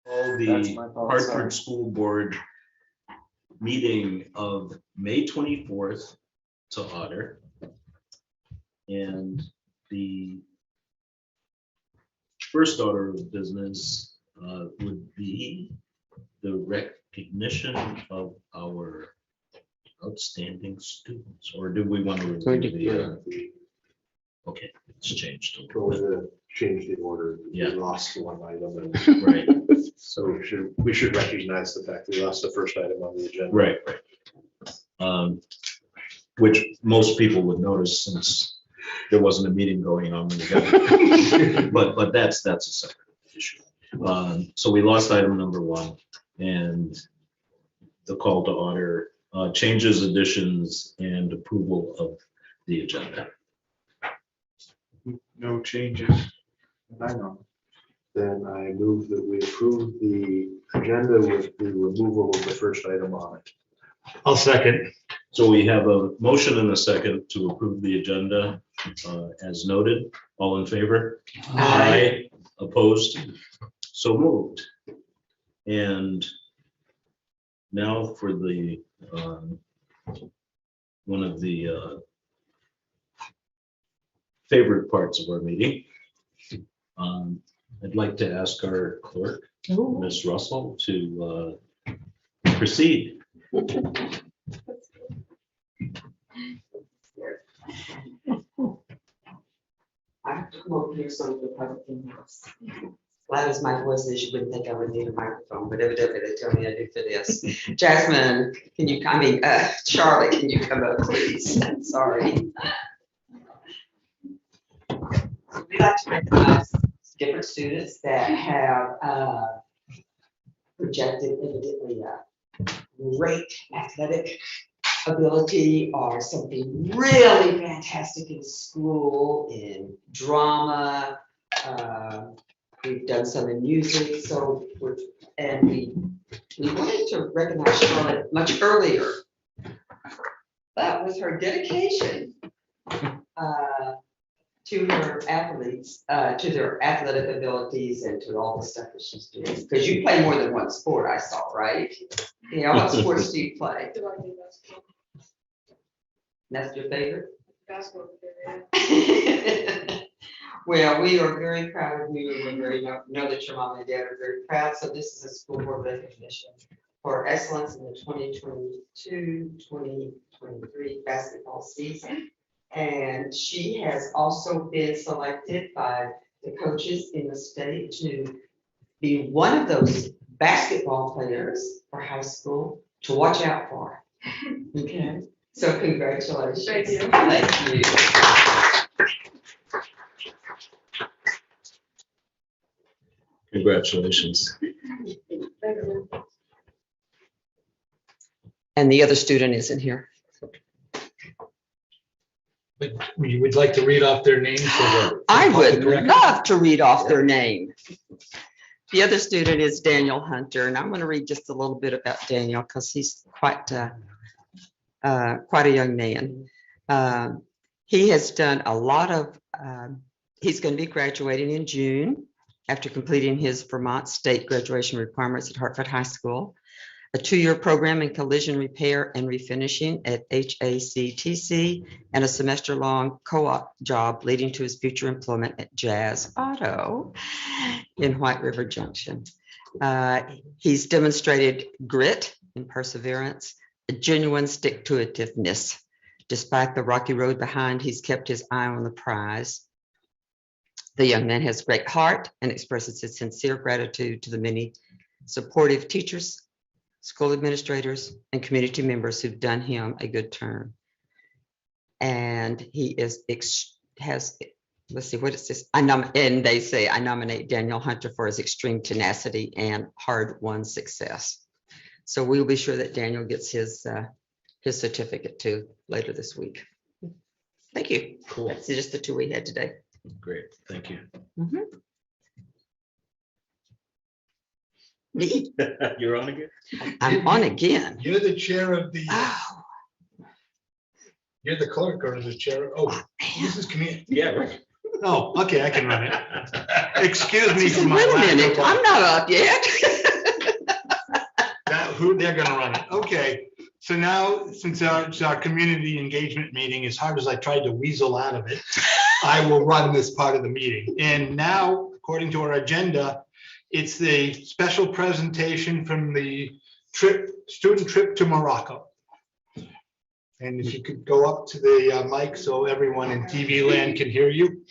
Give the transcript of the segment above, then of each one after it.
All the Hartford School Board meeting of May 24th to order. And the first order of business would be the recognition of our outstanding students, or do we want to review the okay, it's changed. Change the order. Yeah. We lost one item. And Right. so we should recognize the fact that we lost the first item on the agenda. Right. Which most people would notice since there wasn't a meeting going on when we got it. but that's a separate issue. So we lost item number 1 and the call to order, changes, additions, and approval of the agenda. No changes. I know. Then I move that we approve the agenda with the removal of the first item on it. I'll second. So we have a motion and a second to approve the agenda as noted. All in favor? Aye. Opposed? So moved. And now for the one of the favorite parts of our meeting. I'd like to ask our clerk, Ms. Russell, to proceed. I have to come over here so the public can hear us. Loud as my voice is, you wouldn't think I would need a microphone, but evidently they tell me I do for this. Jasmine, can you, Charlotte, can you come up, please? Sorry. We like to recognize different students that have projected evidently great athletic ability or something really fantastic in school, in drama. We've done some in music, so we wanted to recognize Charlotte much earlier, but with her dedication to her athletes, to their athletic abilities, and to all the stuff that she's doing. Because you play more than one sport, I saw, right? You know, what sports do you play? That's your favorite? Basketball. Well, we are very proud of you, and we very know that your mom and dad are very proud. So this is a school board recognition for excellence in the 2022-2023 basketball season. And she has also been selected by the coaches in the state to be one of those basketball players for high school to watch out for. Okay, so congratulations. Thank you. Thank you. Congratulations. And the other student isn't here. But we would like to read off their names. I would love to read off their name. The other student is Daniel Hunter, and I'm going to read just a little bit about Daniel because he's quite a young man. He has done a lot of, he's going to be graduating in June after completing his Vermont State graduation requirements at Hartford High School, a 2-year program in collision repair and refinishing at HACTC, and a semester-long co-op job leading to his future employment at Jazz Auto in White River Junction. He's demonstrated grit and perseverance, a genuine stick-to-itiveness. Despite the rocky road behind, he's kept his eye on the prize. The young man has a great heart and expresses his sincere gratitude to the many supportive teachers, school administrators, and community members who've done him a good turn. And he is let's see, what is this? And they say, I nominate Daniel Hunter for his extreme tenacity and hard-won success. So we'll be sure that Daniel gets his certificate too later this week. Thank you. Cool. That's just the 2 we had today. Great. Thank you. Me? You're on again? I'm on again. You're the chair of the, Oh, you're the clerk or the chair. Oh, man. this is community. Yeah, right. Oh, okay, I can run it. Excuse me She for said, my wait a lack minute, of, I'm not up yet. who they're gonna run it. Okay, so now, since our community engagement meeting, as hard as I tried to weasel out of it, I will run this part of the meeting. And now, according to our agenda, it's the special presentation from the student trip to Morocco. And if you could go up to the mic so everyone in TV land can hear you.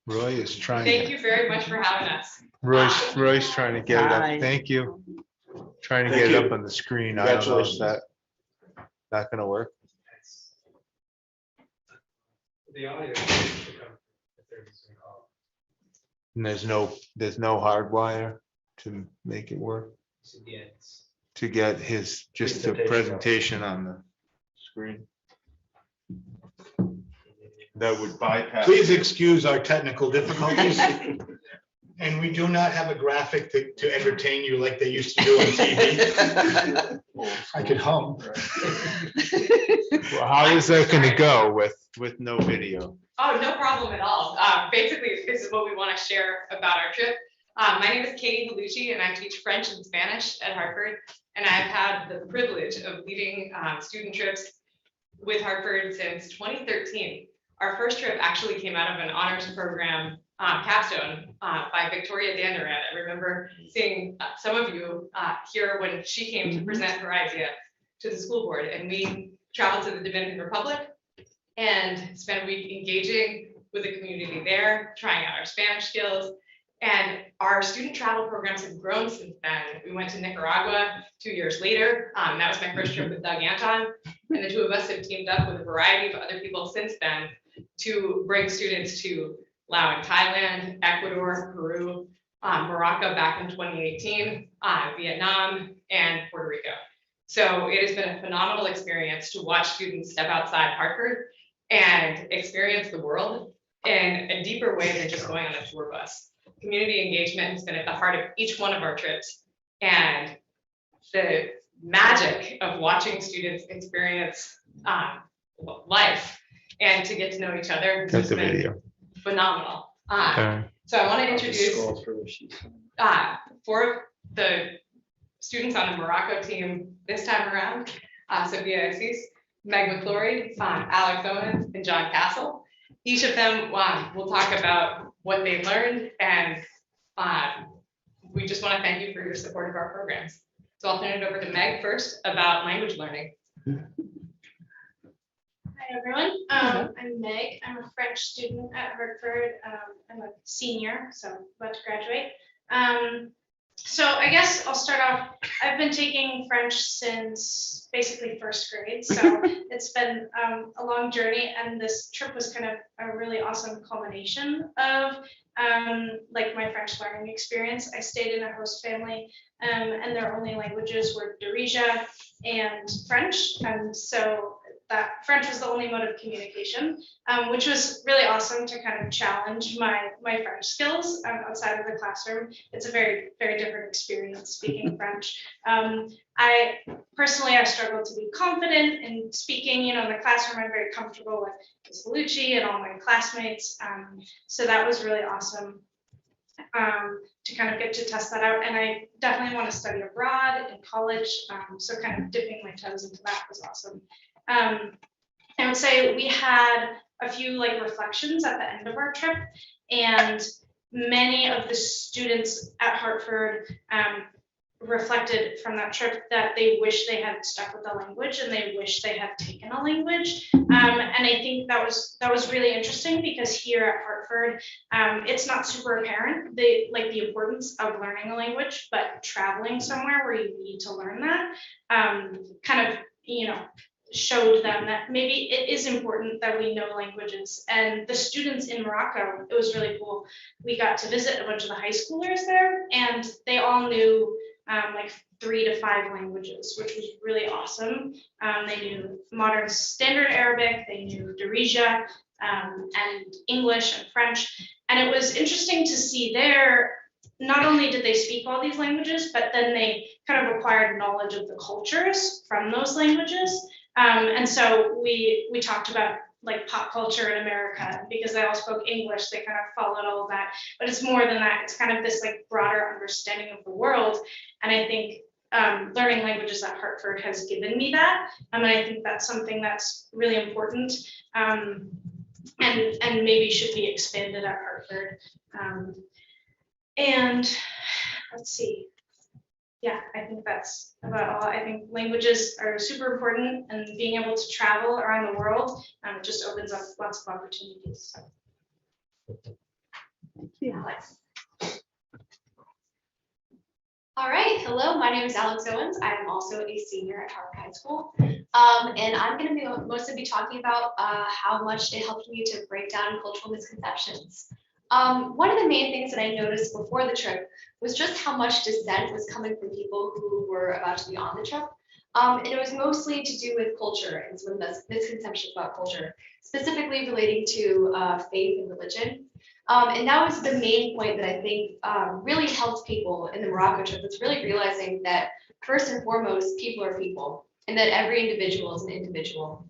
Roy is trying. Thank you very much for having us. Roy's trying to get it Hi. up. Thank you. Trying to Thank get it you. up on the screen. I don't know if Congratulations. not gonna work. The audio. And there's no hard wire to make it work, to get his, just the presentation on the screen. That would bypass. Please excuse our technical difficulties. And we do not have a graphic to entertain you like they used to do on TV. I could hum. Well, how is that gonna go with no video? Oh, no problem at all. Basically, this is what we want to share about our trip. My name is Katie Galucci, and I teach French and Spanish at Hartford. And I've had the privilege of leading student trips with Hartford since 2013. Our first trip actually came out of an honors program capstone by Victoria Danderad. I remember seeing some of you here when she came to present her idea to the school board, and we traveled to the Dominican Republic and spent a week engaging with the community there, trying out our Spanish skills. And our student travel programs have grown since then. We went to Nicaragua 2 years later. That was my first trip with Doug Anton. And the two of us have teamed up with a variety of other people since then to bring students to Laos and Thailand, Ecuador, Peru, Morocco back in 2018, Vietnam, and Puerto Rico. So it has been a phenomenal experience to watch students step outside Hartford and experience the world in a deeper way than just going on a tour bus. Community engagement has been at the heart of each one of our trips, and the magic of watching students experience life and to get to know each other That's has the been video. phenomenal. Okay. So I want to introduce four of the students on the Morocco team this time around: Sophia Assis, Meg McClory, Alex Owens, and John Castle. Each of them will talk about what they learned, and we just want to thank you for your support of our programs. So I'll turn it over to Meg first about language learning. Hi, everyone. I'm Meg. I'm a French student at Hartford. I'm a senior, so about to graduate. So I guess I'll start off. I've been taking French since basically first grade, so it's been a long journey, and this trip was kind of a really awesome culmination of like my French learning experience. I stayed in a host family, and their only languages were Darija and French, and so that French was the only mode of communication, which was really awesome to kind of challenge my French skills outside of the classroom. It's a very, very different experience speaking French. I personally struggled to be confident in speaking. In the classroom, I'm very comfortable with Ms. Lucci and all my classmates. So that was really awesome to kind of get to test that out. And I definitely want to study abroad in college. So kind of dipping my toes into that was awesome. I would say we had a few reflections at the end of our trip, and many of the students at Hartford reflected from that trip that they wish they had stuck with the language and they wish they had taken a language. And I think that was really interesting because here at Hartford, it's not super apparent the importance of learning a language, but traveling somewhere where you need to learn that kind of showed them that maybe it is important that we know languages. And the students in Morocco, it was really cool. We got to visit a bunch of the high schoolers there, and they all knew 3 to 5 languages, which was really awesome. They knew modern standard Arabic, they knew Darija, and English and French. And it was interesting to see there, not only did they speak all these languages, but then they kind of acquired knowledge of the cultures from those languages. And so we talked about like pop culture in America. Because they all spoke English, they kind of followed all of that. But it's more than that. It's kind of this like broader understanding of the world. And I think learning languages at Hartford has given me that. And I think that's something that's really important. And maybe should be expanded at Hartford. And let's see. Yeah, I think that's about all. I think languages are super important, and being able to travel around the world just opens up lots of opportunities. So. Thank you. Alex. All right, hello, my name is Alex Owens. I am also a senior at Hartford High School. And I'm going to mostly be talking about how much it helped me to break down cultural misconceptions. One of the main things that I noticed before the trip was just how much dissent was coming from people who were about to be on the trip. And it was mostly to do with culture and some of the misconceptions about culture, specifically relating to faith and religion. And that was the main point that I think really helped people in the Morocco trip. It's really realizing that first and foremost, people are people, and that every individual is an individual.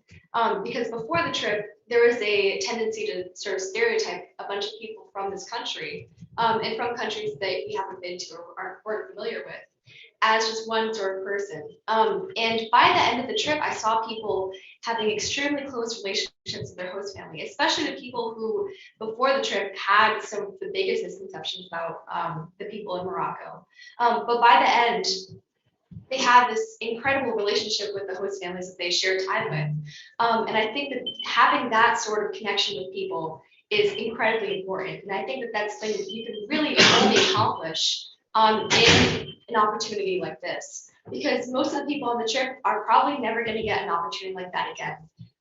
Because before the trip, there was a tendency to sort of stereotype a bunch of people from this country and from countries that we haven't been to or aren't familiar with as just one sort of person. And by the end of the trip, I saw people having extremely close relationships with their host family, especially the people who before the trip had some of the biggest misconceptions about the people in Morocco. But by the end, they have this incredible relationship with the host families that they share time with. And I think that having that sort of connection with people is incredibly important. And I think that that's something that you can really only accomplish in an opportunity like this, because most of the people on the trip are probably never going to get an opportunity like that again.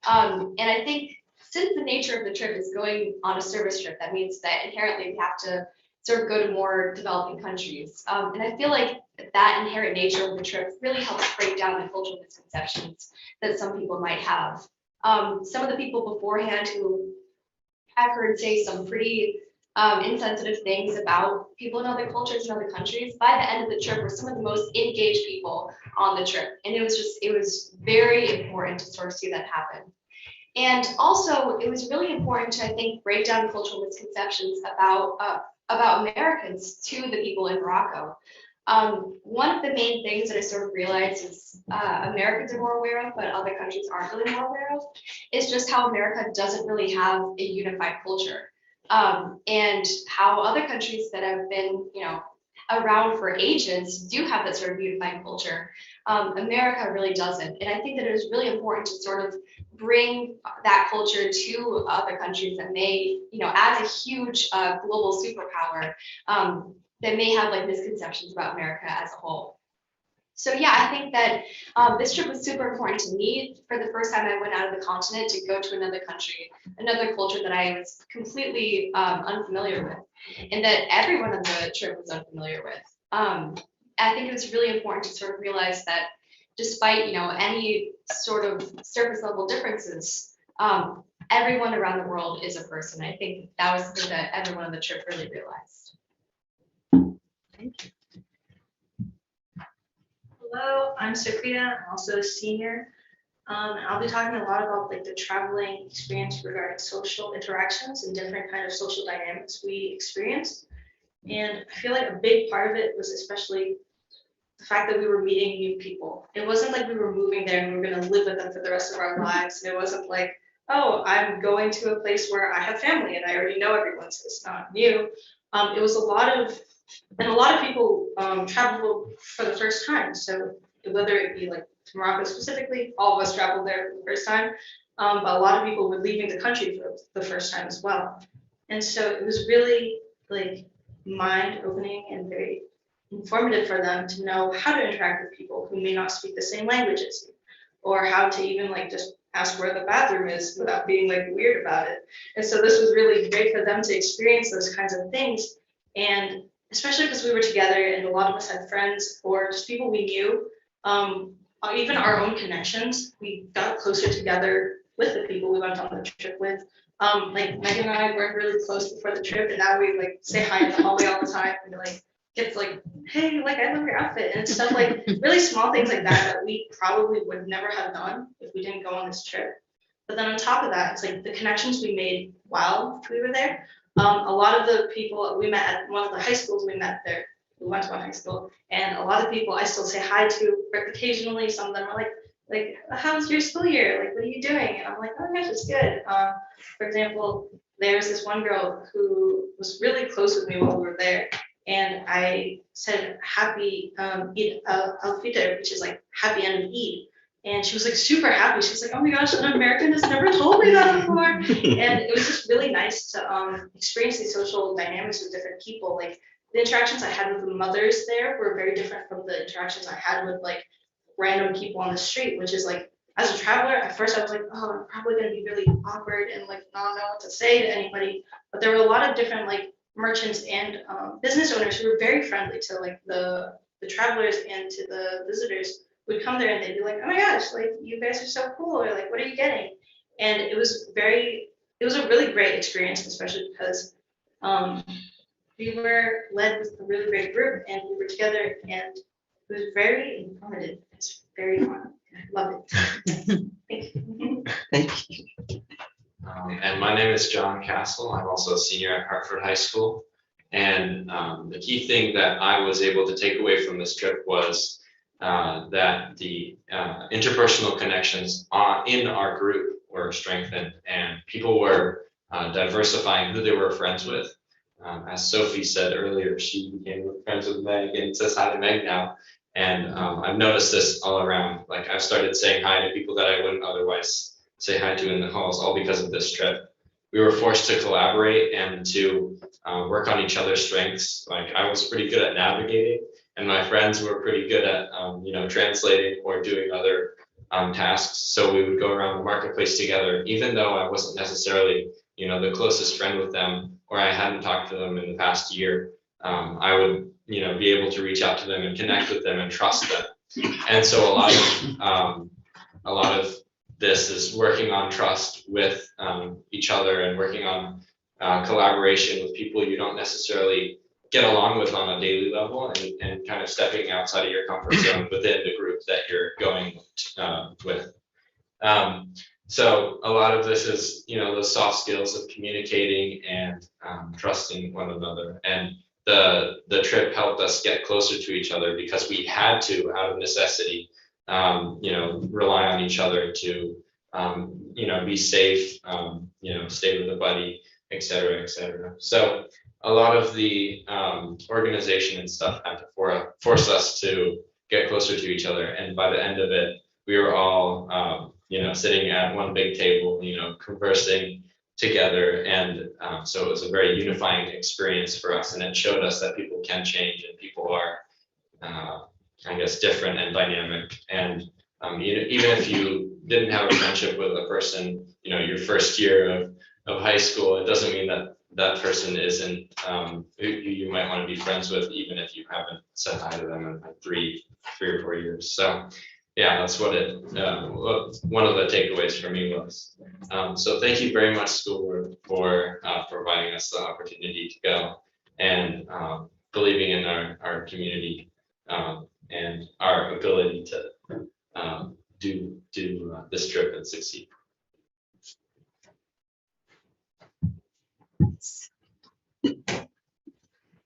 And I think since the nature of the trip is going on a service trip, that means that inherently we have to sort of go to more developing countries. And I feel like that inherent nature of the trip really helps break down the cultural misconceptions that some people might have. Some of the people beforehand who I've heard say some pretty insensitive things about people in other cultures and other countries, by the end of the trip were some of the most engaged people on the trip. And it was very important to sort of see that happen. And also it was really important to, I think, break down cultural misconceptions about Americans to the people in Morocco. One of the main things that I sort of realized is Americans are more aware of, but other countries aren't really more aware of, is just how America doesn't really have a unified culture. And how other countries that have been, around for ages do have that sort of unified culture. America really doesn't. And I think that it is really important to sort of bring that culture to other countries that may, as a huge global superpower, that may have like misconceptions about America as a whole. So yeah, I think that this trip was super important to me. For the first time I went out of the continent to go to another country, another culture that I was completely unfamiliar with, and that everyone on the trip was unfamiliar with. I think it was really important to sort of realize that despite, any sort of surface level differences, everyone around the world is a person. I think that was something that everyone on the trip really realized. Thank you. Hello, I'm Sophia. I'm also a senior. I'll be talking a lot about like the traveling experience regarding social interactions and different kind of social dynamics we experienced. And I feel like a big part of it was especially the fact that we were meeting new people. It wasn't like we were moving there and we were going to live with them for the rest of our lives. And it wasn't like, oh, I'm going to a place where I have family and I already know everyone, so it's not new. It was a lot of people traveled for the first time. So whether it be like to Morocco specifically, all of us traveled there for the first time, but a lot of people were leaving the country for the first time as well. And so it was really like mind-opening and very informative for them to know how to interact with people who may not speak the same language as you, or how to even like just ask where the bathroom is without being like weird about it. And so this was really great for them to experience those kinds of things. And especially because we were together and a lot of us had friends or just people we knew, even our own connections, we got closer together with the people we went on the trip with. Like Megan and I weren't really close before the trip, and now we like say hi in the hallway all the time and like get like, hey, like I love your outfit, and stuff like really small things like that that we probably would never have done if we didn't go on this trip. But then on top of that, it's like the connections we made while we were there. A lot of the people we met at one of the high schools we met there, we went to one high school, and a lot of people I still say hi to occasionally. Some of them are like, how's your school year? Like, what are you doing? And I'm like, oh gosh, it's good. For example, there's this one girl who was really close with me while we were there, and I said happy Eid al-Fitr, which is like happy end of Eid. And she was like super happy. She was like, oh my gosh, an American has never told me that before. And it was just really nice to experience these social dynamics with different people. Like the interactions I had with the mothers there were very different from the interactions I had with like random people on the street, which is like, as a traveler, at first I was like, oh, I'm probably gonna be really awkward and like not know what to say to anybody. But there were a lot of different like merchants and business owners who were very friendly to like the travelers and to the visitors. Would come there and they'd be like, oh my gosh, like you guys are so cool, or like, what are you getting? And it was a really great experience, especially because we were led with a really great group and we were together and it was very informative. It's very fun. I love it. Thank you. Thank you. And my name is John Castle. I'm also a senior at Hartford High School. And the key thing that I was able to take away from this trip was that the interpersonal connections in our group were strengthened and people were diversifying who they were friends with. As Sophie said earlier, she became friends with Meg and says hi to Meg now. And I've noticed this all around. Like I've started saying hi to people that I wouldn't otherwise say hi to in the halls, all because of this trip. We were forced to collaborate and to work on each other's strengths. Like I was pretty good at navigating, and my friends were pretty good at translating or doing other tasks. So we would go around the marketplace together, even though I wasn't necessarily the closest friend with them, or I hadn't talked to them in the past year. I would be able to reach out to them and connect with them and trust them. And so a lot of this is working on trust with each other and working on collaboration with people you don't necessarily get along with on a daily level, and kind of stepping outside of your comfort zone within the group that you're going with. So a lot of this is, the soft skills of communicating and trusting one another. And the trip helped us get closer to each other because we had to, out of necessity, rely on each other to, be safe, stay with a buddy, et cetera, et cetera. So a lot of the organization and stuff had to force us to get closer to each other. And by the end of it, we were all, sitting at one big table, conversing together. And so it was a very unifying experience for us. And it showed us that people can change and people are, different and dynamic. And even if you didn't have a friendship with a person, your first year of high school, it doesn't mean that that person isn't who you might want to be friends with, even if you haven't said hi to them in like three or 4 years. So yeah, that's what one of the takeaways for me was. So thank you very much, School Board, for providing us the opportunity to go and believing in our community and our ability to do this trip and succeed.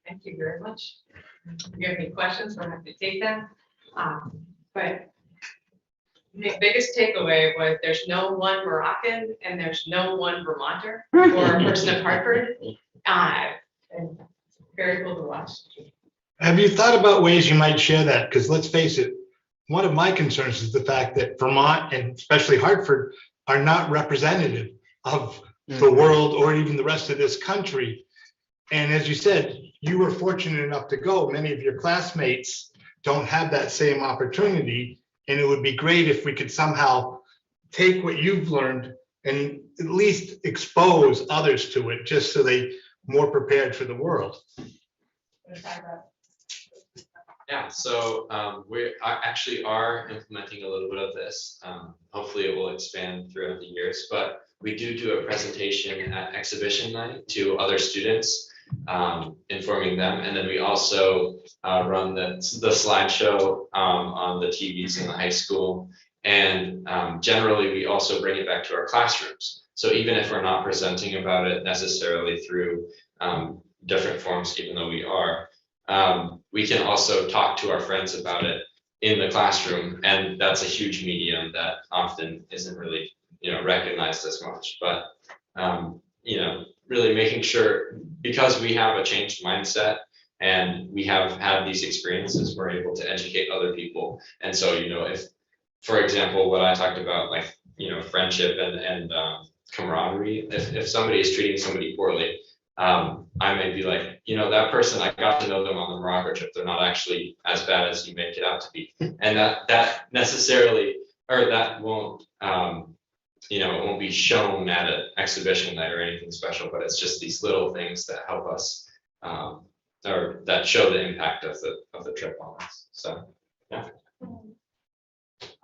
Thank you very much. If you have any questions, we'll have to take them. But the biggest takeaway was there's no one Moroccan and there's no one Vermonter or a person of Hartford. And very cool to watch. Have you thought about ways you might share that? Because let's face it, one of my concerns is the fact that Vermont and especially Hartford are not representative of the world or even the rest of this country. And as you said, you were fortunate enough to go. Many of your classmates don't have that same opportunity. And it would be great if we could somehow take what you've learned and at least expose others to it, just so they more prepared for the world. Yeah, so we actually are implementing a little bit of this. Hopefully it will expand throughout the years, but we do a presentation at exhibition night to other students, informing them. And then we also run the slideshow on the TVs in the high school. And generally, we also bring it back to our classrooms. So even if we're not presenting about it necessarily through different forms, even though we are, we can also talk to our friends about it in the classroom. And that's a huge medium that often isn't really, recognized as much. But, really making sure, because we have a changed mindset and we have had these experiences, we're able to educate other people. And so, if, for example, what I talked about, like, friendship and camaraderie, if somebody is treating somebody poorly, I may be like, that person, I got to know them on the Morocco trip. They're not actually as bad as you make it out to be. And that necessarily, or that won't, it won't be shown at an exhibition night or anything special, but it's just these little things that help us, or that show the impact of the trip on us. So, yeah.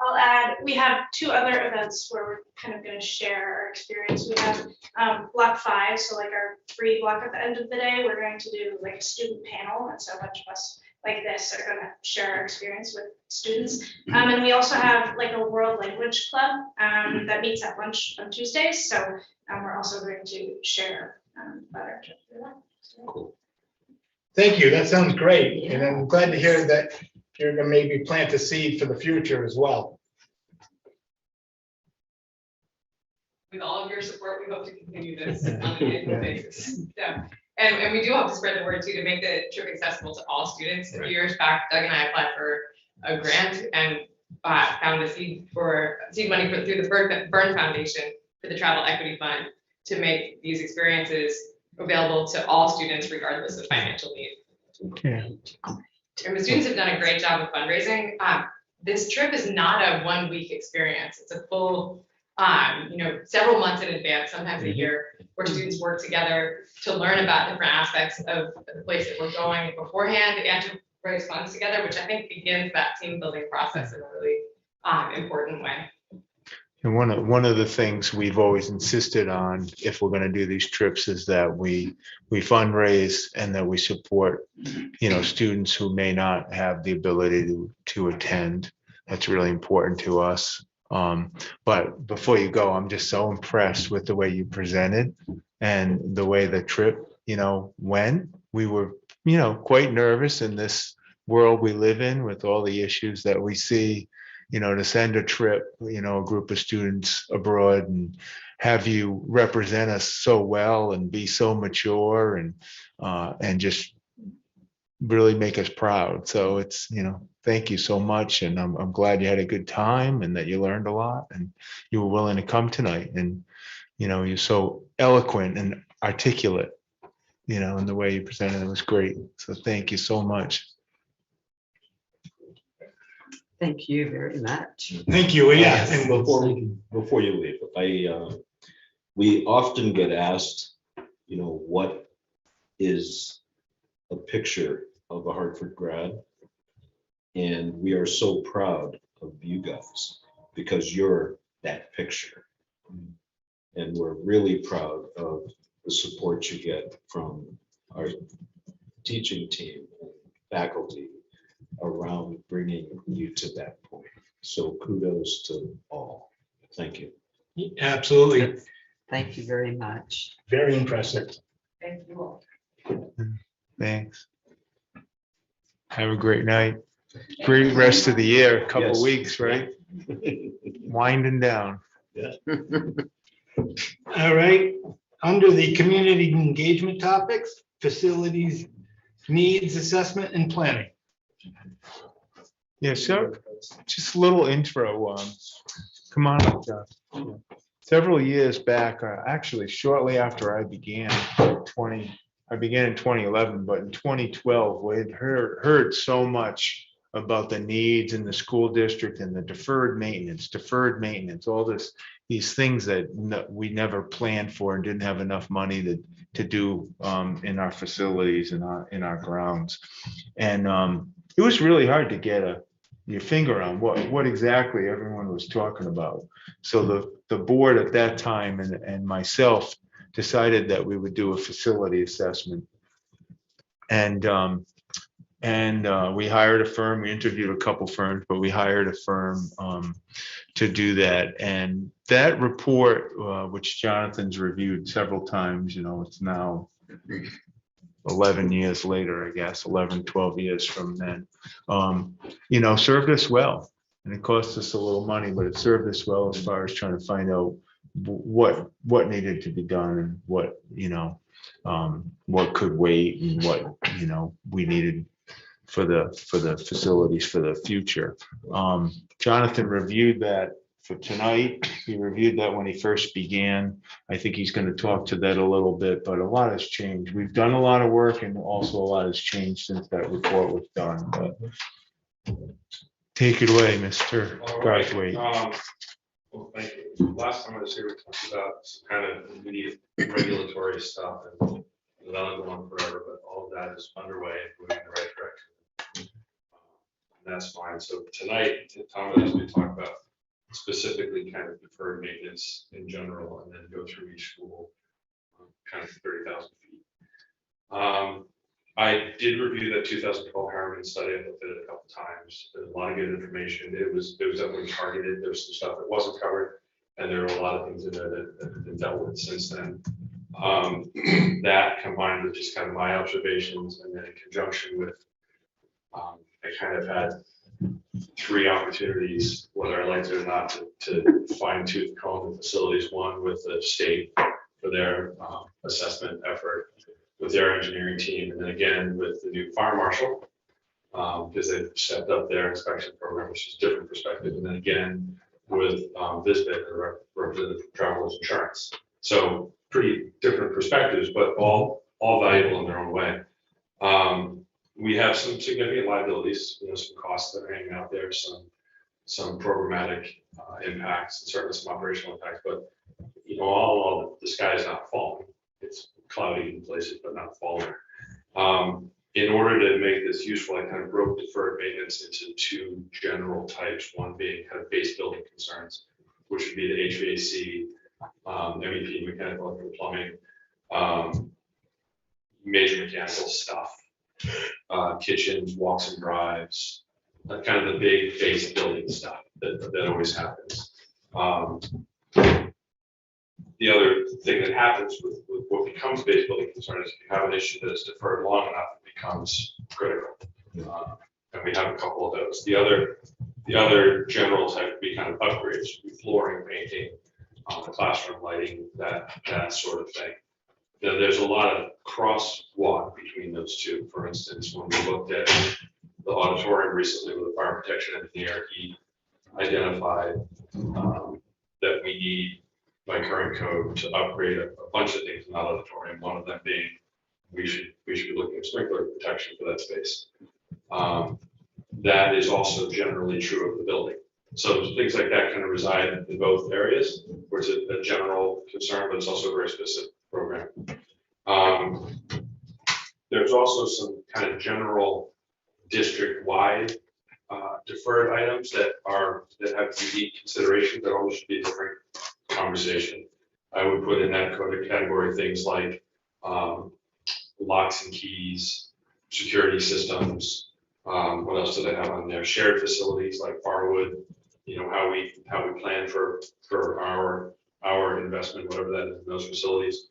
I'll add, we have two other events where we're kind of going to share our experience. We have block 5, so like our free block at the end of the day, we're going to do like a student panel, and so a bunch of us like this are going to share our experience with students. And we also have like a world language club that meets at lunch on Tuesdays, so we're also going to share about our trip through that. So. Thank you. That sounds great. And I'm glad to hear that you're going to maybe plant a seed for the future as well. With all of your support, we hope to continue this on an annual basis. Yeah. And we do hope to spread the word too, to make the trip accessible to all students. A few years back, Doug and I applied for a grant and found a seed money through the Byrne Foundation for the Travel Equity Fund to make these experiences available to all students regardless of financial need. Yeah. And the students have done a great job of fundraising. This trip is not a 1-week experience. It's a full, several months in advance, sometimes a year, where students work together to learn about different aspects of the place that we're going beforehand and to raise funds together, which I think begins that team building process in a really important way. And one of the things we've always insisted on, if we're going to do these trips, is that we fundraise and that we support, students who may not have the ability to attend. That's really important to us. But before you go, I'm just so impressed with the way you presented and the way the trip, went. We were, quite nervous in this world we live in with all the issues that we see. To send a trip, a group of students abroad and have you represent us so well and be so mature and just really make us proud. So it's, thank you so much. And I'm glad you had a good time and that you learned a lot and you were willing to come tonight. And, you're so eloquent and articulate, in the way you presented it was great. So thank you so much. Thank you very much. Thank you. Yeah. And before you leave, we often get asked, what is a picture of a Hartford grad? And we are so proud of you guys because you're that picture. And we're really proud of the support you get from our teaching team and faculty around bringing you to that point. So kudos to all. Thank you. Absolutely. Thank you very much. Very impressive. Thank you all. Thanks. Have a great night. Great rest of the year, a couple Yes. weeks, right? Winding down. All right. Under the community engagement topics, facilities, needs assessment and planning. Yeah, so just a little intro. Come on up, Josh. Several years back, actually shortly after I began, I began in 2011, but in 2012, we had heard so much about the needs in the school district and the deferred maintenance, all these things that we never planned for and didn't have enough money to do in our facilities and in our grounds. And it was really hard to get your finger on what exactly everyone was talking about. So the board at that time and myself decided that we would do a facility assessment. And And we hired a firm. We interviewed a couple firms, but we hired a firm to do that. And that report, which Jonathan's reviewed several times, it's now 11 years later, I guess, 11, 12 years from then, served us well. And it cost us a little money, but it served us well as far as trying to find out what needed to be done and what could wait and what, we needed for the facilities for the future. Jonathan reviewed that for tonight. He reviewed that when he first began. I think he's going to talk to that a little bit, but a lot has changed. We've done a lot of work and also a lot has changed since that report was done. But take it away, Mr. Garthwaite. Well, thank you. Last time I was here, we talked about some kind of immediate regulatory stuff, and that'll go on forever, but all of that is underway and moving in the right direction. And that's fine. So tonight, Tom asked me to talk about specifically kind of deferred maintenance in general, and then go through each school, kind of 30,000 feet. I did review that 2012 Harriman study. I looked at it a couple times. There's a lot of good information. It was definitely targeted. There's some stuff that wasn't covered, and there were a lot of things in there that have been dealt with since then. That combined with just kind of my observations, and then in conjunction with, I kind of had 3 opportunities, whether I liked it or not, to fine tooth comb the facilities. One with the state for their assessment effort, with their engineering team, and then again with the new fire marshal, because they've stepped up their inspection program, which is a different perspective, and then again with Visbit, or Representative from Travelers Insurance. So pretty different perspectives, but all valuable in their own way. We have some significant liabilities, some costs that are hanging out there, some programmatic impacts, and certainly some operational impacts, but all the sky is not falling. It's cloudy in places, but not falling. In order to make this useful, I kind of broke deferred maintenance into 2 general types, one being kind of base building concerns, which would be the HVAC, MEP, mechanical and plumbing, major mechanical stuff, kitchens, walks and drives, kind of the big base building stuff that always happens. The other thing that happens with what becomes base building concern is if you have an issue that is deferred long enough, it becomes critical. And we have a couple of those. The other general type would be kind of upgrades, flooring, painting, the classroom lighting, that sort of thing. There's a lot of crosswalk between those two. For instance, when we looked at the auditorium recently with the fire protection engineer, he identified that we need, by current code, to upgrade a bunch of things in that auditorium. One of them being we should be looking at sprinkler protection for that space. That is also generally true of the building. So things like that kind of reside in both areas, where it's a general concern, but it's also a very specific program. There's also some kind of general district-wide deferred items that have unique considerations that almost should be a different conversation. I would put in that category things like locks and keys, security systems. What else do they have on there? Shared facilities like firewood. How we plan for our investment, whatever that is in those facilities.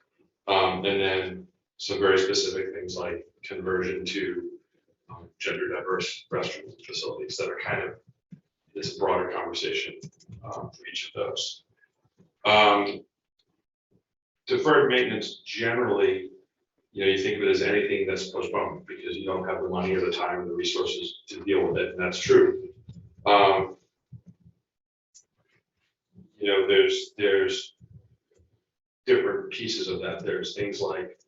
And then some very specific things like conversion to gender diverse restroom facilities that are kind of this broader conversation for each of those. Deferred maintenance generally, you think of it as anything that's postponed because you don't have the money or the time or the resources to deal with it, and that's true. There's different pieces of that. There's things like,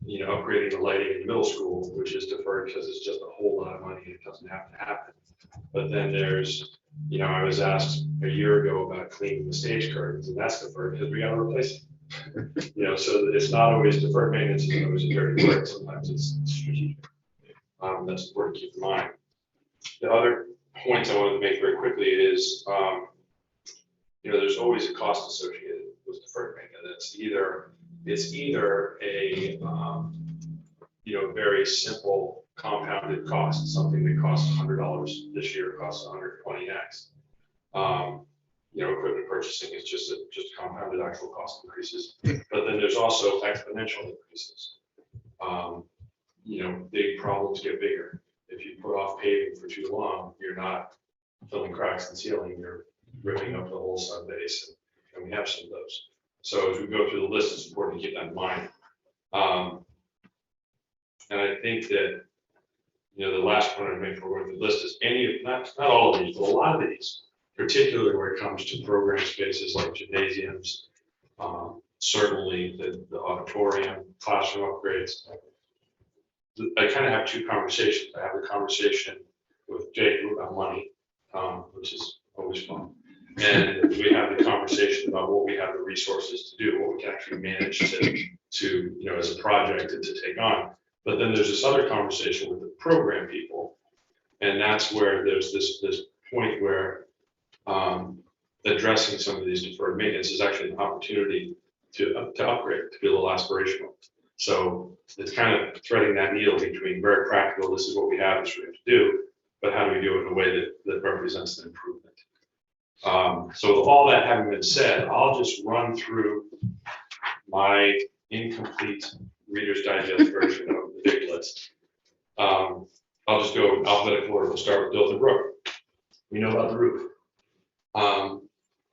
upgrading the lighting in the middle school, which is deferred because it's just a whole lot of money and it doesn't have to happen. But then there's, I was asked a year ago about cleaning the stage curtains, and that's deferred because we got to replace it. So it's not always deferred maintenance, it's always dirty work. Sometimes it's strategic. That's important to keep in mind. The other point I wanted to make very quickly is, there's always a cost associated with deferred maintenance. It's either a very simple compounded cost. Something that costs $100 this year costs 120 next. Equipment purchasing is just compounded actual cost increases. But then there's also exponential increases. Big problems get bigger. If you put off paving for too long, you're not filling cracks in the ceiling, you're ripping up the whole sub base, and we have some of those. So as we go through the list, it's important to keep that in mind. And I think that, the last point I made for going through the list is not all of these, but a lot of these, particularly where it comes to program spaces like gymnasiums, certainly the auditorium, classroom upgrades. I kind of have two conversations. I have a conversation with Jake about money, which is always fun. And we have the conversation about what we have the resources to do, what we can actually manage to as a project and to take on. But then there's this other conversation with the program people. And that's where there's this point where addressing some of these deferred maintenance is actually an opportunity to upgrade, to be a little aspirational. So it's kind of threading that needle between very practical, this is what we have, this is what we have to do, but how do we do it in a way that represents an improvement? So with all that having been said, I'll just run through my incomplete Reader's Digest version of the big list. I'll just go alphabetical order. We'll start with Dothan Brook. We know about the roof.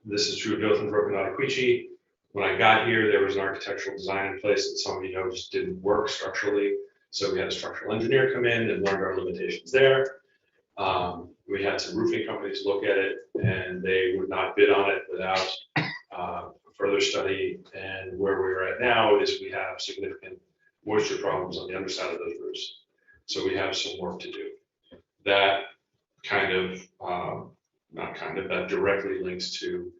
This is true of Dothan Brook and Ottaquiche. When I got here, there was an architectural design in place that some of you know just didn't work structurally. So we had a structural engineer come in and learned our limitations there. We had some roofing companies look at it, and they would not bid on it without further study. And where we're at now is we have significant moisture problems on the underside of those roofs. So we have some work to do. That that directly links to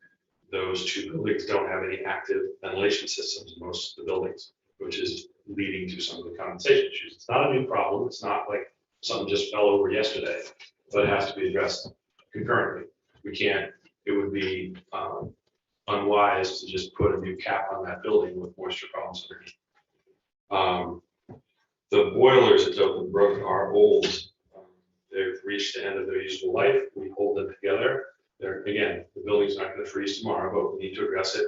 those two buildings don't have any active ventilation systems in most of the buildings, which is leading to some of the condensation issues. It's not a new problem. It's not like something just fell over yesterday, but it has to be addressed concurrently. It would be unwise to just put a new cap on that building with moisture problems underneath. The boilers at Dothan Brook are old. They've reached the end of their useful life. We hold them together. Again, the building's not going to freeze tomorrow, but we need to address it,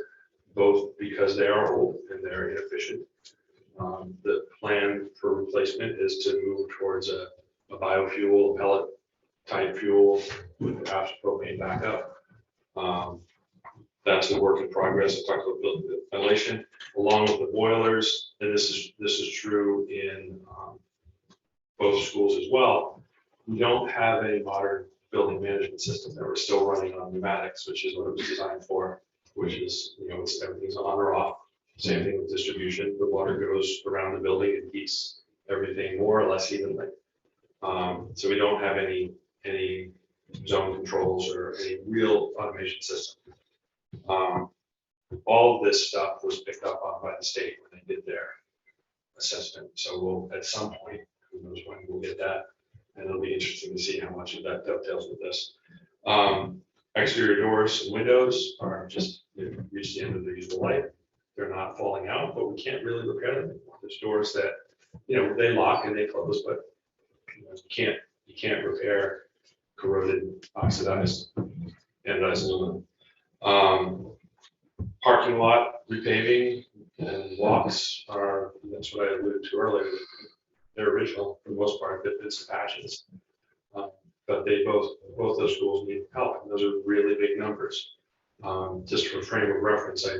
both because they are old and they're inefficient. The plan for replacement is to move towards a biofuel, pellet type fuel with perhaps propane backup. That's a work in progress. I talked about ventilation along with the boilers, and this is true in both schools as well. We don't have a modern building management system that we're still running on pneumatics, which is what it was designed for, which is, everything's on or off. Same thing with distribution. The water goes around the building and heats everything more or less evenly. So we don't have any zone controls or any real automation system. All of this stuff was picked up on by the state when they did their assessment. So we'll, at some point, who knows when, we'll get that. And it'll be interesting to see how much of that dovetails with this. Exterior doors and windows are just reached the end of their useful life. They're not falling out, but we can't really repair them anymore. There's doors that, they lock and they close, but you can't repair corroded, oxidized, anodized aluminum. Parking lot repaving and walks that's what I alluded to earlier. They're original for the most part, bits and patches. But both those schools need help. And those are really big numbers. Just for frame of reference, I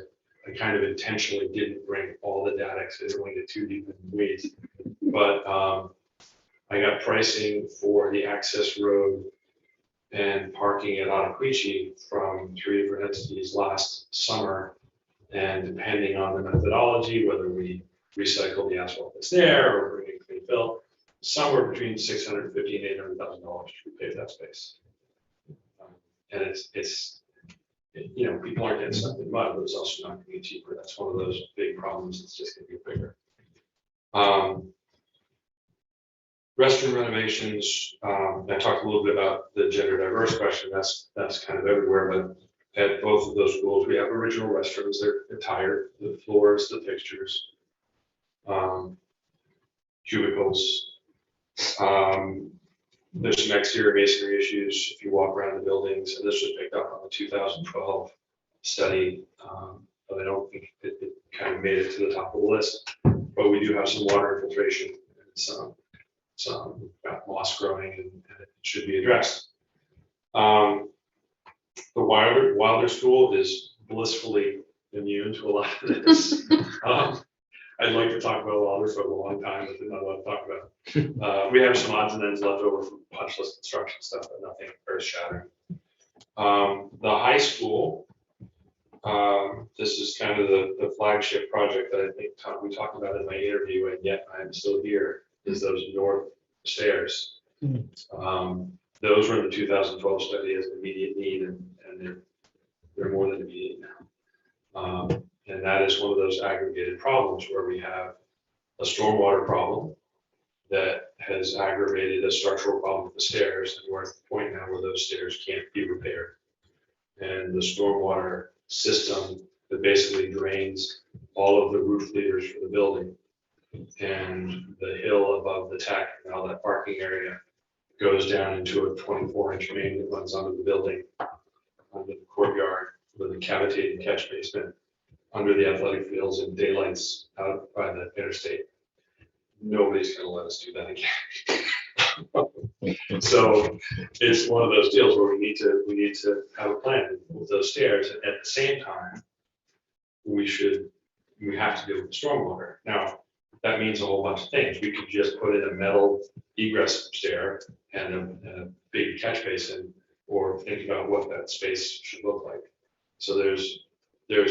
kind of intentionally didn't bring all the data because I didn't want to get too deep in the weeds. But I got pricing for the access road and parking at Ottaquiche from 3 different entities last summer. And depending on the methodology, whether we recycle the asphalt that's there or bring in clean fill, somewhere between $650,000 and $800,000 to repave that space. And it's people aren't getting stuck in mud, but it's also not going to get cheaper. That's one of those big problems. It's just going to get bigger. Restroom renovations. I talked a little bit about the gender diverse question. That's kind of everywhere, but at both of those schools, we have original restrooms. They're tired. The floors, the fixtures, cubicles. There's some exterior masonry issues if you walk around the buildings, and this was picked up on the 2012 study. But I don't think it kind of made it to the top of the list. But we do have some water infiltration and some moss growing, and it should be addressed. The Wilder School is blissfully immune to a lot of this. I'd like to talk about Wilder for a long time, but there's not a lot to talk about. We have some odds and ends left over from punch list construction stuff, but nothing earth shattering. The high school, this is kind of the flagship project that I think we talked about in my interview, and yet I'm still here, is those north stairs. Those were in the 2012 study as an immediate need, and they're more than immediate now. And that is one of those aggregated problems where we have a stormwater problem that has aggravated a structural problem with the stairs, and we're at the point now where those stairs can't be repaired. And the stormwater system that basically drains all of the roof leaders for the building and the hill above the tech and all that parking area goes down into a 24-inch main that runs under the building, under the courtyard with a cavitated catch basement, under the athletic fields and daylights out by the interstate. Nobody's going to let us do that again. So it's one of those deals where we need to have a plan with those stairs. And at the same time, we have to deal with the stormwater. Now, that means a whole bunch of things. We could just put in a metal egress stair and a big catch basin, or think about what that space should look like. So there's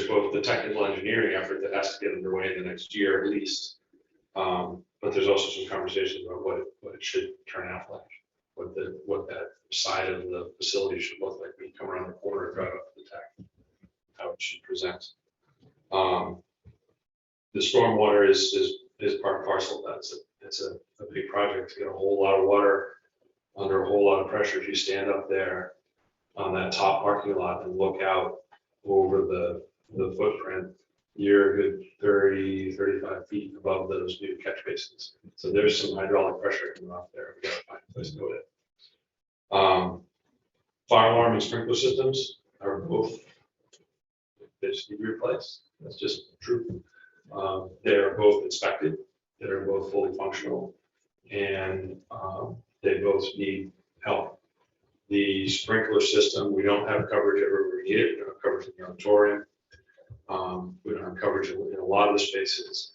both the technical engineering effort that has to get underway in the next year at least. But there's also some conversations about what it should turn out like, what that side of the facility should look like when you come around the corner and drive up to the tech, how it should present. The stormwater is part and parcel of that. It's a big project to get a whole lot of water under a whole lot of pressure. If you stand up there on that top parking lot and look out over the footprint, you're a good 30, 35 feet above those new catch basins. So there's some hydraulic pressure coming off there. We gotta find a place to put it. Fire alarm and sprinkler systems are both, they just need to be replaced. That's just true. They are both inspected. They're both fully functional, and they both need help. The sprinkler system, we don't have coverage everywhere we need it. We don't have coverage in the auditorium. We don't have coverage in a lot of the spaces.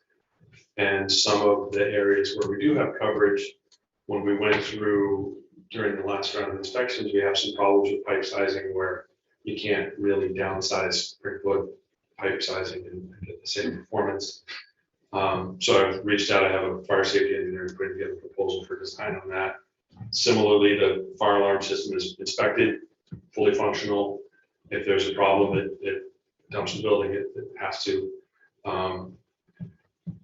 And some of the areas where we do have coverage, when we went through during the last round of inspections, we have some problems with pipe sizing where you can't really downsize sprinkler pipe sizing and get the same performance. So I've reached out. I have a fire safety engineer putting together a proposal for design on that. Similarly, the fire alarm system is inspected, fully functional. If there's a problem, it dumps the building, it has to.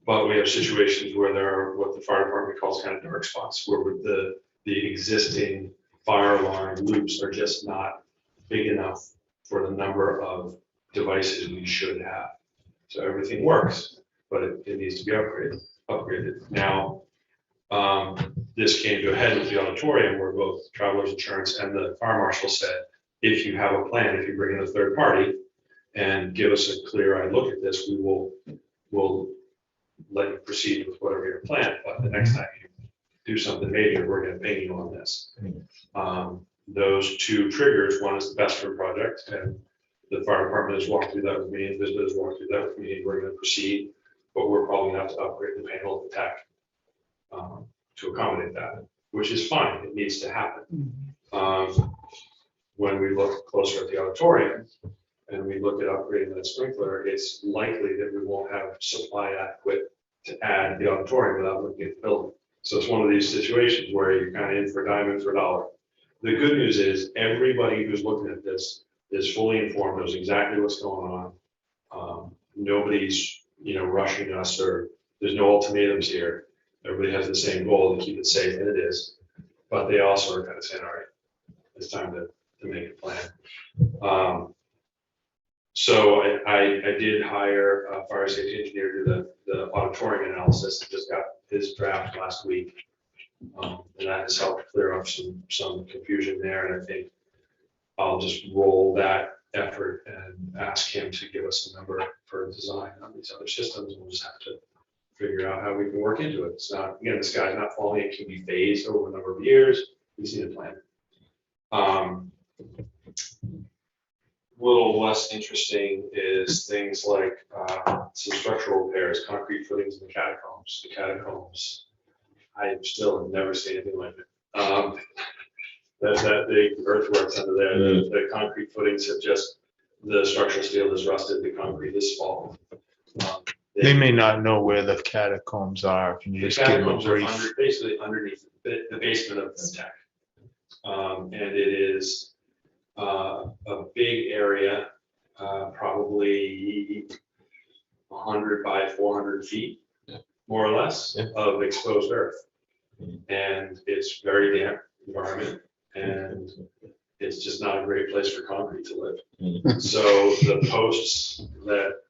But we have situations where there are what the fire department calls kind of dark spots, where the existing fire alarm loops are just not big enough for the number of devices we should have. So everything works, but it needs to be upgraded. Now, this came to a head with the auditorium where both Travelers Insurance and the fire marshal said, if you have a plan, if you bring in a third party and give us a clear-eyed look at this, we'll let you proceed with whatever your plan. But the next time you do something major, we're going to ping you on this. Those two triggers, one is the Bestford project, and the fire department has walked through that with me, and Visita has walked through that with me. We're going to proceed, but we're probably going to have to upgrade the panel of the tech to accommodate that, which is fine. It needs to happen. When we look closer at the auditorium and we look at upgrading that sprinkler, it's likely that we won't have supply adequate to add the auditorium without looking at the building. So it's one of these situations where you're kind of in for a dime, in for a dollar. The good news is everybody who's looking at this is fully informed, knows exactly what's going on. Nobody's rushing us, or there's no ultimatums here. Everybody has the same goal to keep it safe, and it is. But they also are kind of saying, all right, it's time to make a plan. So I did hire a fire safety engineer to do the auditorium analysis. I just got his draft last week. And that has helped clear up some confusion there, and I think I'll just roll that effort and ask him to give us a number for design on these other systems, and we'll just have to figure out how we can work into it. It's not, again, the sky's not falling, it can be phased over a number of years, we see the plan. Little less interesting is things like some structural repairs, concrete footings in the catacombs. The catacombs, I still have never seen anything like it. That big earthworks under there, the concrete footings have just, the structural steel is rusted, the concrete is fallen. They may not know where the catacombs are. Can you The just give them a catacombs are brief? basically underneath the basement of the tech. And it is a big area, probably 100 by 400 feet, more or less, of exposed earth. And it's very damp environment, and it's just not a great place for concrete to live. So the posts that,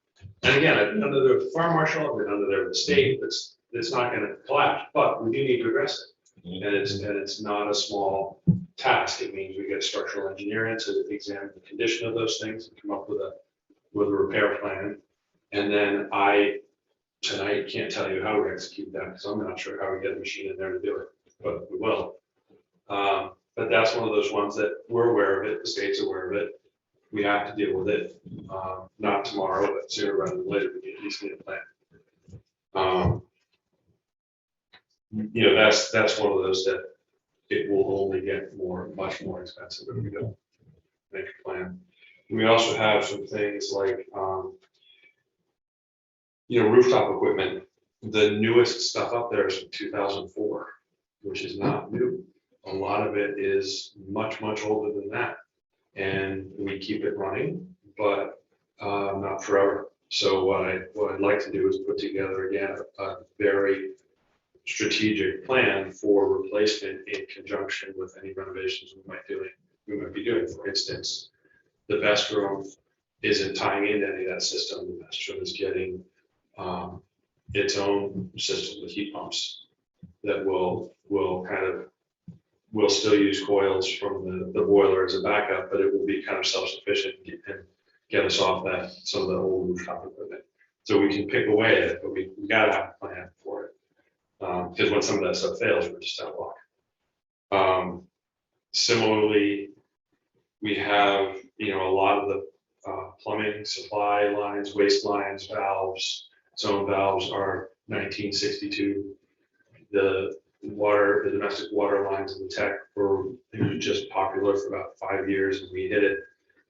and again, I've been under the fire marshal, I've been under there with the state, it's not gonna collapse, but we do need to address it. And it's not a small task. It means we get structural engineering to examine the condition of those things and come up with a repair plan. And then I, tonight, can't tell you how we execute that, because I'm not sure how we get a machine in there to do it, but we will. But that's one of those ones that we're aware of it, the state's aware of it. We have to deal with it, not tomorrow, but sooner rather than later, we at least need a plan. You know, that's one of those that it will only get much more expensive if we don't make a plan. We also have some things like, you know, rooftop equipment. The newest stuff up there is from 2004, which is not new. A lot of it is much, much older than that. And we keep it running, but not forever. So what I'd like to do is put together again a very strategic plan for replacement in conjunction with any renovations we might be doing. For instance, the best room isn't tying into any of that system. The best room is getting its own system with heat pumps that will still use coils from the boiler as a backup, but it will be kind of self-sufficient and get us off some of the old rooftop equipment. So we can pick away at it, but we gotta have a plan for it. Because when some of that stuff fails, we're just out of luck. Similarly, we have, you know, a lot of the plumbing supply lines, waste lines, valves, zone valves are 1962. The domestic water lines in the tech were just popular for about 5 years, and we hit it.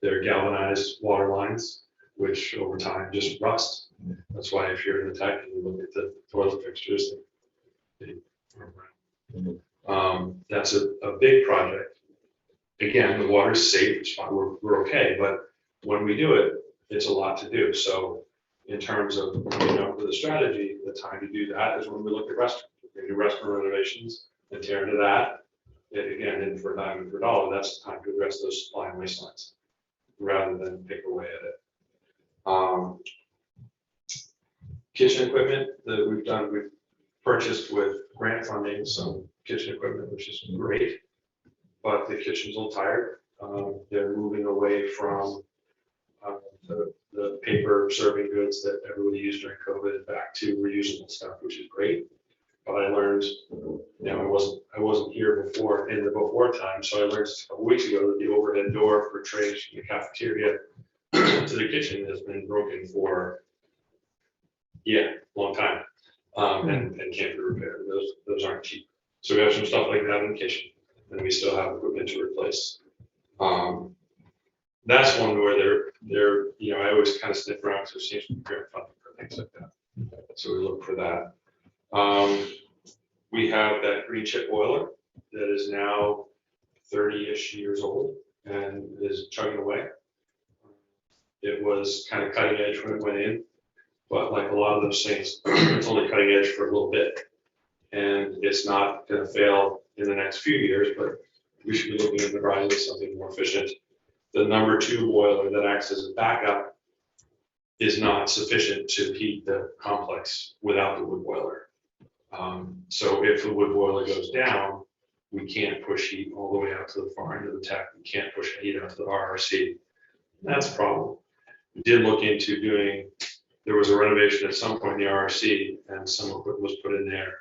They're galvanized water lines, which over time just rust. That's why if you're in the tech and you look at the toilet fixtures, that's a big project. Again, the water's safe, it's fine, we're okay, but when we do it, it's a lot to do. So in terms of coming up with a strategy, the time to do that is when we look at restaurants. We do restaurant renovations and tear into that. Again, in for a dime and for a dollar, that's the time to address those supply and waste lines rather than pick away at it. Kitchen equipment that we've purchased with grant funding, some kitchen equipment, which is great, but the kitchen's a little tired. They're moving away from the paper serving goods that everybody used during COVID back to reusable stuff, which is great. But I learned, you know, I wasn't here before in the before time, so I learned a couple weeks ago that the overhead door for trays from the cafeteria to the kitchen has been broken for a long time, and can't be repaired. Those aren't cheap. So we have some stuff like that in the kitchen, and we still have equipment to replace. That's one where they're you know, I always kind of sniff around because there seems to be grant funding for things like that. So we look for that. We have that green chip boiler that is now 30-ish years old and is chugging away. It was kind of cutting edge when it went in, but like a lot of those things, it's only cutting edge for a little bit. And it's not going to fail in the next few years, but we should be looking at the horizon of something more efficient. The number 2 boiler that acts as a backup is not sufficient to heat the complex without the wood boiler. So if the wood boiler goes down, we can't push heat all the way out to the far end of the tech. We can't push heat out to the RRC. That's a problem. We did look into doing, there was a renovation at some point in the RRC and some equipment was put in there.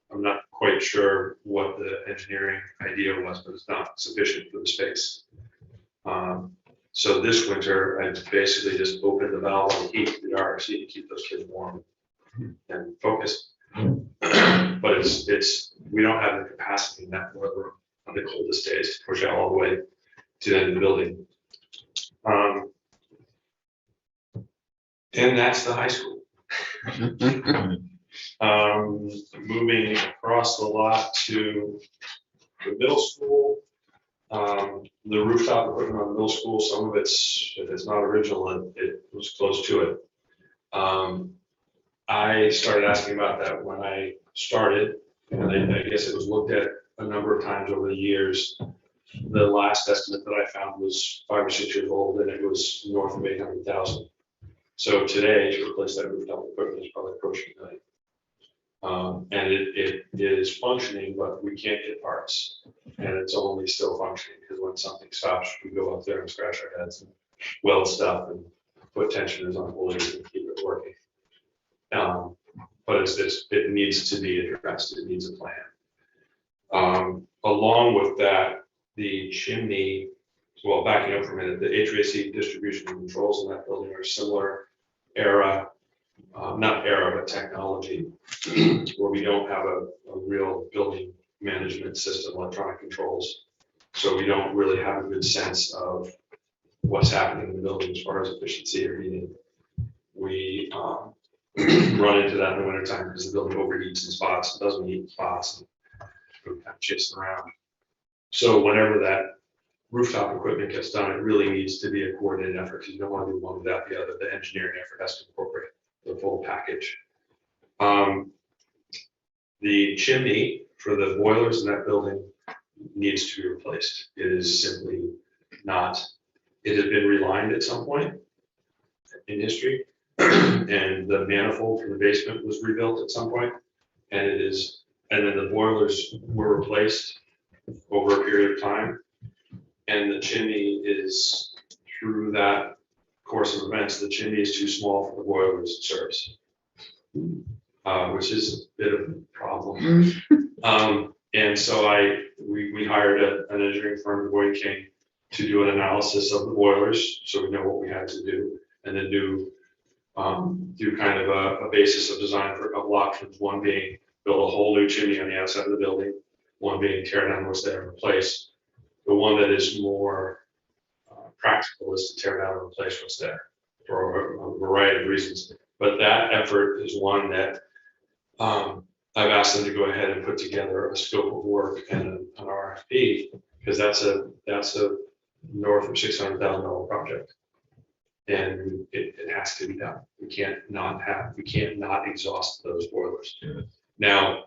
I'm not quite sure what the engineering idea was, but it's not sufficient for the space. So this winter, I basically just opened the valve and heat the RRC to keep those kids warm and focused. But we don't have the capacity in that weather on the coldest days to push out all the way to the end of the building. And that's the high school. Moving across the lot to the middle school. The rooftop equipment on the middle school, some of it's, if it's not original, it was close to it. I started asking about that when I started, and I guess it was looked at a number of times over the years. The last estimate that I found was 5 or 6 years old, and it was north of 800,000. So today, to replace that rooftop equipment is probably approaching $1 million. And it is functioning, but we can't get parts. And it's only still functioning because when something stops, we go up there and scratch our heads and weld stuff and put tensioners on pulleys and keep it working. But it needs to be addressed. It needs a plan. Along with that, the chimney, well, backing up for a minute, the HVAC distribution and controls in that building are similar era, not era, but technology, where we don't have a real building management system, electronic controls. So we don't really have a good sense of what's happening in the building as far as efficiency or heating. We run into that in the wintertime because the building overheats in spots, it doesn't heat in spots, and we're kind of chasing around. So whenever that rooftop equipment gets done, it really needs to be a coordinated effort because you don't want to do one without the other. The engineering effort has to incorporate the full package. The chimney for the boilers in that building needs to be replaced. It is simply not, it has been relined at some point in history. And the manifold from the basement was rebuilt at some point, and it is, and then the boilers were replaced over a period of time. And the chimney is, through that course of events, the chimney is too small for the boilers it serves, which is a bit of a problem. And so we hired an engineering firm, Boyd King, to do an analysis of the boilers, so we know what we had to do, and then do kind of a basis of design for a couple options. One being build a whole new chimney on the outside of the building. One being tear down what's there and replace. The one that is more practical is to tear down and replace what's there for a variety of reasons. But that effort is one that I've asked them to go ahead and put together a scope of work and an RFP, because that's a north of $600,000 project. And it has to be done. We can't not exhaust those boilers. Yeah. Now,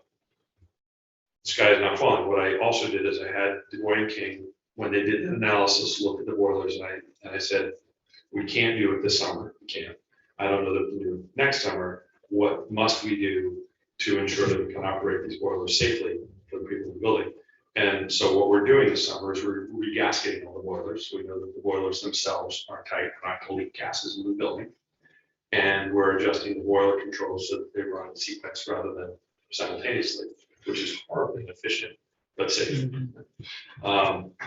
the sky is not falling. What I also did is I had Boyd King, when they did the analysis, look at the boilers, and I said, we can't do it this summer. We can't. I don't know that we can do it next summer. What must we do to ensure that we can operate these boilers safely for the people in the building? And so what we're doing this summer is we're regasketing all the boilers. So we know that the boilers themselves are tight, not to leak gases into the building. And we're adjusting the boiler controls so that they run in sequence rather than simultaneously, which is horribly inefficient, but safe.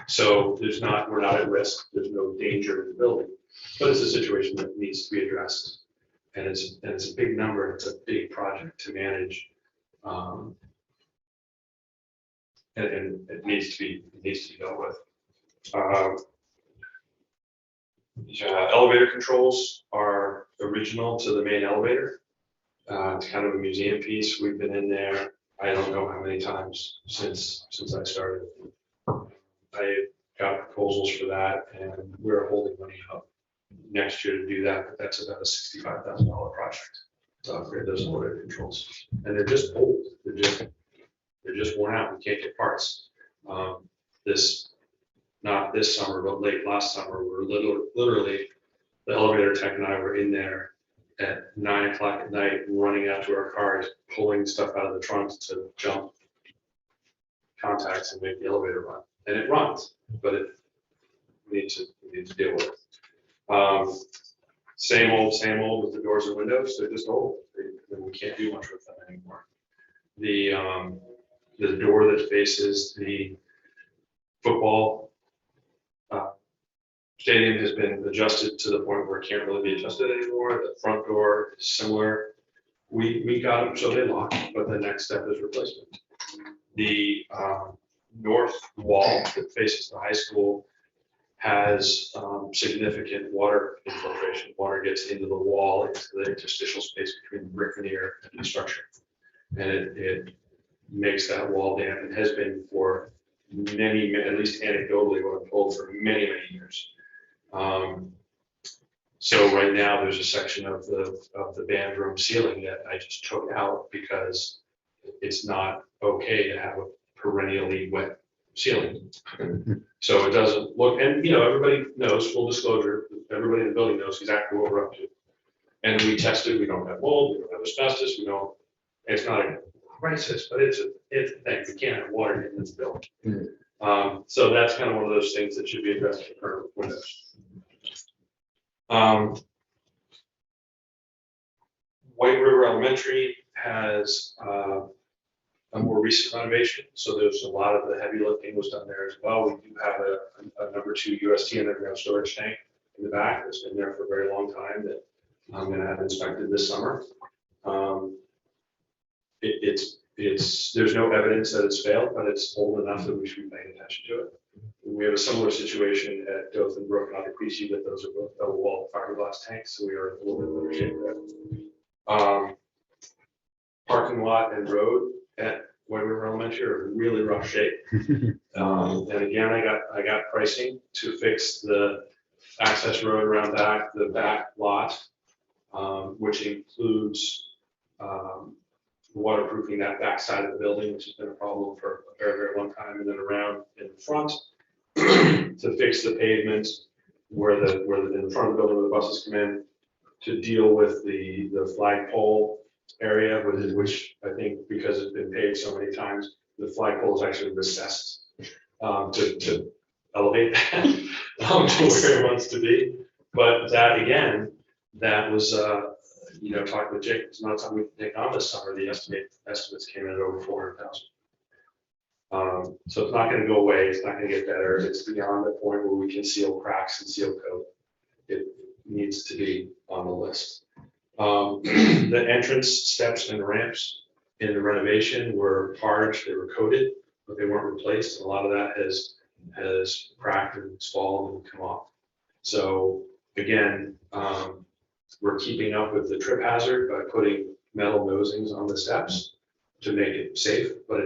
So we're not at risk. There's no danger in the building, but it's a situation that needs to be addressed. And it's a big number. It's a big project to manage. And it needs to be dealt with. Elevator controls are original to the main elevator. It's kind of a museum piece. We've been in there, I don't know how many times since I started. I got proposals for that, and we're holding money up next year to do that, but that's about a $65,000 project to upgrade those elevator controls. And they're just old. They're just worn out. We can't get parts. Not this summer, but late last summer, we were literally, the elevator tech and I were in there at 9 o'clock at night, running out to our cars, pulling stuff out of the trunks to jump contacts and make the elevator run. And it runs, but it needs to deal with it. Same old with the doors and windows. They're just old. We can't do much with them anymore. The door that faces the football stadium has been adjusted to the point where it can't really be adjusted anymore. The front door is similar. We got them so they lock, but the next step is replacement. The north wall that faces the high school has significant water infiltration. Water gets into the wall, into the interstitial space between the brick veneer and the structure. And it makes that wall damp and has been for many, at least anecdotally, what I'm told, for many, many years. So right now there's a section of the band room ceiling that I just took out because it's not okay to have a perennially wet ceiling. So it doesn't look, and everybody knows, full disclosure, everybody in the building knows exactly what we're up to. And we tested, we don't have mold, we don't have asbestos, it's not a crisis, but it's a thing. We can't have water in this building. So that's kind of one of those things that should be addressed in current windows. White River Elementary has a more recent renovation, so there's a lot of the heavy lifting was done there as well. We do have a number 2 UST underground storage tank in the back that's been there for a very long time that I'm going to have inspected this summer. There's no evidence that it's failed, but it's old enough that we should be paying attention to it. We have a similar situation at Dothan Brook and Ottaquisi, that those are both double wall fiberglass tanks, so we are a little bit better shape there. Parking lot and road at White River Elementary are in really rough shape. And again, I got pricing to fix the access road around the back lot, which includes waterproofing that back side of the building, which has been a problem for a very, very long time, and then around in the front to fix the pavement where in the front of the building where the buses come in, to deal with the flagpole area, which I think because it's been paved so many times, the flagpole is actually recessed to elevate that to where it wants to be. But that again, that was talking with Jake, it's not something we can take on this summer. The estimates came in at over 400,000. So it's not going to go away. It's not going to get better. It's beyond the point where we can seal cracks and seal coat. It needs to be on the list. The entrance steps and ramps in the renovation were hard. They were coated, but they weren't replaced. And a lot of that has cracked and stalled and come off. So again, we're keeping up with the trip hazard by putting metal nosings on the steps to make it safe, but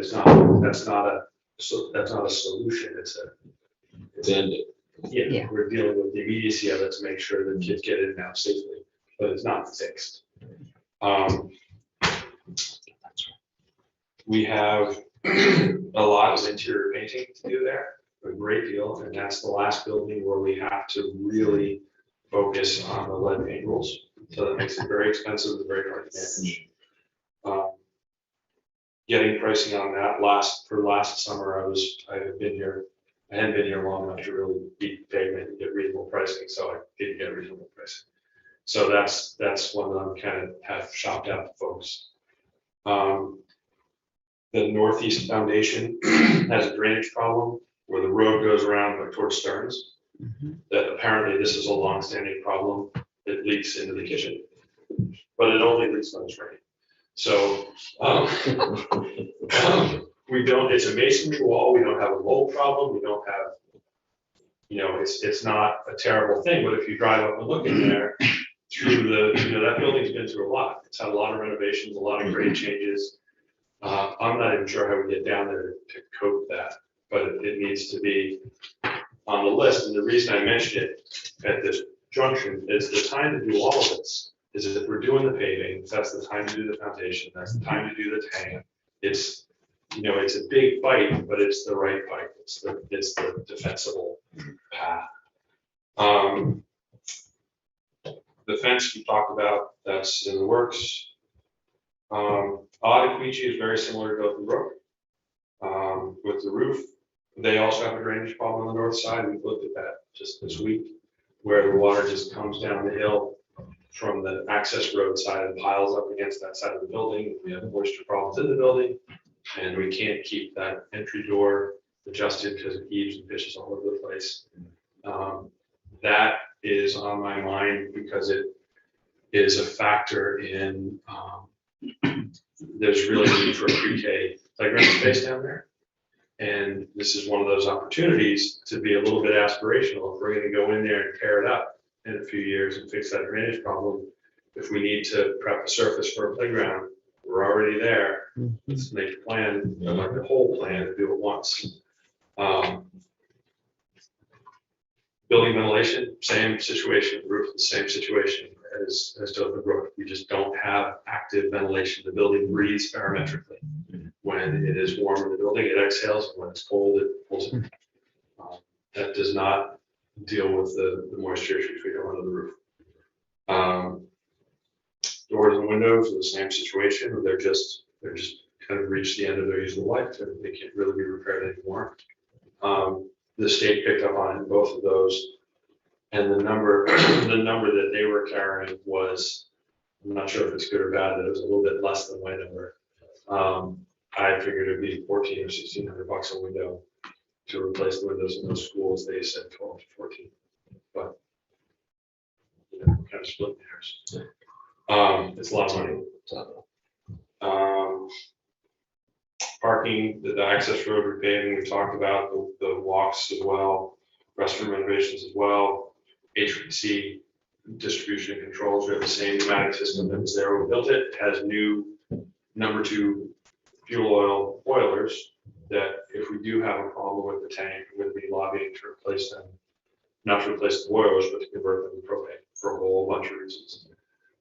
that's not a solution. It's Band-Aid. Yeah. We're dealing with the immediacy of it to make sure that kids get in and out safely, but it's not fixed. We have a lot of interior painting to do there, a great deal, and that's the last building where we have to really focus on the lead paint rules. So that makes it very expensive and very hard to manage. Getting pricing on that last summer, I hadn't been here long enough to really beat pavement and get reasonable pricing, so I didn't get reasonable pricing. So that's one that I'm kind of have shopped out to folks. The Northeast Foundation has a drainage problem where the road goes around like towards Stearns. That apparently this is a long-standing problem. It leaks into the kitchen, but it only leaks when it's raining. So we don't. It's a masonry wall. We don't have a mold problem. We don't have. It's not a terrible thing. But if you drive up and look in there, through that building's been through a lot. It's had a lot of renovations, a lot of grade changes. I'm not even sure how we get down there to coat that, but it needs to be on the list. And the reason I mentioned it at this junction is the time to do all of this is if we're doing the paving, that's the time to do the foundation, that's the time to do the tank. It's a big fight, but it's the right fight. It's the defensible path. The fence we talked about, that's in the works. Ottaquiche is very similar to Open Brook. With the roof, they also have a drainage problem on the north side. We looked at that just this week, where the water just comes down the hill from the access road side and piles up against that side of the building. We have moisture problems in the building, and we can't keep that entry door adjusted because it heaves and pitches all over the place. That is on my mind because it is a factor in, there's really need for a pre-K playground space down there. And this is one of those opportunities to be a little bit aspirational. If we're gonna go in there and tear it up in a few years and fix that drainage problem, if we need to prep a surface for a playground, we're already there. Let's make a plan, like the whole plan, to do it once. Building ventilation, same situation, roof, the same situation as Dothan Brook. We just don't have active ventilation. The building breathes parametrically. When it is warm in the building, it exhales. When it's cold, it pulls it. That does not deal with the moisture issues we have under the roof. Doors and windows are the same situation. They're just kind of reached the end of their useful life. They can't really be repaired anymore. The state picked up on it, both of those. And the number that they were carrying was, I'm not sure if it's good or bad, that it was a little bit less than my number. I figured it'd be $1,400 or $1,600 a window to replace the windows in those schools. They said 12 to 14, but you know, kind of split hairs. It's a lot of money. Parking, the access road repaving, we talked about the walks as well, restroom renovations as well, HVAC distribution controls. We have the same pneumatic system that was there when we built it. It has new #2 fuel oil boilers that if we do have a problem with the tank, we're going to be lobbying to replace them, not to replace the boilers, but to convert them to propane for a whole bunch of reasons.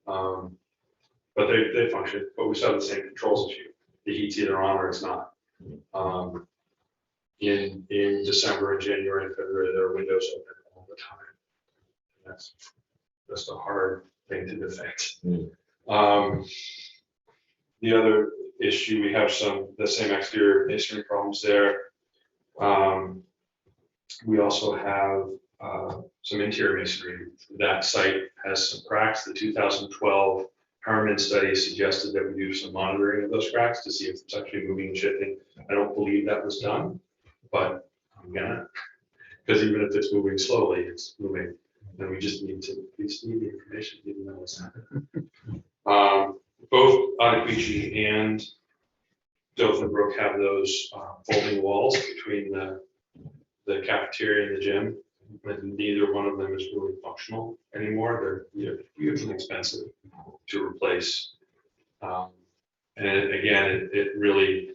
But they function, but we still have the same controls issue. The heat's either on or it's not. In December and January and February, there are windows open all the time. That's just a hard thing to defect. The other issue, we have the same exterior masonry problems there. We also have some interior masonry. That site has some cracks. The 2012 Harman study suggested that we do some monitoring of those cracks to see if it's actually moving and shifting. I don't believe that was done, but I'm gonna, because even if it's moving slowly, it's moving. And we just need the information, even though it's happening. Both Ottaquiche and Dothan Brook have those folding walls between the cafeteria and the gym. But neither one of them is really functional anymore. They're hugely expensive to replace. And again, it really,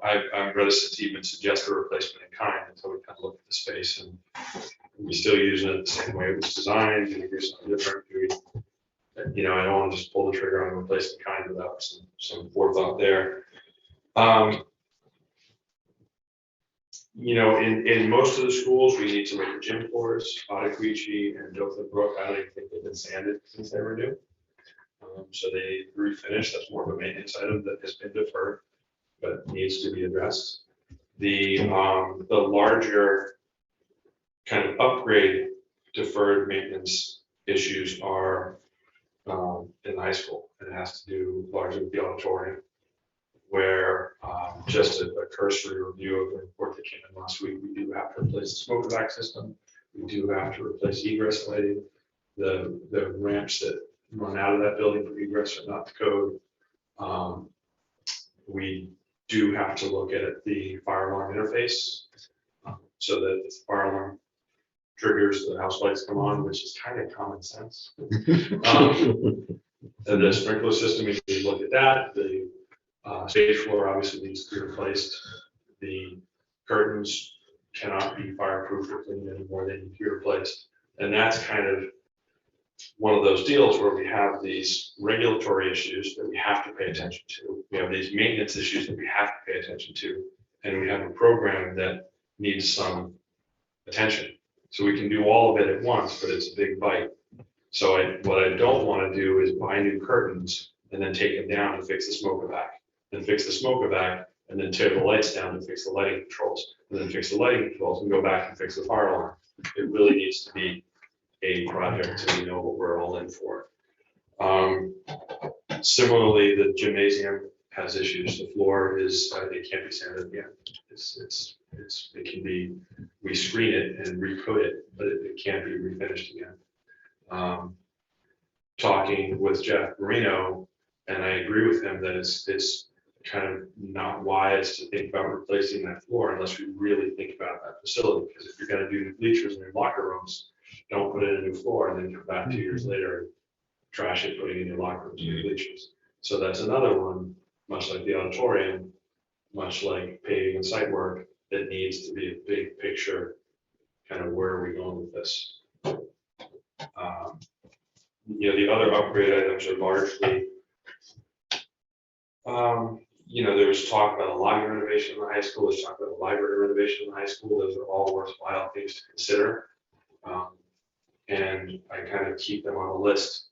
I'm reticent to even suggest a replacement in kind until we kind of look at the space, and we still use it the same way it was designed. We do something different. I don't want to just pull the trigger on a replacement in kind without some forethought there. In most of the schools, we need to look at gym floors. Ottaquiche and Dothan Brook, I don't even think they've been sanded since they were new. So they refinished. That's more of a maintenance item that has been deferred, but needs to be addressed. The larger kind of upgrade deferred maintenance issues are in high school, and it has to do largely with the auditorium, where just a cursory review of the report that came in last week, we do have to replace the smoke evac system. We do have to replace egress lighting. The ramps that run out of that building for egress are not the code. We do have to look at the fire alarm interface so that if the fire alarm triggers, the house lights come on, which is kind of common sense. And the sprinkler system, we need to look at that. The stage floor obviously needs to be replaced. The curtains cannot be fireproof or cleaned anymore. They need to be replaced. And that's kind of one of those deals where we have these regulatory issues that we have to pay attention to. We have these maintenance issues that we have to pay attention to. And we have a program that needs some attention. So we can do all of it at once, but it's a big bite. So what I don't want to do is buy new curtains and then take them down to fix the smoke evac, then fix the smoke evac, and then tear the lights down to fix the lighting controls, and then fix the lighting controls and go back and fix the fire alarm. It really needs to be a project so we know what we're all in for. Similarly, the gymnasium has issues. The floor is, it can't be sanded again. It can be, we screen it and recoat it, but it can't be refinished again. Talking with Jeff Marino, and I agree with him that it's kind of not wise to think about replacing that floor unless we really think about that facility. Because if you're gonna do the bleachers in your locker rooms, don't put in a new floor and then come back 2 years later and trash it, putting in your locker rooms and bleachers. So that's another one, much like the auditorium, much like paving and site work, that needs to be a big picture, kind of where are we going with this? The other upgrade items are largely, there was talk about a lobby renovation in the high school, there's talk about a library renovation in the high school. Those are all worthwhile things to consider. And I kind of keep them on the list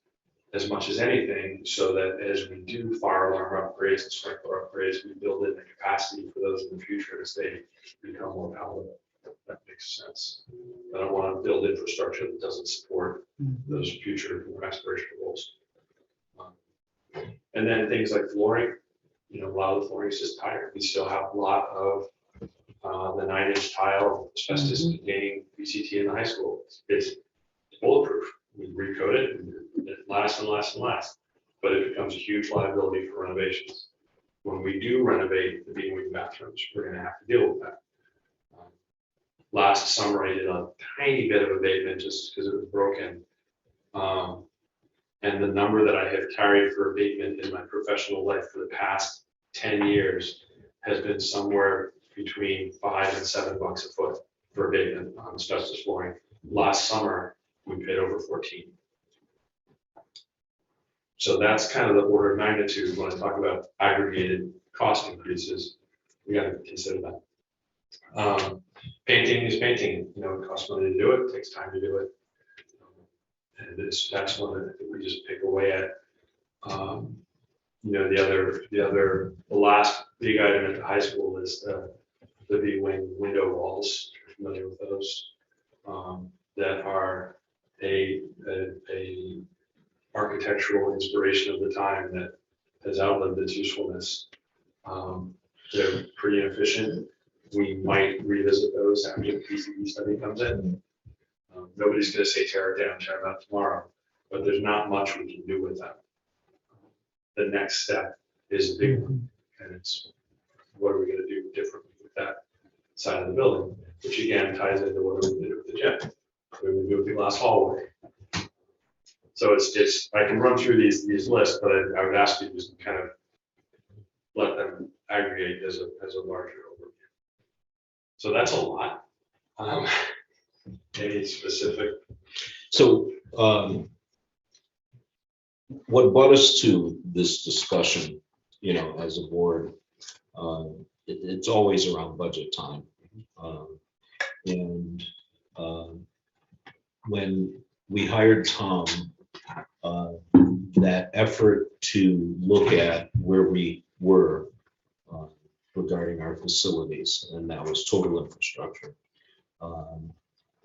as much as anything, so that as we do fire alarm upgrades and sprinkler upgrades, we build in the capacity for those in the future as they become more palatable. That makes sense. I don't want to build infrastructure that doesn't support those future aspirational goals. And then things like flooring, a lot of the flooring is just tired. We still have a lot of the 9-inch tile asbestos containing VCT in the high school. It's bulletproof. We recoat it, and it lasts and lasts and lasts, but it becomes a huge liability for renovations. When we do renovate the beam wing bathrooms, we're going to have to deal with that. Last summer, I did a tiny bit of abatement just because it was broken. And the number that I have carried for abatement in my professional life for the past 10 years has been somewhere between $5 and $7 a foot for abatement on asbestos flooring. Last summer, we paid over 14. So that's kind of the order of magnitude when I talk about aggregated cost increases. We got to consider that. Painting is painting. It costs money to do it. It takes time to do it. And that's one that we just pick away at. The last big item at the high school is the V-wing window walls. If you're familiar with those, that are a architectural inspiration of the time that has outlived its usefulness. They're pretty inefficient. We might revisit those after the PCB study comes in. Nobody's going to say tear it down tomorrow, but there's not much we can do with them. The next step is a big one, and it's what are we going to do differently with that side of the building, which again ties into what we did with the gym. We're going to do with the glass hallway. So it's I can run through these lists, but I would ask you to just kind of let them aggregate as a larger overview. So that's a lot. Any specific? So what brought us to this discussion, as a board, it's always around budget time. When we hired Tom, that effort to look at where we were regarding our facilities, and that was total infrastructure.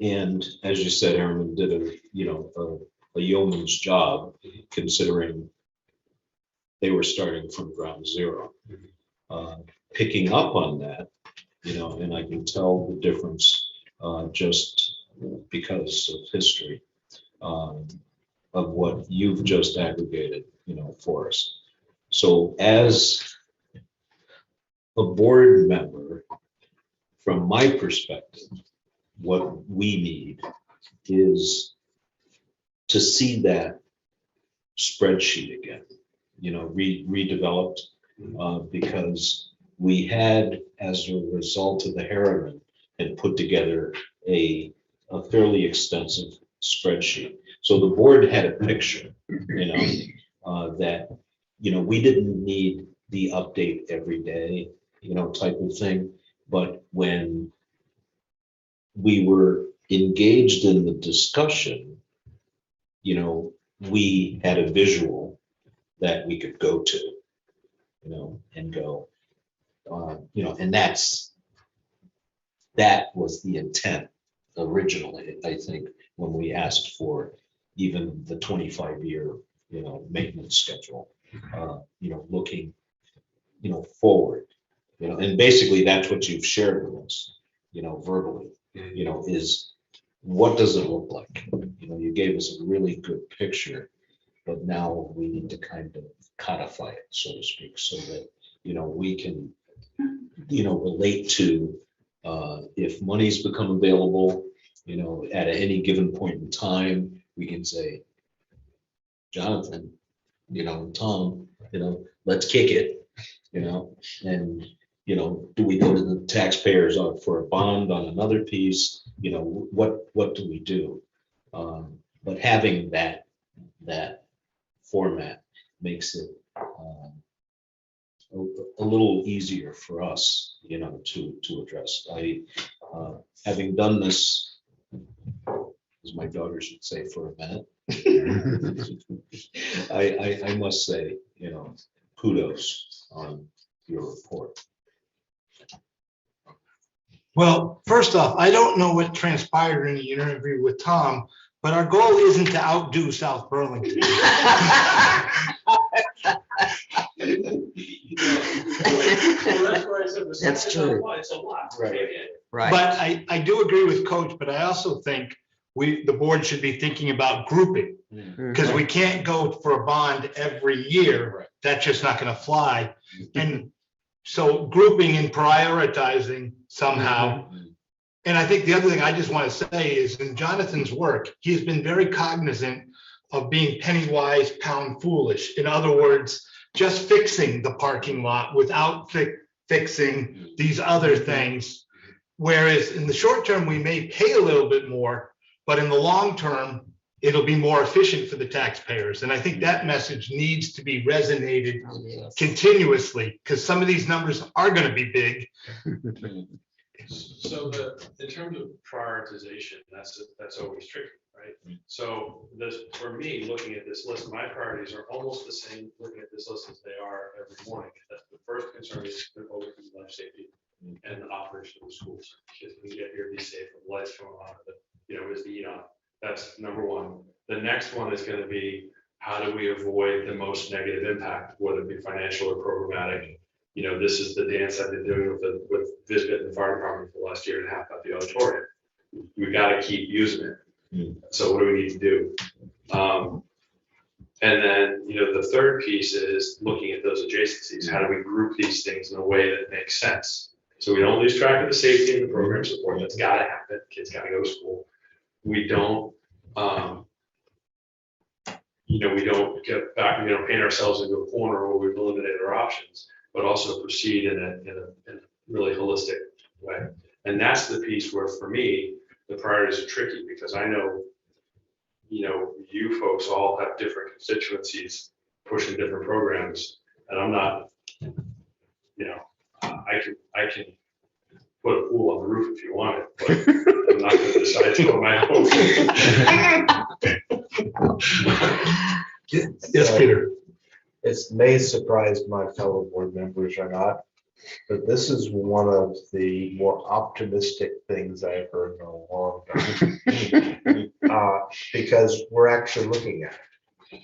And as you said, Aaron did a yeoman's job, considering they were starting from ground zero. Picking up on that, and I can tell the difference just because of history of what you've just aggregated, for us. So as a board member, from my perspective, what we need is to see that spreadsheet again, redeveloped, because we had, as a result of the Harriman, had put together a fairly extensive spreadsheet. So the board had a picture, that, we didn't need the update every day, type of thing. But when we were engaged in the discussion, you know, we had a visual that we could go to, you know, and go, you know, and that was the intent originally, I think, when we asked for even the 25-year, you know, maintenance schedule, you know, looking, you know, forward, you know, and basically that's what you've shared with us, you know, verbally, you know, is what does it look like? You know, you gave us a really good picture, but now we need to kind of codify it, so to speak, so that, you know, we can, you know, relate to if money's become available, you know, at any given point in time, we can say, Jonathan, you know, Tom, you know, let's kick it, you know, and, you know, do we go to the taxpayers for a bond on another piece? You know, what do we do? But having that format makes it a little easier for us, you know, to address. Having done this, as my daughter should say, for a minute, I must say, you know, kudos on your report. Well, first off, I don't know what transpired in the interview with Tom, but our goal isn't to outdo South Burlington. That's true. It's a lot. Right. But I do agree with Coach, but I also think the board should be thinking about grouping, because we can't go for a bond every year. That's just not going to fly. And so grouping and prioritizing somehow. And I think the other thing I just want to say is in Jonathan's work, he's been very cognizant of being penny wise, pound foolish. In other words, just fixing the parking lot without fixing these other things. Whereas in the short term, we may pay a little bit more, but in the long term, it'll be more efficient for the taxpayers. And I think that message needs to be resonated continuously, because some of these numbers are going to be big. So in terms of prioritization, that's always tricky, right? So for me, looking at this list, my priorities are almost the same looking at this list as they are every morning. That's the first concern is always life safety and the operation of the schools. Kids can get here, be safe, with lights going on, you know, is the ENOC. That's number one. The next one is going to be, how do we avoid the most negative impact, whether it be financial or programmatic? You know, this is the dance I've been doing with Visbit and the fire department for the last year and a half at the auditorium. We got to keep using it. So what do we need to do? And then, you know, the third piece is looking at those adjacencies. How do we group these things in a way that makes sense? So we don't lose track of the safety and the program support. That's got to happen. Kids got to go to school. We don't, you know, we don't get back, you know, paint ourselves into a corner where we've eliminated our options, but also proceed in a really holistic way. And that's the piece where, for me, the priorities are tricky, because I know, you know, you folks all have different constituencies pushing different programs, and I'm not, you know, I can put a pool on the roof if you want it, but I'm not going to decide to put my own. Yes, Peter. It may surprise my fellow board members or not, but this is one of the more optimistic things I've heard in a long time. Because we're actually looking at it.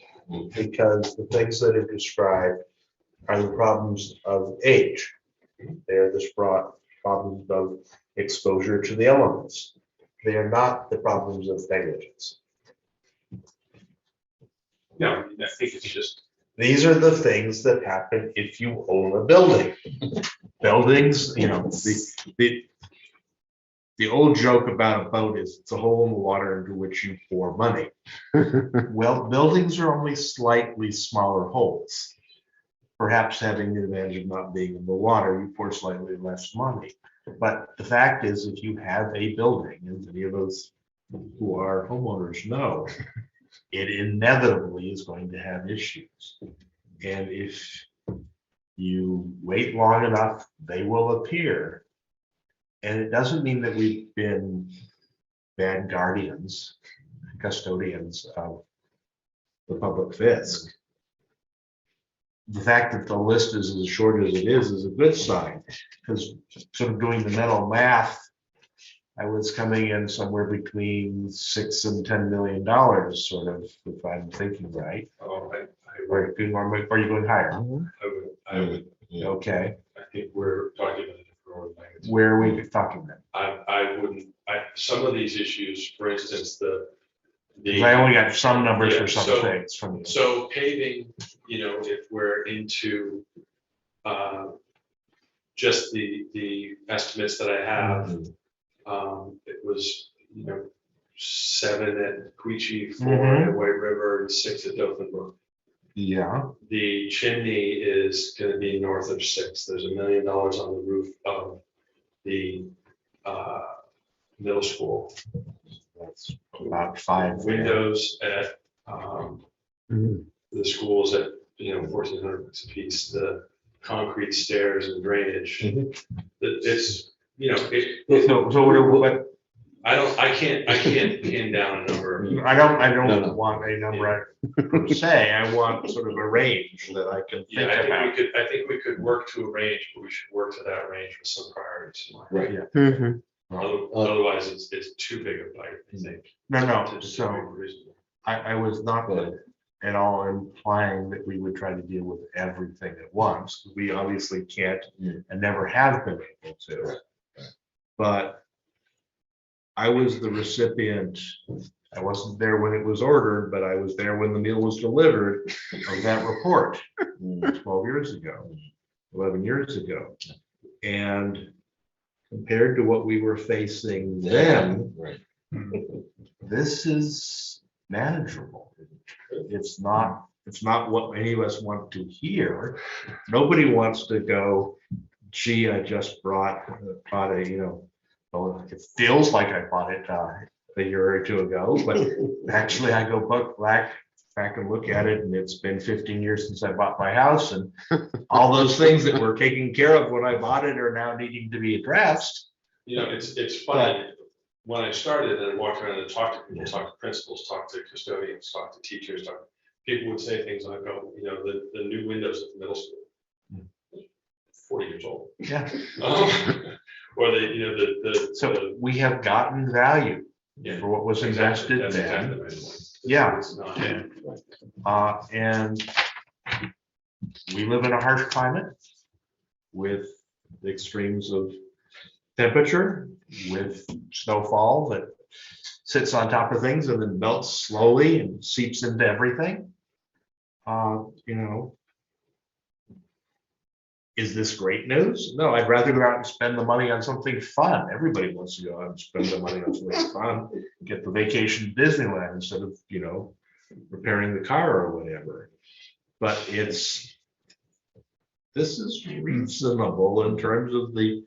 Because the things that are described are the problems of age. They're the problems of exposure to the elements. They are not the problems of negligence. No, I think it's just, these are the things that happen if you own a building. Buildings, you know, the old joke about a boat is it's a hole in the water into which you pour money. Well, buildings are only slightly smaller holes. Perhaps having the advantage of not being in the water, you pour slightly less money. But the fact is, if you have a building, and many of those who are homeowners know, it inevitably is going to have issues. And if you wait long enough, they will appear. And it doesn't mean that we've been bad guardians, custodians of the public fisc. The fact that the list is as short as it is a good sign, because sort of doing the mental math, I was coming in somewhere between $6 and $10 million, sort of, if I'm thinking right. Oh, Or are you going higher? I would, Okay, I think we're talking about a different order of magnitude. where are we talking then? I wouldn't, some of these issues, for instance, 'Cause I only got some numbers Yeah, for some so- things from you. So paving, if we're into just the estimates that I have, it was, 7 at Queechee, 4 at White River, and 6 at Dothan Brook. Yeah, The chimney is gonna be north of 6. There's $1 million on the roof of the middle school. that's about 5 there. Windows at the schools at, $1,400 a piece, the concrete stairs and drainage. It's, So what, I can't pin down a number. I don't No. want a number per se, I want sort of a range that I can Yeah, think about. I think we could work to a range, but we should work to that range with some priorities. Right. Mhm. Otherwise, it's too big a bite, I think. No, to so be reasonable. I was not at all implying that we would try to deal with everything at once. We obviously can't and never have been able to. But I was the recipient, I wasn't there when it was ordered, but I was there when the meal was delivered of that report 12 years ago, 11 years ago. And compared to what we were facing then, Right. this is manageable. It's not what any of us want to hear. Nobody wants to go, gee, I just bought a, well, it feels like I bought it a year or two ago, but actually I go back and look at it, and it's been 15 years since I bought my house, and all those things that were taken care of when I bought it are now needing to be addressed. It's funny, when I started and walked around and talked to people, talked to principals, talked to custodians, talked to teachers, people would say things like, oh, the new windows at the middle school, 40 years old. Yeah. Or the. So we have gotten value Yeah, for what was exactly, invested that's then. exactly right. Yeah. It's not- And we live in a harsh climate with the extremes of temperature, with snowfall that sits on top of things and then melts slowly and seeps into everything. Is this great news? No, I'd rather go out and spend the money on something fun. Everybody wants to go out and spend the money on something fun, get the vacation to Disneyland instead of, repairing the car or whatever. But this is reasonable in terms of the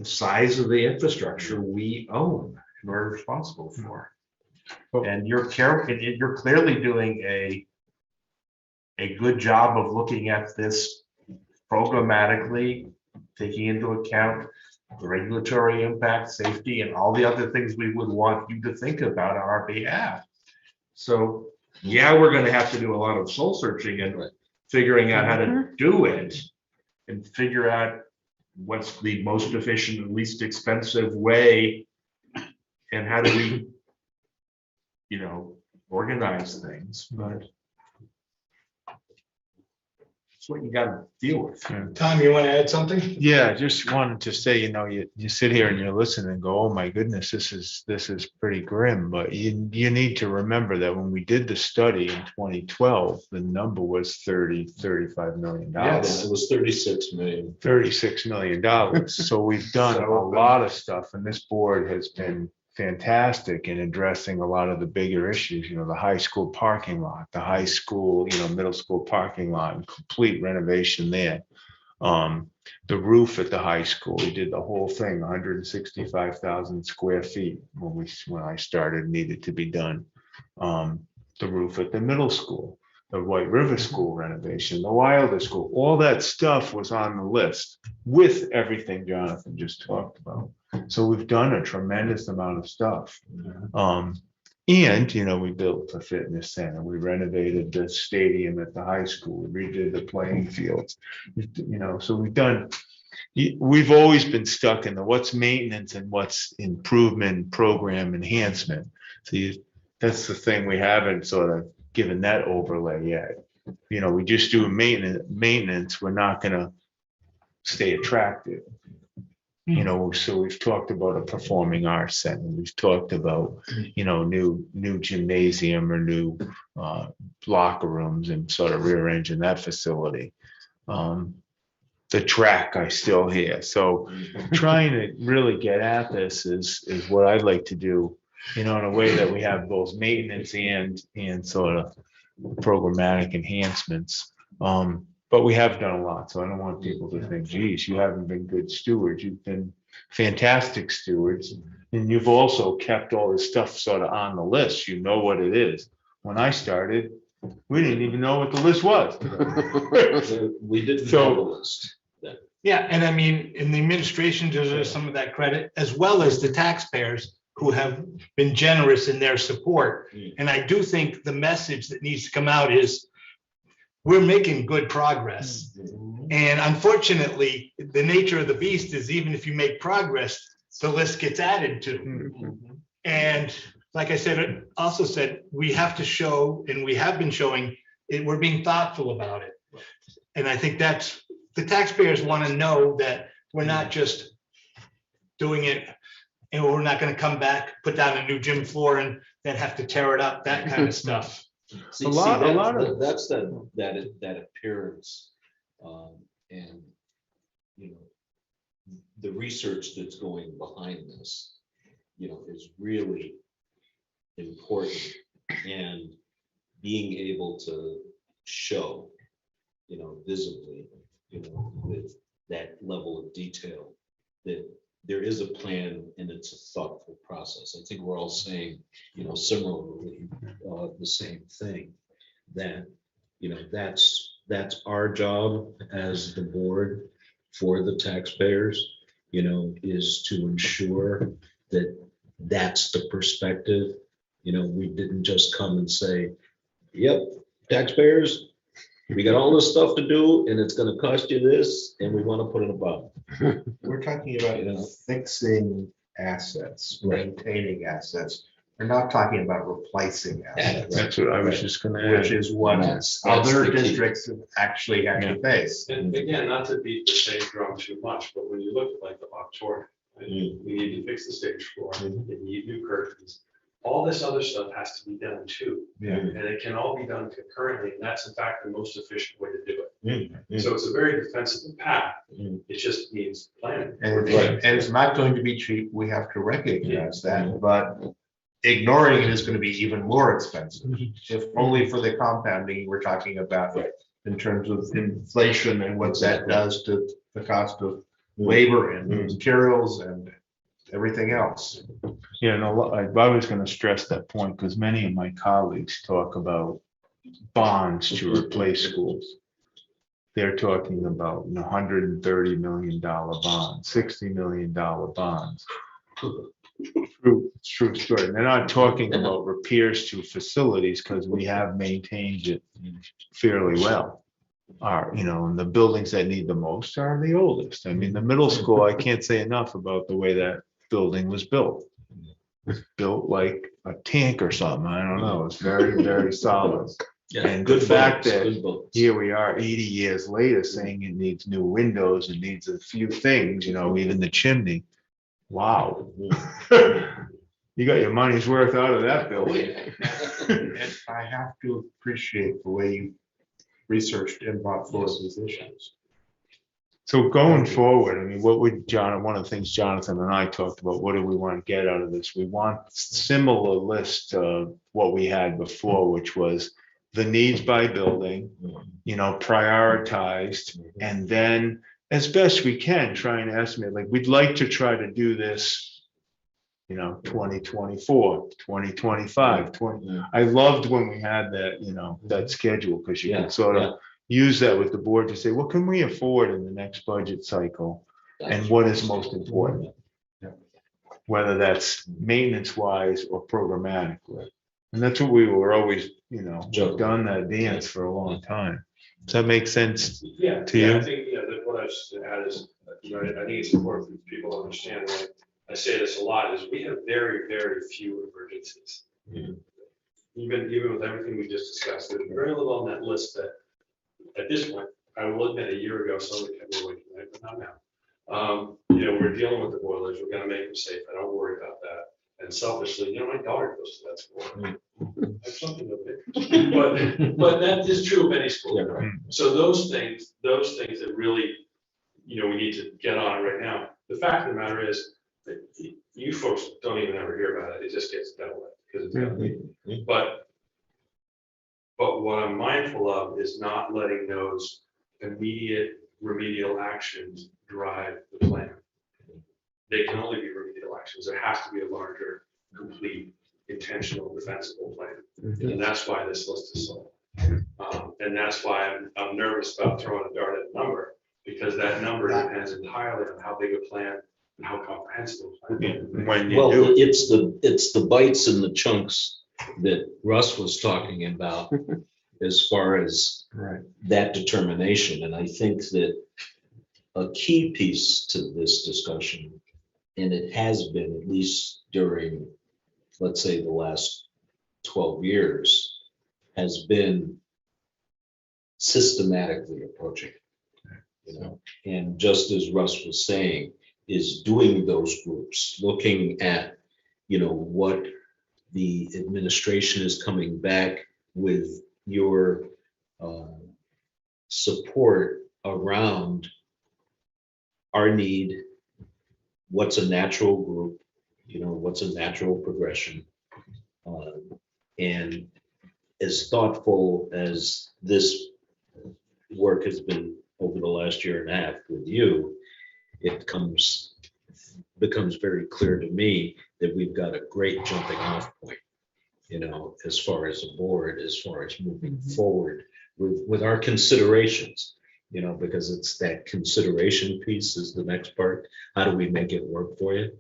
size of the infrastructure we own and are responsible for. And you're clearly doing a good job of looking at this programmatically, taking into account the regulatory impact, safety, and all the other things we would want you to think about on our behalf. So, yeah, we're going to have to do a lot of soul searching and figuring out how to do it and figure out what's the most efficient and least expensive way and how do we, organize things, but it's what you got to deal with. Tom, you want to add something? Yeah, just wanted to say, you sit here and you listen and go, oh my goodness, this is pretty grim. But you need to remember that when we did the study in 2012, the number was $35 million. Yes, it was 36 million. $36 million. So we've done a lot of stuff, and this board has been fantastic in addressing a lot of the bigger issues, the high school parking lot, the high school, middle school parking lot, and complete renovation there. The roof at the high school, we did the whole thing, 165,000 square feet when I started, needed to be done. The roof at the middle school, the White River School renovation, the Wilder School, all that stuff was on the list with everything Jonathan just talked about. So we've done a tremendous amount of stuff. And, we built a fitness center, we renovated the stadium at the high school, we redid the playing fields. So we've always been stuck in the what's maintenance and what's improvement, program enhancement. So that's the thing, we haven't sort of given that overlay yet. We just do maintenance, we're not gonna stay attractive. So we've talked about a performing arts center, we've talked about, new gymnasium or new locker rooms and sort of rearranging that facility. The track I still hear, so trying to really get at this is what I'd like to do, in a way that we have both maintenance and sort of programmatic enhancements. But we have done a lot, so I don't want people to think, geez, you haven't been good stewards. You've been fantastic stewards. And you've also kept all this stuff sort of on the list. You know what it is. When I started, we didn't even know what the list was. We didn't have a list. Yeah, and I mean, in the administration deserves some of that credit, as well as the taxpayers who have been generous in their support. And I do think the message that needs to come out is we're making good progress. And unfortunately, the nature of the beast is even if you make progress, the list gets added to. And like I said, also said, we have to show, and we have been showing, we're being thoughtful about it. And I think that's, the taxpayers want to know that we're not just doing it and we're not going to come back, put down a new gym floor and then have to tear it up, that kind of stuff. See, A lot of- that's that appearance, and the research that's going behind this, is really important, and being able to show, visibly, with that level of detail, that there is a plan and it's a thoughtful process. I think we're all saying, similarly, the same thing, that, that's our job as the board for the taxpayers, is to ensure that that's the perspective. We didn't just come and say, yep, taxpayers, we got all this stuff to do and it's gonna cost you this and we want to put it above. We're talking about fixing assets, Right. maintaining assets. We're not talking about replacing assets, That's what I was just gonna add. which is what That's other the key. districts have actually had to face. And again, not to beat the same drum too much, but when you look at like the auditorium, we need to fix the stage floor, we need new curtains. All this other stuff has to be done too. Yeah. And it can all be done concurrently, and that's in fact the most efficient way to do it. So it's a very defensible path. It just needs planning. And Right. it's not going to be cheap. We have to recognize that, but ignoring it is going to be even more expensive. If only for the compounding we're talking about in terms of inflation and what that does to the cost of labor and materials and everything else. Yeah, no, I was going to stress that point because many of my colleagues talk about bonds to replace schools. They're talking about $130 million bonds, $60 million bonds. True story. They're not talking about repairs to facilities because we have maintained it fairly well. And the buildings that need the most are the oldest. I mean, the middle school, I can't say enough about the way that building was built. It's built like a tank or something. I don't know. It's very, very solid. And the fact that here we are 80 years later saying it needs new windows, it needs a few things, even the chimney. Wow. You got your money's worth out of that building. And I have to appreciate the way you researched and brought forward these issues. So going forward, I mean, one of the things Jonathan and I talked about, what do we want to get out of this? We want similar list of what we had before, which was the needs by building, prioritized, and then as best we can, try and estimate, like we'd like to try to do this, 2024, 2025, I loved when we had that, that schedule, because you can sort of use that with the board to say, what can we afford in the next budget cycle? And what is most important? whether that's maintenance wise or programmatic. And that's what we were always, Joe. done that dance for a long time. Does that make sense? Yeah, To yeah, you? I think, that what I was just gonna add is, I think it's important for people to understand, and I say this a lot, is we have very, very few emergencies. Even with everything we just discussed, there's very little on that list that, at this point, I will admit, a year ago, somebody kept me awake tonight, but not now. We're dealing with the boilers, we're gonna make them safe, I don't worry about that. And selfishly, my daughter goes to that school. I have something to make. But that is true of any school. Yeah, right. So those things that really, we need to get on right now. The fact of the matter is, that you folks don't even ever hear about it, it just gets dealt with, because it's gotta be. But what I'm mindful of is not letting those immediate remedial actions drive the plan. They can only be remedial actions. There has to be a larger, complete, intentional, defensible plan. And that's why this list is so long. And that's why I'm nervous about throwing a dart at a number, because that number depends entirely on how big a plan and how comprehensive a plan. When you Well, do it. it's the bites and the chunks that Russ was talking about as far as that determination. And I think that a key piece to this discussion, and it has been at least during, let's say, the last 12 years, has been systematically approaching it. And just as Russ was saying, is doing those groups, looking at, what the administration is coming back with, your support around our need, what's a natural group, what's a natural progression. And as thoughtful as this work has been over the last year and a half with you, it becomes very clear to me that we've got a great jumping off point, as far as a board, as far as moving forward with our considerations, because it's that consideration piece is the next part. How do we make it work for you?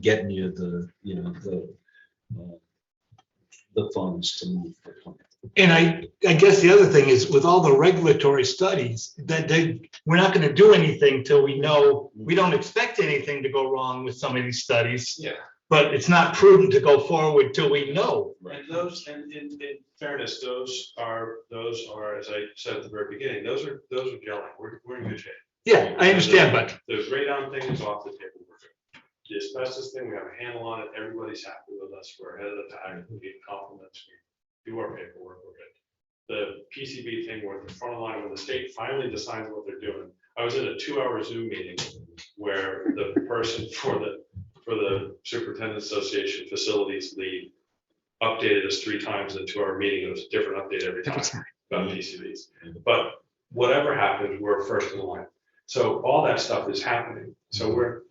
Getting you the funds to move the plan. And I guess the other thing is with all the regulatory studies that we're not going to do anything till we know, we don't expect anything to go wrong with some of these studies. Yeah. But it's not prudent to go forward till we know. And those, and in fairness, those are, as I said at the very beginning, those are gelling. We're in good shape. Yeah, I understand, but The radon thing is off the table. We're good. The asbestos thing, we have a handle on it. Everybody's happy with us. We're ahead of the pack. We get compliments. We do our paperwork. We're good. The PCB thing, we're at the front of the line when the state finally decides what they're doing. I was in a 2-hour Zoom meeting where the person for the Superintendent Association facilities lead updated us 3 times in a 2-hour meeting. It was a different update every time about PCBs. But whatever happens, we're first in line. So all that stuff is happening. So we're.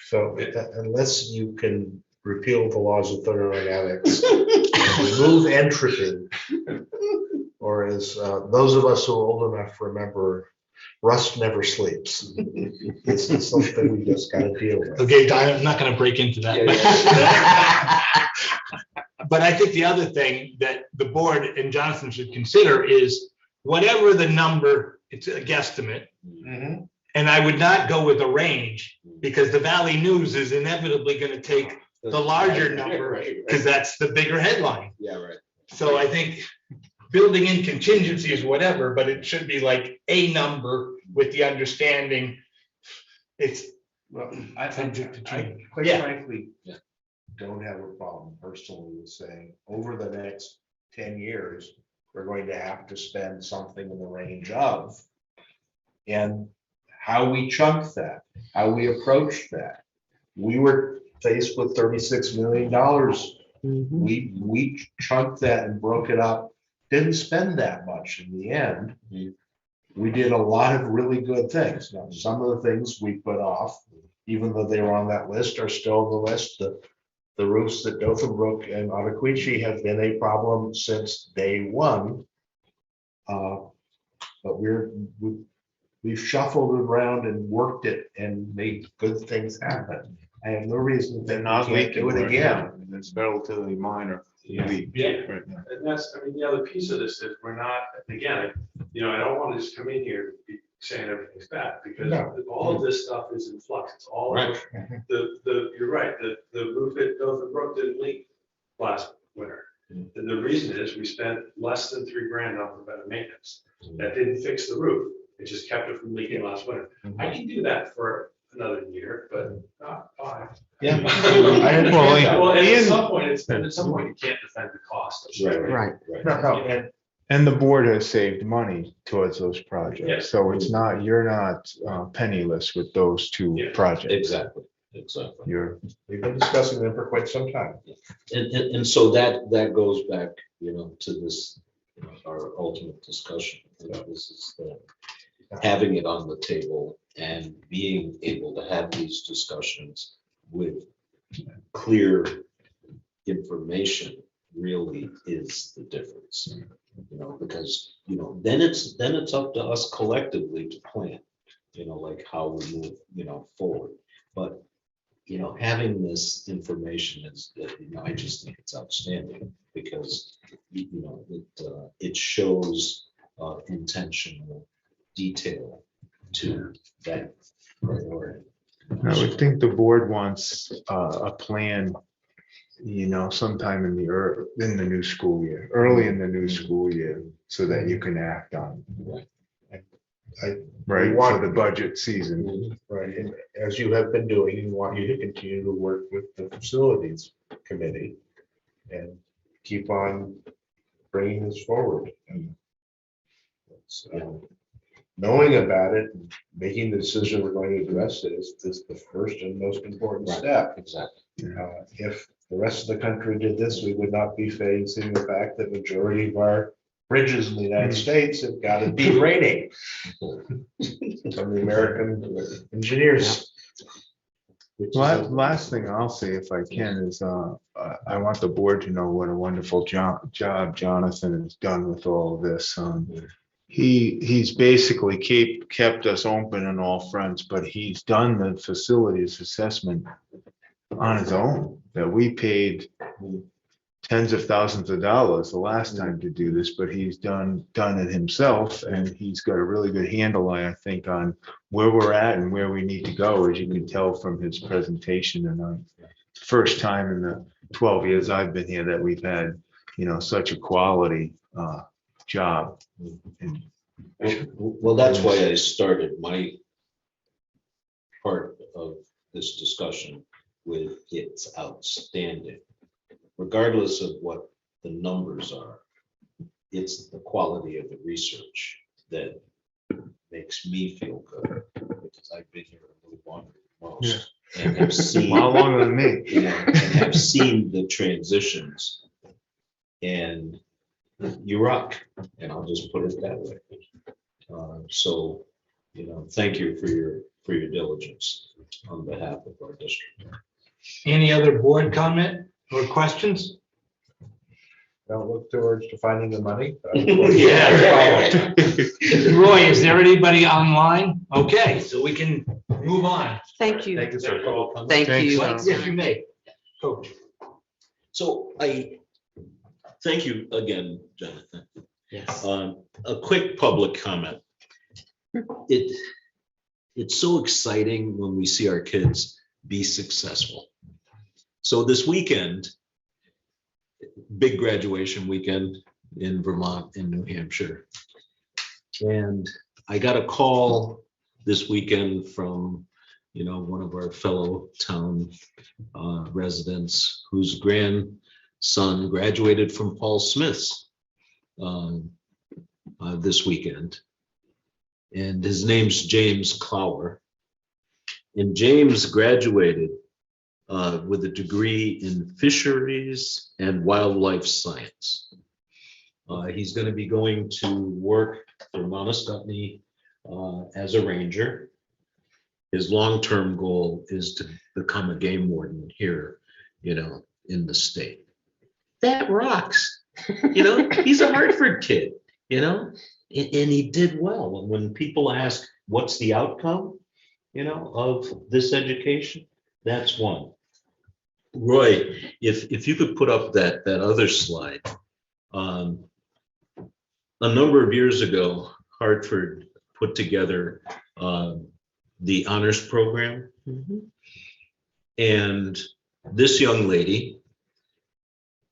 So unless you can repeal the laws of thermodynamics, remove entropy, or as those of us who are old enough remember, rust never sleeps. This is something we just got to deal with. okay, I'm not going to break into that. But I think the other thing that the board and Jonathan should consider is whatever the number, it's a guesstimate. And I would not go with a range because the Valley News is inevitably going to take the larger number because that's the bigger headline. Yeah, right. So I think building in contingencies, whatever, but it should be like a number with the understanding it's subject to change. Quite Yeah. frankly, don't have a problem personally with saying over the next 10 years, we're going to have to spend something in the range of. And how we chunk that, how we approach that. We were faced with $36 million. We chunked that and broke it up. Didn't spend that much in the end. We did a lot of really good things. Now, some of the things we put off, even though they were on that list, are still on the list. The roofs at Dothan Brook and Ottaquechee have been a problem since day one. But we've shuffled it around and worked it and made good things happen. I have no reason to They're think not we can't leaking do it right again. now. It's relatively minor leak Yeah. right now. And that's, I mean, the other piece of this is we're not, again, I don't want to just come in here and be saying everything's bad, because No. all of this stuff is in flux. It's all, Right. you're right, the roof, the roof didn't leak last winter. And the reason is we spent less than $3,000 on preventive maintenance. That didn't fix the roof. It just kept it from leaking last winter. I can do that for another year, but not 5. Yeah. I Well, understand that. Well, and at Ian- some point, you can't defend the cost. of Right, Right. No, no, and And the board has saved money towards those Yes. projects, so it's not, you're not penniless with those two Yeah. projects. exactly. You're, we've been discussing them for quite some time. And so that goes back, to this, our ultimate discussion. This is having it on the table and being able to have these discussions with clear information really is the difference. Because, then it's up to us collectively to plan, like how we move, forward. But, having this information is, I just think it's outstanding because, it shows intentional detail to that priority. I would think the board wants a plan, sometime in the new school year, early in the new school year, so that you can act on it. Right, for the budget season. Right, and as you have been doing, we want you to continue to work with the facilities committee and keep on bringing this forward. And knowing about it, and making the decision we're going to address it is the first and most important Right. step. Exactly. If the rest of the country did this, we would not be facing the fact that majority of our bridges in the United States have got to be rating from the American engineers. Last thing I'll say, if I can, is I want the board to know what a wonderful job Jonathan has done with all of this. He's basically kept us open on all fronts, but he's done the facilities assessment on his own, that we paid tens of thousands of dollars the last time to do this, but he's done it himself, and he's got a really good handle, I think, on where we're at and where we need to go, as you can tell from his presentation. And first time in the 12 years I've been here that we've had, such a quality job. Well, that's why I started my part of this discussion with it's outstanding. Regardless of what the numbers are, it's the quality of the research that makes me feel good, because I've been here a little longer than most. And have A seen, lot longer than me. and have seen the transitions. And you rock, and I'll just put it that way. So, thank you for your diligence on behalf of our district. Any other board comment or questions? Don't look towards finding the money. Yeah. Roy, is there anybody online? Okay, so we can move on. Thank you. Thank you, sir. Thank Thanks, you. John. Yes, you may. Coach. So I thank you again, Jonathan. Yes. A quick public comment. It's so exciting when we see our kids be successful. So this weekend, big graduation weekend in Vermont and New Hampshire. And I got a call this weekend from, one of our fellow town residents whose grandson graduated from Paul Smith's this weekend. And his name's James Clower. And James graduated with a degree in fisheries and wildlife science. He's going to be going to work for Montescutney as a ranger. His long-term goal is to become a game warden here, in the state. That rocks. He's a Hartford kid, And he did well. And when people ask, what's the outcome, of this education? That's one. Roy, if you could put up that other slide. A number of years ago, Hartford put together the honors program. And this young lady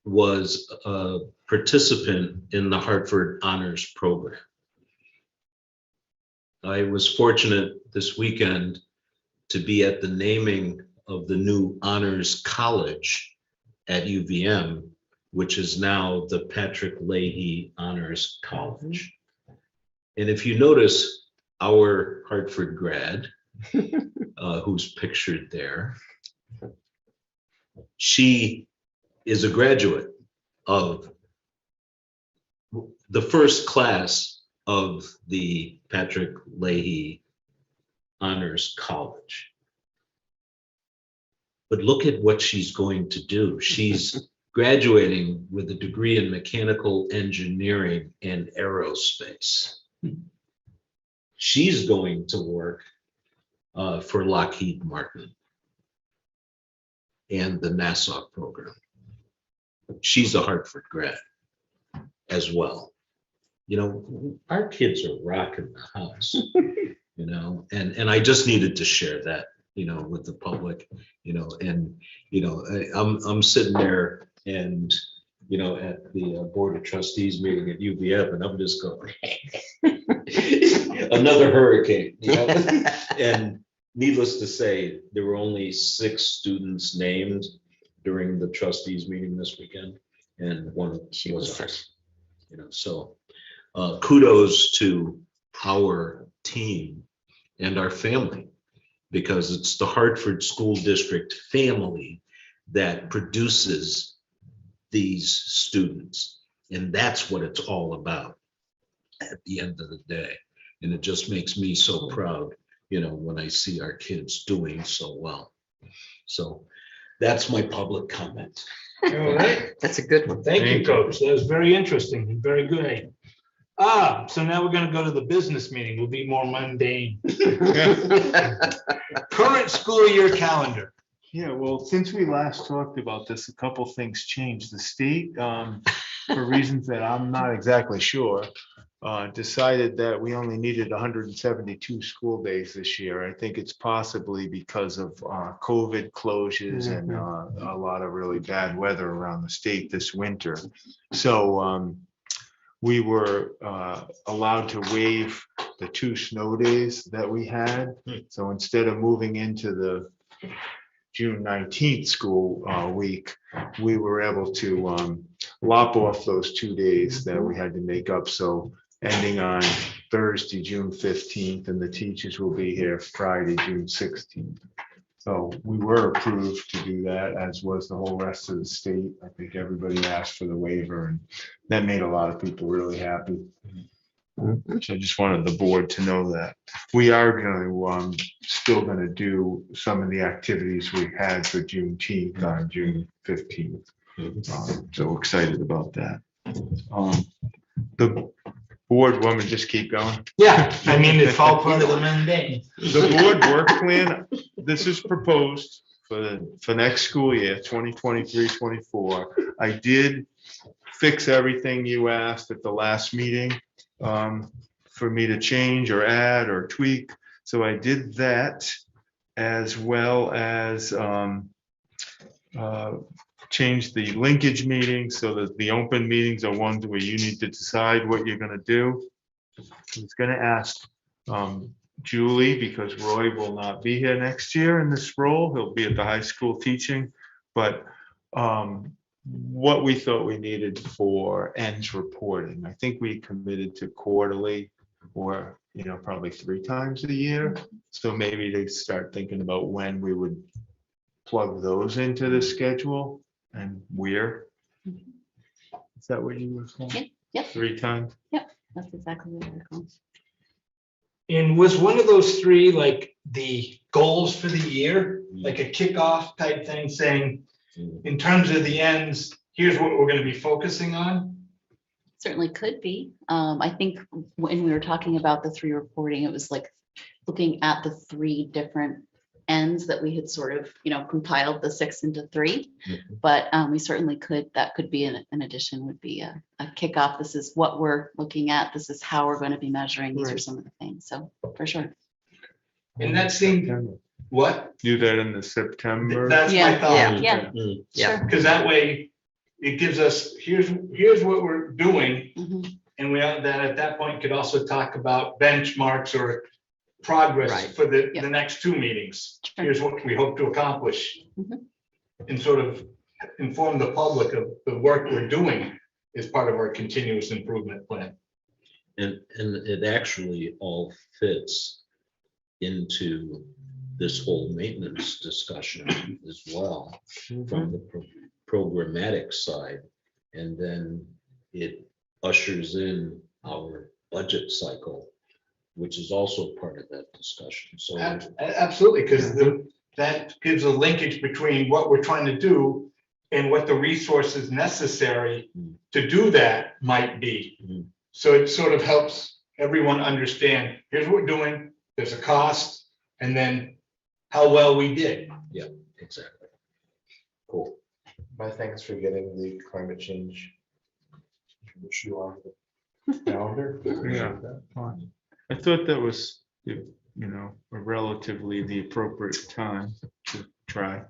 was a participant in the Hartford honors program. I was fortunate this weekend to be at the naming of the new honors college at UVM, which is now the Patrick Leahy Honors College. And if you notice, our Hartford grad, who's pictured there, she is a graduate of the first class of the Patrick Leahy Honors College. But look at what she's going to do. She's graduating with a degree in mechanical engineering and aerospace. She's going to work for Lockheed Martin and the NASA program. She's a Hartford grad as well. Our kids are rocking the house, and I just needed to share that, with the public, I'm sitting there and, at the Board of Trustees meeting at UVF, and I'm just going, another hurricane, And needless to say, there were only 6 students named during the trustees meeting this weekend, and one of them was ours. So kudos to our team and our family, because it's the Hartford School District family that produces these students. And that's what it's all about at the end of the day. And it just makes me so proud, when I see our kids doing so well. So that's my public comment. All right. That's a good one. Thank you, Coach. That was very interesting and very good. So now we're going to go to the business meeting. We'll be more mundane. Current school year calendar. Yeah, well, since we last talked about this, a couple things changed. The state, for reasons that I'm not exactly sure, decided that we only needed 172 school days this year. I think it's possibly because of COVID closures and a lot of really bad weather around the state this winter. So we were allowed to waive the 2 snow days that we had. So instead of moving into the June 19th school week, we were able to lop off those 2 days that we had to make up. So ending on Thursday, June 15th, and the teachers will be here Friday, June 16th. So we were approved to do that, as was the whole rest of the state. I think everybody asked for the waiver, and that made a lot of people really happy. So I just wanted the board to know that. We are going to still going to do some of the activities we had for Juneteenth on June 15th. So excited about that. The board, want me to just keep going? Yeah, I mean, it's all part of the mundane. The board work plan, this is proposed for next school year, 2023-24. I did fix everything you asked at the last meeting for me to change or add or tweak. So I did that, as well as change the linkage meetings so that the open meetings are ones where you need to decide what you're going to do. I was going to ask Julie, because Roy will not be here next year in this role. He'll be at the high school teaching, but what we thought we needed for ends reporting. I think we committed to quarterly, or probably 3 times a year. So maybe to start thinking about when we would plug those into the schedule and where. Is that what you were saying? Yep. 3 times? Yep, that's exactly what it comes. And was one of those 3 like the goals for the year, like a kickoff type thing, saying, in terms of the ends, here's what we're going to be focusing on? Certainly could be. I think when we were talking about the 3 reporting, it was like looking at the 3 different ends that we had sort of, compiled the 6 into 3. But we certainly could, that could be an addition, would be a kickoff. This is what we're looking at. This is how we're going to be measuring. These are Right. some of the things. So for sure. And that seemed, September. what? Do that in the September. That's my Yeah. thought. Yeah. Yeah. Sure. Because that way, it gives us, here's what we're doing. Mhm. And we, then at that point, could also talk about benchmarks or progress Right. for the Yeah. next 2 meetings. Sure. Here's what we hope to accomplish. Mhm. And sort of inform the public of the work we're doing as part of our continuous improvement plan. And it actually all fits into this whole maintenance discussion as well, from the programmatic side. And then it ushers in our budget cycle, which is also part of that discussion. So Absolutely, because that gives a linkage between what we're trying to do and what the resources necessary to do that might be. So it sort of helps everyone understand, here's what we're doing, there's a cost, and then how well we did. yeah, exactly. Cool. My thanks for getting the climate change issue on the calendar. Yeah. I thought that was, a relatively the appropriate time to try.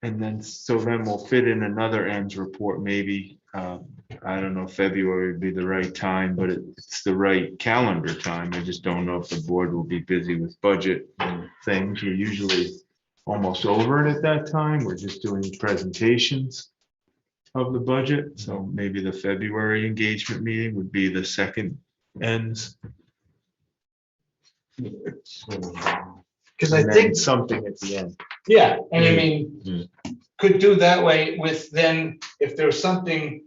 And then, so then we'll fit in another ends report, maybe, I don't know, February would be the right time, but it's the right calendar time. I just don't know if the board will be busy with budget and things. We're usually almost over it at that time. We're just doing presentations of the budget. So maybe the February engagement meeting would be the second ends. Because I And then think, something at the end. yeah, and I mean, could do that way with then, if there's something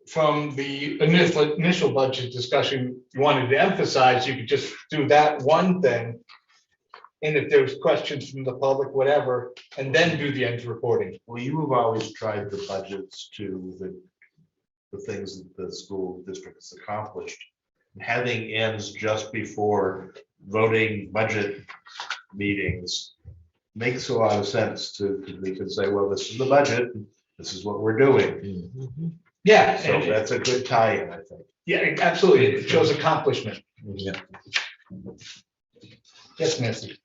from the initial budget discussion you wanted to emphasize, you could just do that one thing. And if there's questions from the public, whatever, and then do the end reporting. Well, you have always tried the budgets to the things that the school district has accomplished. Having ends just before voting budget meetings makes a lot of sense to, we can say, well, this is the budget, this is what we're doing. Yeah, So and that's a good tie-in, I think. yeah, absolutely. It shows accomplishment. Yeah. Yes, Nancy.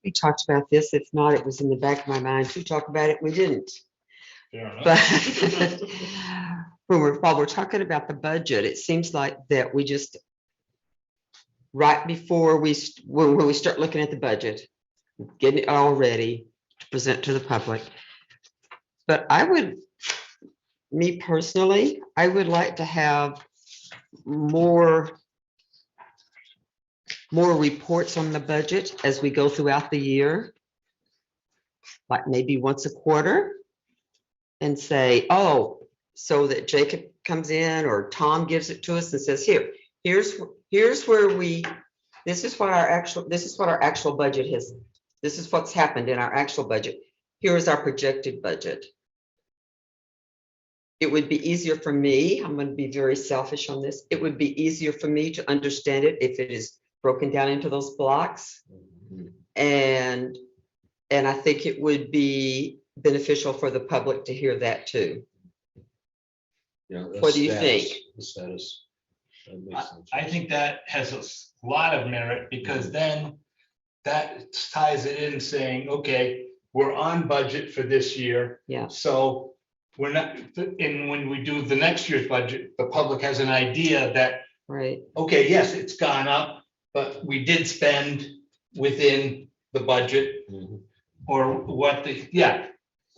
We talked about this. If not, it was in the back of my mind to talk about it. We didn't. Fair enough. But while we're talking about the budget, it seems like that we just, right before when we start looking at the budget, getting it all ready to present to the public. But me personally, I would like to have more reports on the budget as we go throughout the year. Like maybe once a quarter. And say, oh, so that Jacob comes in or Tom gives it to us and says, here's where this is what our actual budget is. This is what's happened in our actual budget. Here is our projected budget. It would be easier for me, I'm going to be very selfish on this. It would be easier for me to understand it if it is broken down into those blocks. And I think it would be beneficial for the public to hear that too. Yeah. What do you think? The status. That makes sense. I think that has a lot of merit because then that ties it in saying, okay, we're on budget for this year. Yeah. So we're not, and when we do the next year's budget, the public has an idea that, Right. okay, yes, it's gone up, but we did spend within the budget or what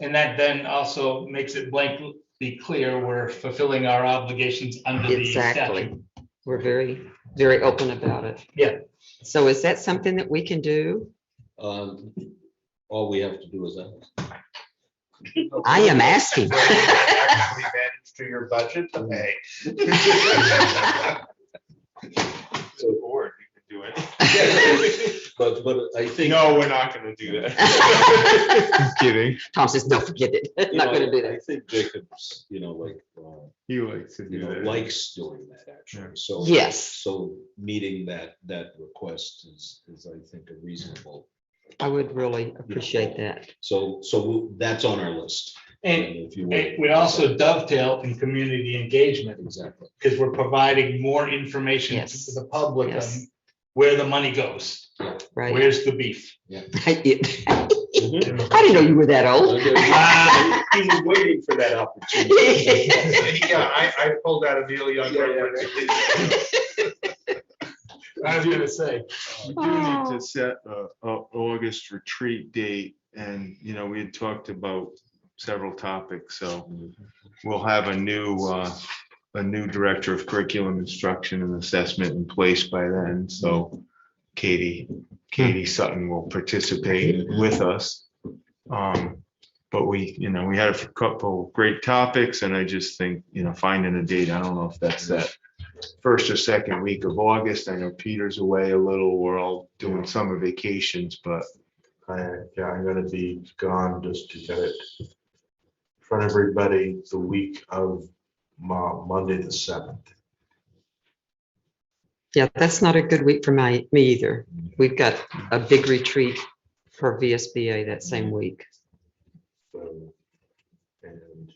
and that then also makes it blankly clear we're fulfilling our obligations under the Exactly. statute. We're very, very open about it. Yeah. So is that something that we can do? All we have to do is ask. I am asking. Actually manage to your budget to pay. So board, you can do it. But I think. No, we're not gonna do that. Kidding. Tom says, don't forget it. you Not know, gonna do I that. think Jacobs, like, He likes to do that. likes doing that actually. So. Yes. So meeting that request is I think a reasonable. I would really appreciate that. So that's on our list. And if you it would also dovetail in community engagement, Exactly. because we're providing more information Yes. to the public on Yes. where the money goes. Right. Where's the beef? I didn't know you were that old. He was waiting for that opportunity. Yeah, I pulled out a deal young. I was gonna say, We do need to set a August retreat date, and, we had talked about several topics, so we'll have a new director of curriculum instruction and assessment in place by then, so Katie Sutton will participate with us. But we had a couple great topics, and I just think, finding a date, I don't know if that's that first or second week of August. I know Peter's away a little, we're all doing summer vacations, but I'm gonna be gone just to get it in front of everybody the week of Monday the 7th. Yeah, that's not a good week for me either. We've got a big retreat for VSBA that same week. So, and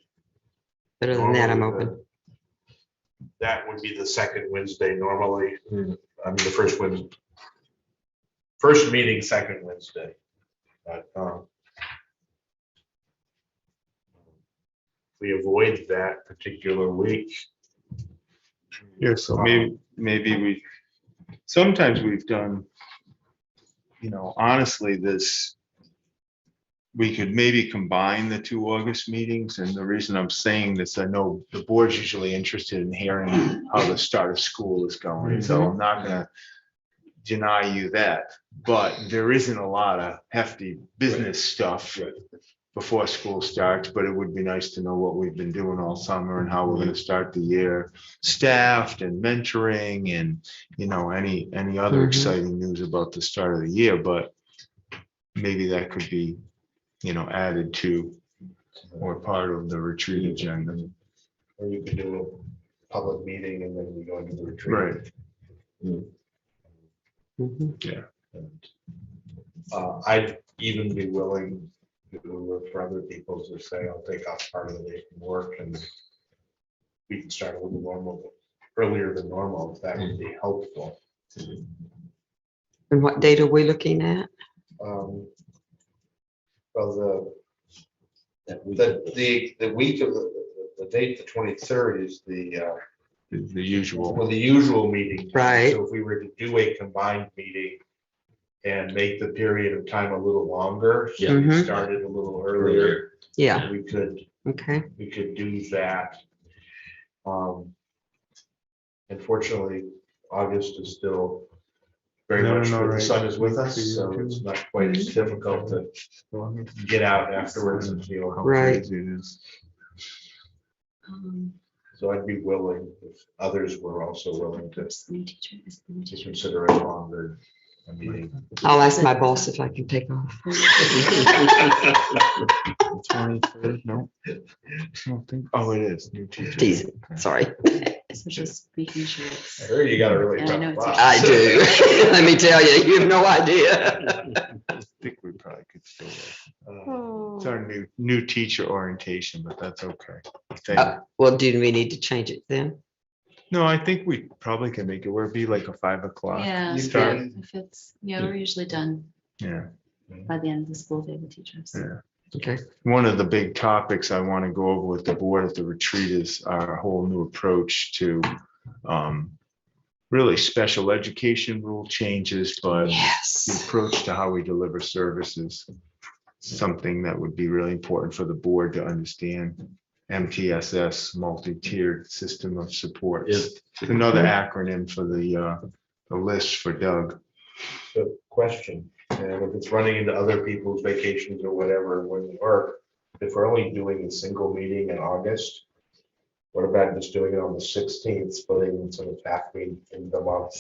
Other than that, I'm normally open. that would be the second Wednesday normally. I mean, the first meeting, second Wednesday. But, we avoid that particular week. yeah, so maybe sometimes we've done, honestly, we could maybe combine the two August meetings, and the reason I'm saying this, I know the board's usually interested in hearing how the start of school is going, so I'm not gonna deny you that, but there isn't a lot of hefty business stuff before school starts, but it would be nice to know what we've been doing all summer and how we're gonna start the year, staffed and mentoring and, any other exciting news about the start of the year, but maybe that could be, added to or part of the retreat agenda. Or you could do a public meeting and then we go into the retreat. Right. Mhm. I'd even be willing for other people to say, I'll take off part of the day from work and we can start a little earlier than normal, if that would be helpful. And what date are we looking at? Well, the week of the date, the 23rd is the usual meeting. Right. So if we were to do a combined meeting and make the period of time a little longer, so we Mhm. started a little earlier, Yeah, we could okay. do that. Unfortunately, August is still very No, much no, where the right. sun is with us, so it's not quite as difficult to get out afterwards and feel how Right. crazy it is. Um, So I'd be willing, if others were also willing to new teacher is the new teacher. consider a longer meeting. I'll ask my boss if I can take off. 23rd, no? I don't think, oh, it is, new teacher. Teasing, sorry. So just making sure it's. I heard you got a really And I know tough it's- boss. I do. Let me tell you, you have no idea. I think we probably could still, it's our new teacher orientation, but that's okay. Well, do we need to change it then? No, I think we probably can make it where it'd be like a 5 o'clock. Yeah, start. if it's, we're usually done Yeah. by the end of the school day with teachers. Yeah. Okay. One of the big topics I want to go over with the board at the retreat is our whole new approach to really special education rule changes, but the Yes. approach to how we deliver services, something that would be really important for the board to understand. MTSS, multi-tiered system of support. It's another acronym for the list for Doug. So question, and if it's running into other people's vacations or whatever when we work, if we're only doing a single meeting in August, what about just doing it on the 16th, splitting sort of half in the month?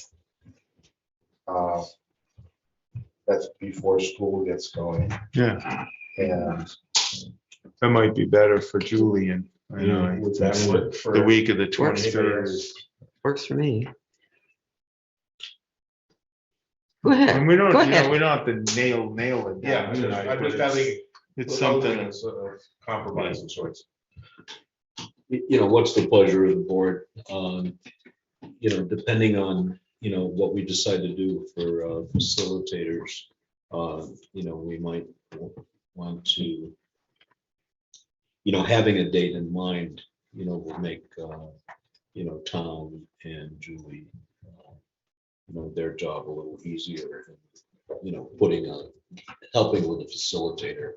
That's before school gets going. Yeah, And that might be better for Julian. I know. would that work for? The week of the for anybody 23rd else? is. Works for me. Go ahead. And we don't, Go you know, ahead. we don't have to nail it Yeah, down I'm just tonight, but having. it's something. It's a compromise of sorts. You know, what's the pleasure of the board? You know, depending on, you know, what we decide to do for facilitators, you know, we might want to, you know, having a date in mind, you know, will make, you know, Tom and Julie, you know, their job a little easier, you know, helping with a facilitator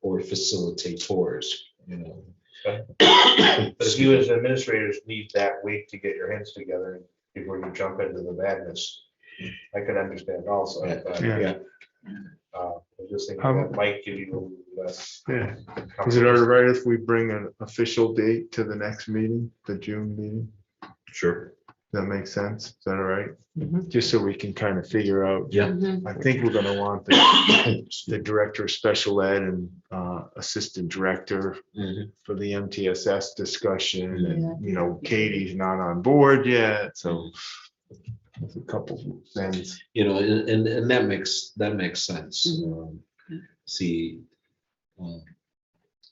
or facilitators, you know. But if you as administrators need that week to get your heads together before you jump into the madness, I can understand also. But, Yeah. I'm just thinking that might give you a little less. Yeah. Is it all right if we bring an official date to the next meeting, the June meeting? Sure. Does that make sense? Is that all right? Mhm. Just so we can kind of figure out. Yeah. Mhm. I think we're gonna want the director of special ed and assistant director Mhm. for the MTSS discussion, and, you know, Katie's not on board yet, so there's a couple things. You know, and that makes sense. See,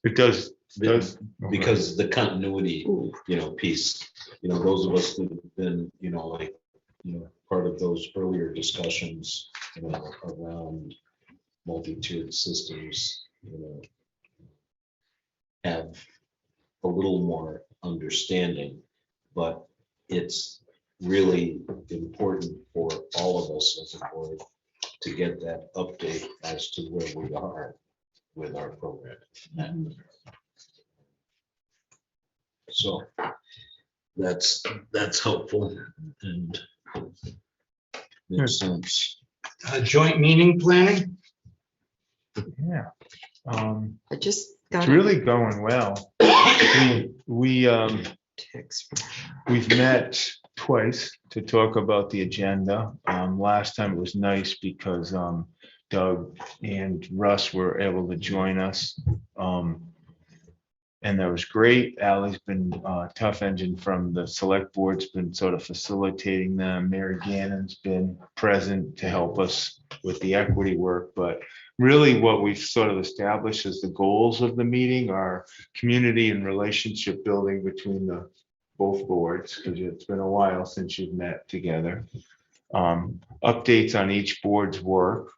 It does, because the continuity, Ooh. you know, piece, you know, those of us that have been, you know, like, you know, part of those earlier discussions, you know, around multi-tiered systems, you know, have a little more understanding, but it's really important for all of us as a board to get that update as to where we are with our program. So that's helpful and makes sense. Joint meeting planning? yeah. I just It's got really going well. We, text. we've met twice to talk about the agenda. Last time it was nice because Doug and Russ were able to join us. And that was great. Ally's been tough engine from the select board's been sort of facilitating them. Mary Gannon's been present to help us with the equity work. But really what we've sort of established as the goals of the meeting are community and relationship building between the both boards, because it's been a while since you've met together. Updates on each board's work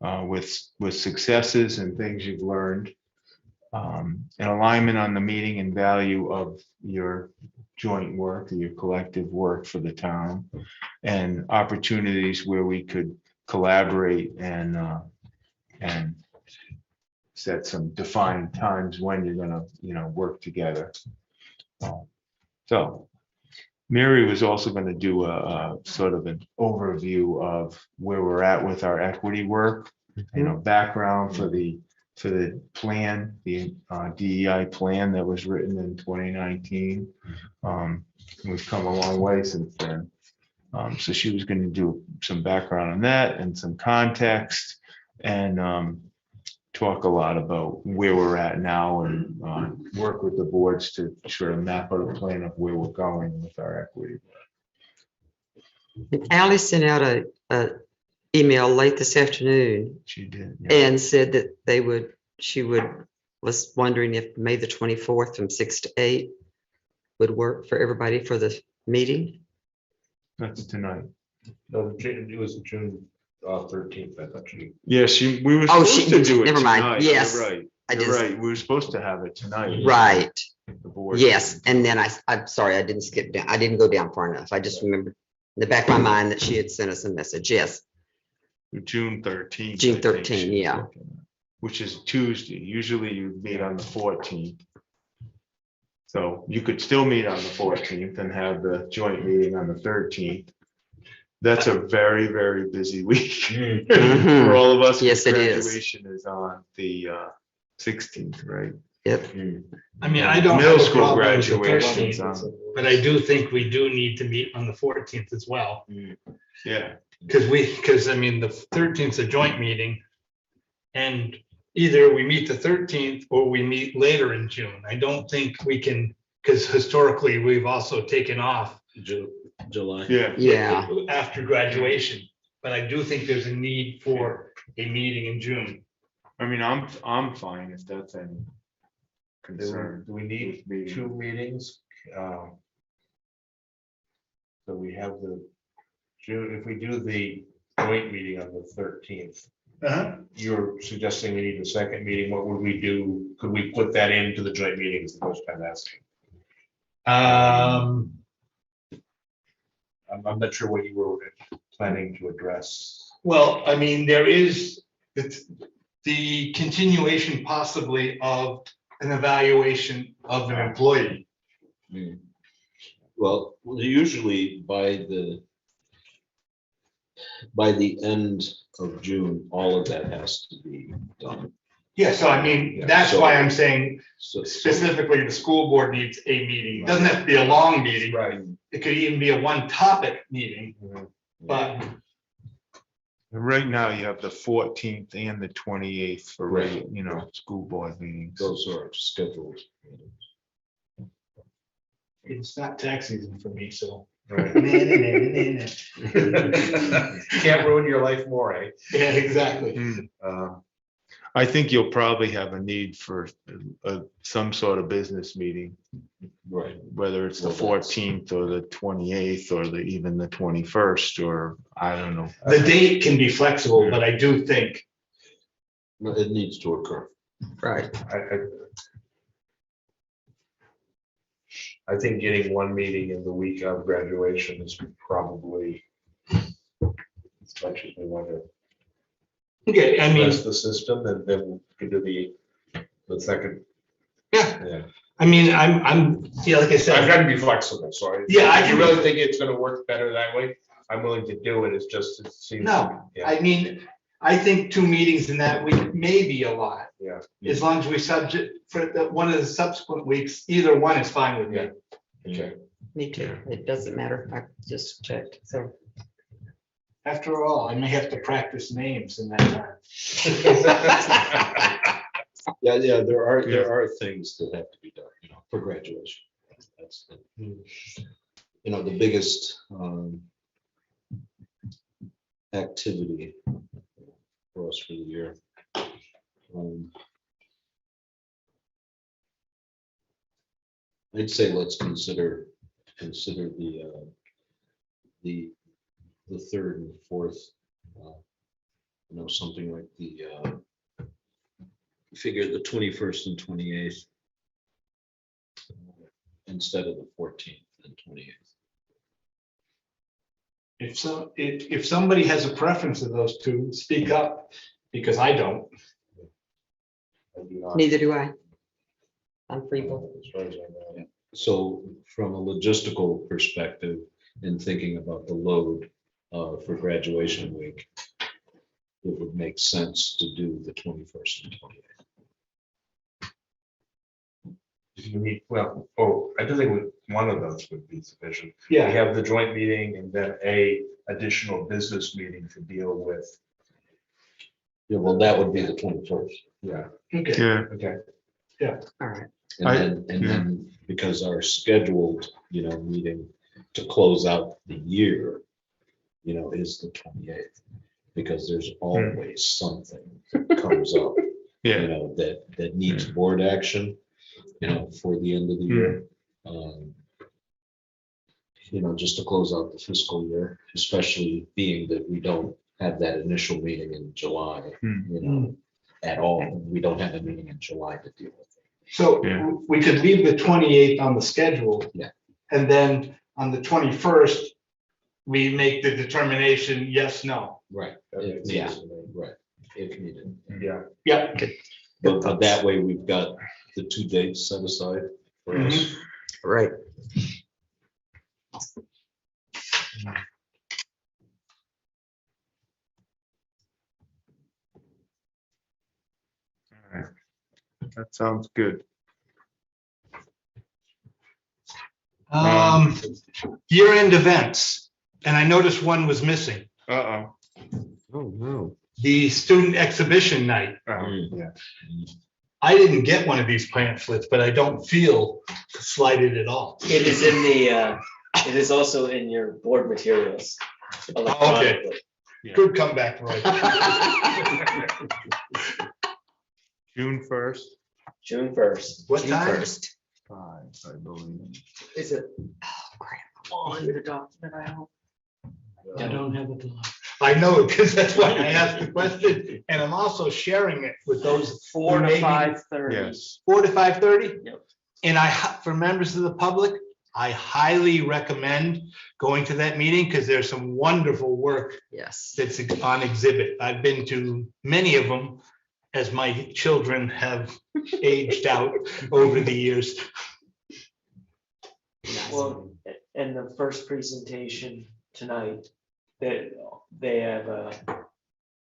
with successes and things you've learned. An alignment on the meaning and value of your joint work, your collective work for the town, and opportunities where we could collaborate and set some defined times when you're gonna, you know, work together. So Mary was also going to do a sort of an overview of where we're at with our equity work, you know, background for the plan, the DEI plan that was written in 2019. We've come a long way since then. So she was going to do some background on that and some context and talk a lot about where we're at now and work with the boards to sort of map out a plan of where we're going with our equity. Ally sent out a email late this afternoon She did. and said that was wondering if May the 24th from 6 to 8 would work for everybody for the meeting. That's tonight. No, it was June 13th, I thought you. Yeah, we were supposed to do it never mind. tonight. Yes, You're right. I You're just- right. We were supposed to have it tonight. Right. The board. Yes, and then I'm sorry, I didn't skip down. I didn't go down far enough. I just remembered in the back of my mind that she had sent us a message. Yes, June 13th. June I think 13th, she was yeah. looking at, which is Tuesday. Usually you meet on the 14th. So you could still meet on the 14th and have the joint meeting on the 13th. That's a very, very busy week for all of us. Yes, it is. Graduation is on the 16th, right? Yep. I mean, I don't Middle have a school problem with the graduation is 13th, on. but I do think we do need to meet on the 14th as well. Yeah, Because I mean, the 13th is a joint meeting. And either we meet the 13th or we meet later in June. I don't think we can, because historically, we've also taken off July. Yeah. after graduation. But I do think there's a need for a meeting in June. I mean, I'm fine if that's any concern. Do we need Meeting. 2 meetings? So we have the June, if we do the joint meeting on the 13th, you're suggesting we need a second meeting. What would we do? Could we put that into the joint meeting is the question I'm asking. I'm not sure what you were planning to address. Well, I mean, there is the continuation possibly of an evaluation of an employee. Well, usually by the end of June, all of that has to be done. Yeah, so I mean, Yeah, that's so- why I'm saying So specifically the school board needs a meeting. It doesn't have to be a long meeting. Right. It could even be a one topic meeting, but Right now, you have the 14th and the 28th for, Right. school board meetings. those are scheduled. it's not tax season for me, so. Right. Yeah, Can't ruin your life more, eh? exactly. I think you'll probably have a need for some sort of business meeting, Right. whether it's the Well, that's- 14th or the 28th or even the 21st, or I don't know. The date can be flexible, but I do think, No, it needs to occur. Right. I think getting one meeting in the week of graduation is probably as much as we want to okay, I mean, test the system, and then we can do the second. yeah, I mean, I'm, yeah, like I I've said, got to be flexible, so. Yeah, I If you can- really think it's gonna work better that way, I'm willing to do it. It's just, it seems. no, Yeah, I mean, I think 2 meetings in that week may be a lot. yeah. As long as we subject for one of the subsequent weeks, either one is fine with me. Yeah. Okay. Me too. It doesn't matter. I just checked, so. After all, I may have to practice names in that time. Yeah, there are things that have to be done, for graduation. That's the biggest activity for us for the year. I'd say let's consider the third and fourth, something like figure the 21st and 28th instead of the 14th and 28th. If somebody has a preference of those 2, speak up, because I don't. I do not. Neither do I. I'm free both. As far as I know. So from a logistical perspective, and thinking about the load for graduation week, it would make sense to do the 21st and 28th. You need, well, I do think one of those would be sufficient. We Yeah, have the joint meeting and then a additional business meeting to deal with. Yeah, well, that would be the 21st. Yeah, okay. Yeah, okay. All right. And then because our scheduled, meeting to close out the year, is the 28th. Because there's always something that comes up, yeah. that needs board action, for the end of the year. Just to close out the fiscal year, especially being that we don't have that initial meeting in July, at all. We don't have a meeting in July to deal with. So Yeah. we could leave the 28th on the schedule. Yeah. And then on the 21st, we make the determination, yes, no. Right. That If makes needed, sense to me. right, if needed. Yeah, Yep. But that way we've got the 2 dates set aside for us. Right. That sounds good. Year-end events, and I noticed one was missing. Uh-oh. Oh, no. the student exhibition night. Yeah. I didn't get one of these pamphlets, but I don't feel slighted at all. It is in the, it is also in your board materials. electronically. Yeah. Good comeback, Roy. June 1st. June 1st. What June time? 1st. 5, I believe. Is it? Oh, crap. On the document, I hope. I don't have it. I know, because that's why I asked the question, and I'm also sharing it with those 4 to maybe 5:30. Yes. 4 to 5:30. Yep. And for members of the public, I highly recommend going to that meeting because there's some wonderful work Yes. that's on exhibit. I've been to many of them as my children have aged out over the years. Well, and the first presentation tonight, that they have,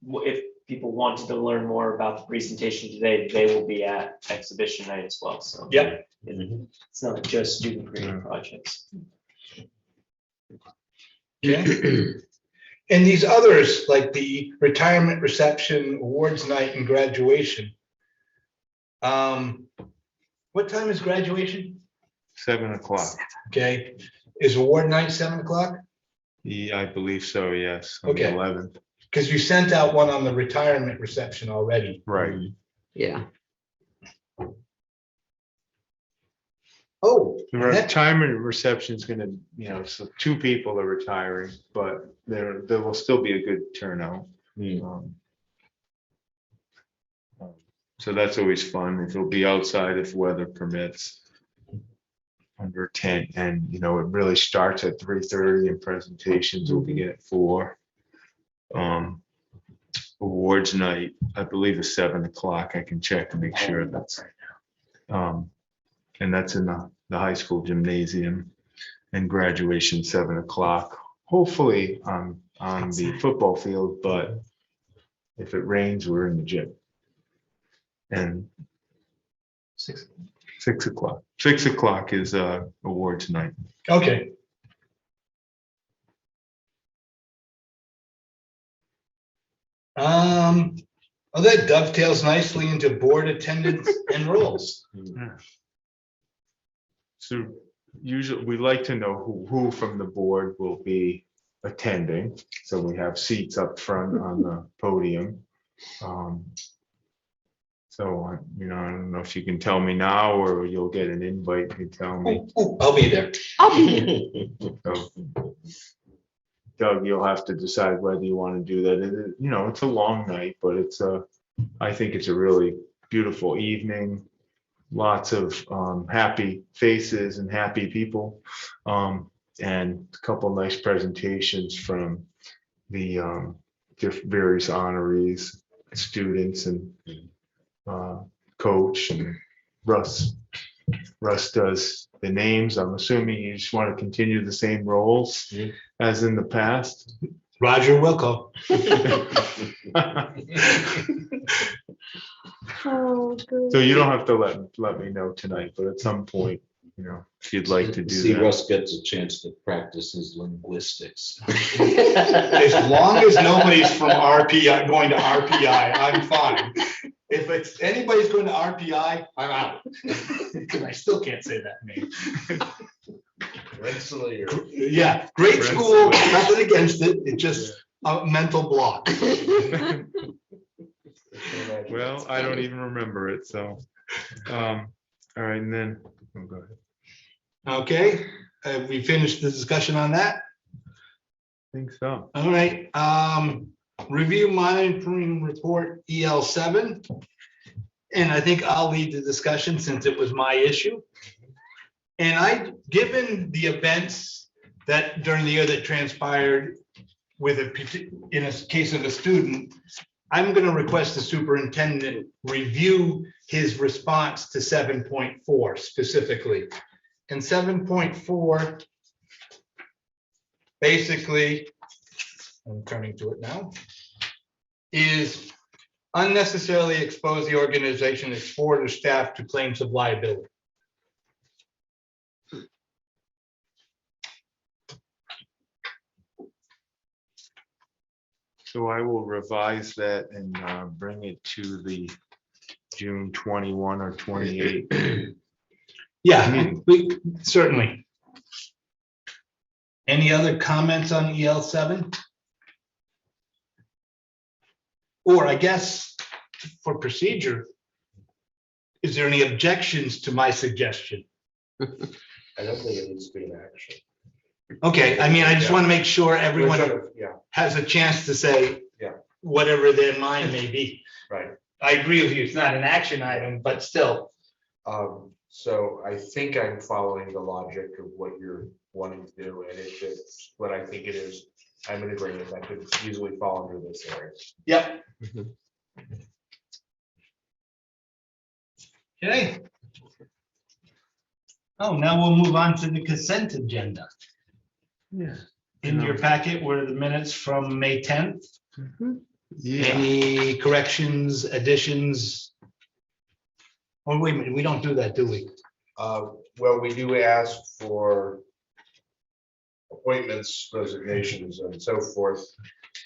if people wanted to learn more about the presentation today, they will be at exhibition night as well, so. Yep. It's not just student creative projects. Okay. And these others, like the retirement reception, awards night, and graduation. What time is graduation? 7 o'clock. Okay, is award night 7 o'clock? Yeah, I believe so, yes. On the Okay. 11th. Because you sent out one on the retirement reception already. Right. Yeah. Oh, The retirement reception is gonna, so 2 people are retiring, but there will still be a good turnout. So that's always fun. It'll be outside if weather permits. Under a tent, and it really starts at 3:30 and presentations will begin at 4. Awards night, I believe is 7 o'clock. I can check to make sure that's and that's in the high school gymnasium, and graduation 7 o'clock. Hopefully on the football field, but if it rains, we're in the gym. And 6 o'clock. 6 o'clock is awards night. okay. Well, that dovetails nicely into board attendance and roles. So usually we like to know who from the board will be attending. So we have seats up front on the podium. So, I don't know if you can tell me now or you'll get an invite and tell me. Ooh, I'll be there. I'll be there. So, Doug, you'll have to decide whether you want to do that. It's a long night, but I think it's a really beautiful evening. Lots of happy faces and happy people, and a couple nice presentations from the various honorees, students, and coach. And Russ does the names. I'm assuming you just want to continue the same roles as in the past. Roger Wilco. So you don't have to let me know tonight, but at some point, if you'd like to do See, that. Russ gets a chance to practice his linguistics. As long as nobody's from RPI, going to RPI, I'm fine. If it's anybody's going to RPI, I'm out. Because I still can't say that name. Yeah, great school, nothing against it, it's just a mental block. Well, I don't even remember it, so, all right, and then, go ahead. Okay, we finished the discussion on that? I think so. All right, review monitoring report EL7. And I think I'll lead the discussion since it was my issue. And given the events that during the year that transpired in a case of a student, I'm going to request the superintendent review his response to 7.4 specifically. And 7.4, basically, I'm turning to it now, is unnecessarily expose the organization, its board or staff to claims of liability. So I will revise that and bring it to the June 21 or 28. Yeah, certainly. Any other comments on EL7? Or I guess for procedure, is there any objections to my suggestion? I don't think it needs to be an action. Okay, I mean, I just want to make sure everyone Yeah, has a chance to say Yeah. whatever their mind may be. right. I agree with you, it's not an action item, but still. So I think I'm following the logic of what you're wanting to do, and if it's what I think it is, I'm in agreement. That could easily fall under this area. Yep. Okay. Oh, now we'll move on to the consent agenda. Yeah. In your packet were the minutes from May 10th. Yeah. Any corrections, additions? Oh, wait a minute, we don't do that, do we? Well, we do ask for appointments, resignations, and so forth.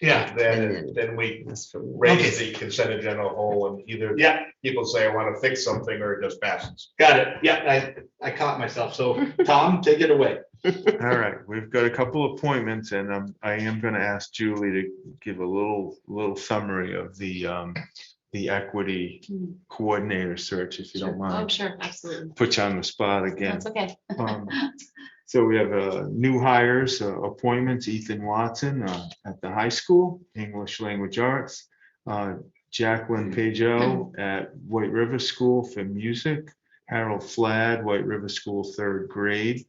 Yeah. Then we raise the consent agenda whole, and either Yeah, people say, I want to fix something, or it just passes. got it. Yeah, I caught myself. So Tom, take it away. All right, we've got a couple appointments, and I am going to ask Julie to give a little summary of the equity coordinator search, if you don't Oh, mind. sure, absolutely. Put you on the spot again. That's okay. So we have new hires, appointments, Ethan Watson at the high school, English Language Arts. Jacqueline Pajot at White River School for music. Harold Flad, White River School, 3rd grade.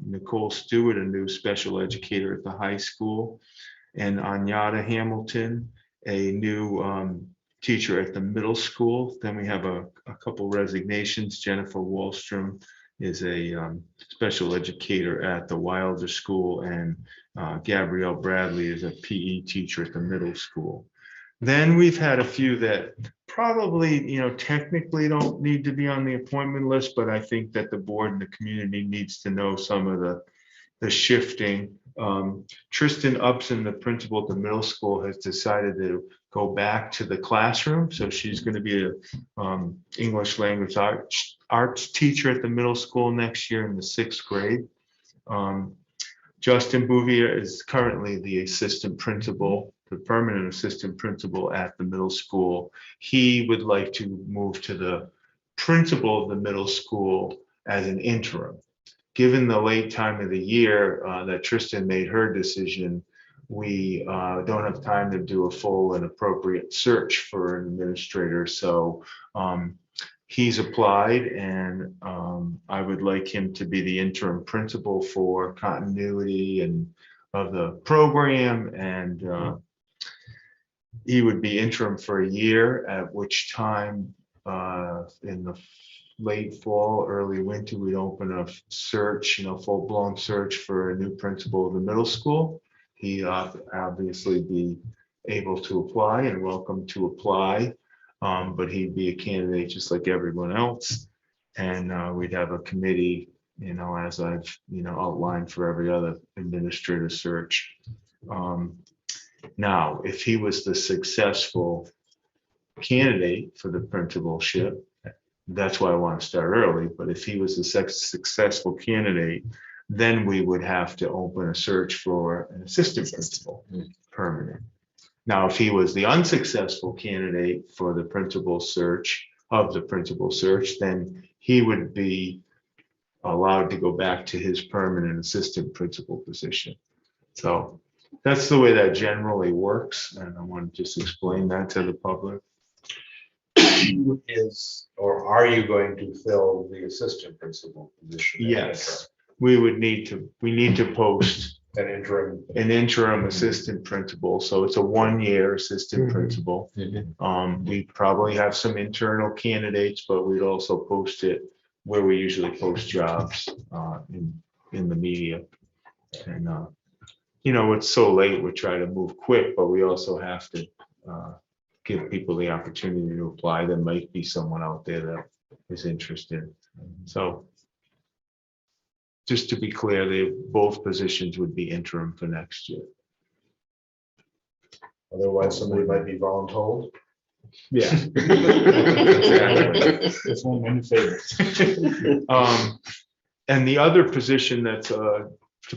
Nicole Stewart, a new special educator at the high school. And Anyata Hamilton, a new teacher at the middle school. Then we have a couple resignations. Jennifer Wallstrom is a special educator at the Wilder School, and Gabrielle Bradley is a PE teacher at the middle school. Then we've had a few that probably, technically don't need to be on the appointment list, but I think that the board and the community needs to know some of the shifting. Tristan Upson, the principal at the middle school, has decided to go back to the classroom. So she's going to be a English language arts teacher at the middle school next year in the 6th grade. Justin Bouvier is currently the assistant principal, the permanent assistant principal at the middle school. He would like to move to the principal of the middle school as an interim. Given the late time of the year that Tristan made her decision, we don't have time to do a full and appropriate search for an administrator. So he's applied, and I would like him to be the interim principal for continuity and of the program, and he would be interim for a year, at which time in the late fall, early winter, we'd open a search, full-blown search for a new principal of the middle school. He obviously be able to apply and welcome to apply, but he'd be a candidate just like everyone else. And we'd have a committee, as I've, outlined for every other administrative search. Now, if he was the successful candidate for the principalship, that's why I want to start early, but if he was a successful candidate, then we would have to open a search for an assistant principal, permanent. Now, if he was the unsuccessful candidate for the principal search, then he would be allowed to go back to his permanent assistant principal position. So that's the way that generally works, and I want to just explain that to the public. Are you going to fill the assistant principal position? Yes, we need to post An interim assistant principal. So it's a 1-year assistant principal. We probably have some internal candidates, but we'd also post it where we usually post jobs in the media. And it's so late, we try to move quick, but we also have to give people the opportunity to apply. There might be someone out there that is interested. So just to be clear, both positions would be interim for next year. Otherwise, somebody might be voluntold. Yeah. This one win favorites. And the other position that's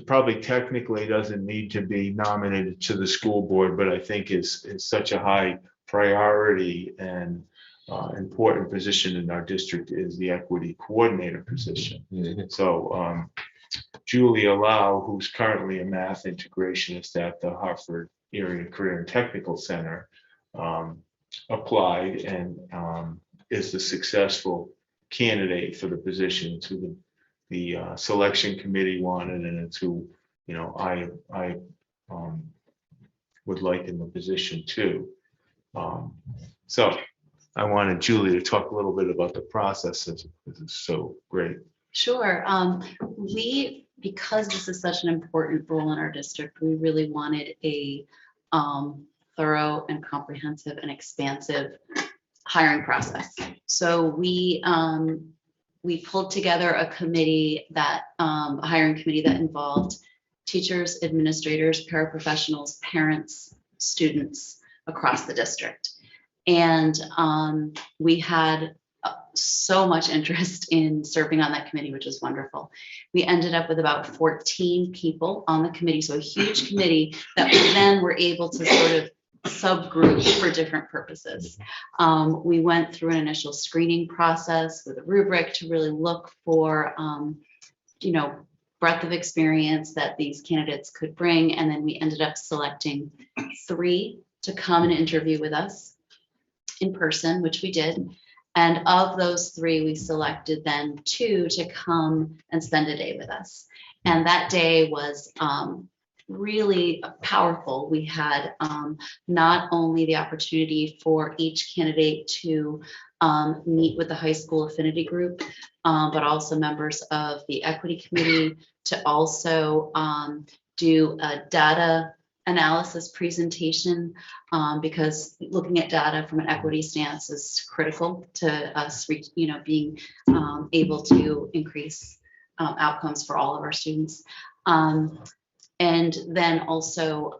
probably technically doesn't need to be nominated to the school board, but I think is such a high priority and important position in our district is the equity coordinator position. So Julia Lau, who's currently a math integrationist at the Hartford Area Career and Technical Center, applied and is the successful candidate for the position to the selection committee wanted, and it's who, I would like in the position too. So I wanted Julie to talk a little bit about the process, since it's so great. Sure. Because this is such an important role in our district, we really wanted a thorough and comprehensive and expansive hiring process. So we pulled together a committee a hiring committee that involved teachers, administrators, paraprofessionals, parents, students across the district. And we had so much interest in serving on that committee, which was wonderful. We ended up with about 14 people on the committee, so a huge committee that we then were able to sort of subgroup for different purposes. We went through an initial screening process with a rubric to really look for, breadth of experience that these candidates could bring. And then we ended up selecting 3 to come and interview with us in person, which we did. And of those 3, we selected then 2 to come and spend a day with us. And that day was really powerful. We had not only the opportunity for each candidate to meet with the high school affinity group, but also members of the equity committee to also do a data analysis presentation, because looking at data from an equity stance is critical to us, being able to increase outcomes for all of our students. And then also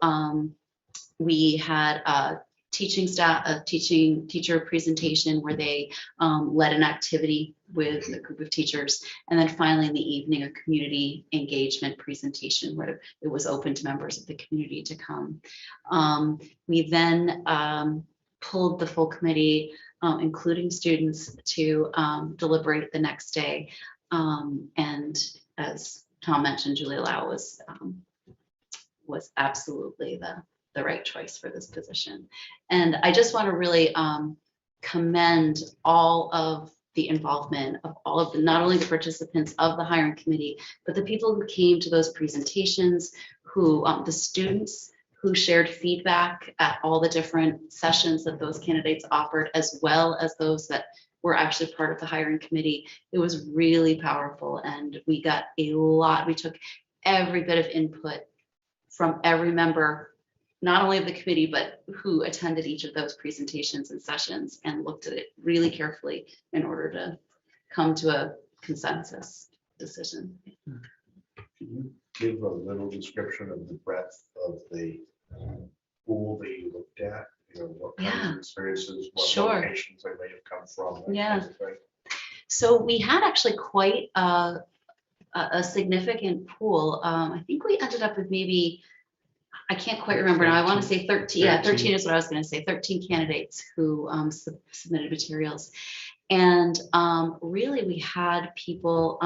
we had a teacher presentation where they led an activity with a group of teachers. And then finally in the evening, a community engagement presentation where it was open to members of the community to come. We then pulled the full committee, including students, to deliberate the next day. And as Tom mentioned, Julia Lau was absolutely the right choice for this position. And I just want to really commend all of the involvement of all of not only the participants of the hiring committee, but the people who came to those presentations, the students who shared feedback at all the different sessions that those candidates offered, as well as those that were actually part of the hiring committee. It was really powerful, and we got we took every bit of input from every member, not only of the committee, but who attended each of those presentations and sessions, and looked at it really carefully in order to come to a consensus decision. Can you give a little description of the breadth of the pool that you looked at? What kinds of experiences, what locations they may have come from? Yeah. Kind of thing. So we had actually quite a significant pool. I think we ended up with maybe, I can't quite remember now, I want to say 13. Yeah, 13 is what I was going to say, 13 candidates who submitted materials. And really we had people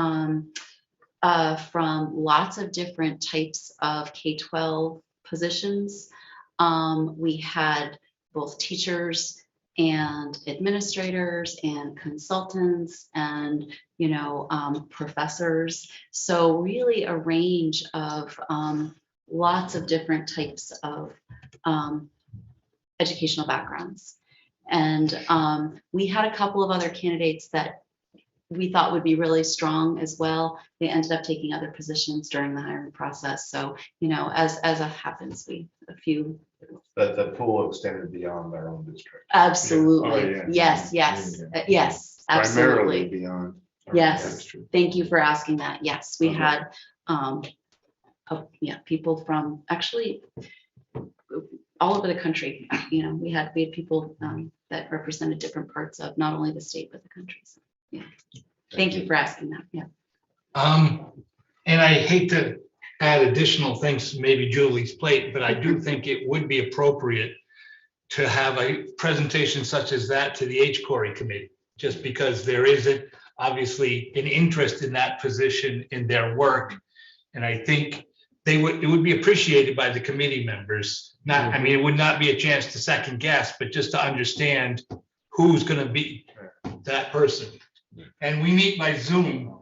from lots of different types of K-12 positions. We had both teachers and administrators and consultants and professors. So really a range of lots of different types of educational backgrounds. And we had a couple of other candidates that we thought would be really strong as well. They ended up taking other positions during the hiring process. So, as it happens, a few. But the pool extended beyond their own district. Absolutely. Yeah. Oh, yeah. Yes, absolutely. Primarily beyond. Yes, thank you for asking that. Yes, we had people from, actually, all over the country. You know, we had people that represented different parts of not only the state, but the country. So, yeah. Thank you for asking that. Yeah. And I hate to add additional things to maybe Julie's plate, but I do think it would be appropriate to have a presentation such as that to the HCORI committee, just because there isn't obviously an interest in that position in their work. And I think it would be appreciated by the committee members. Not, I mean, it would not be a chance to second guess, but just to understand who's going to be that person. And we meet by Zoom,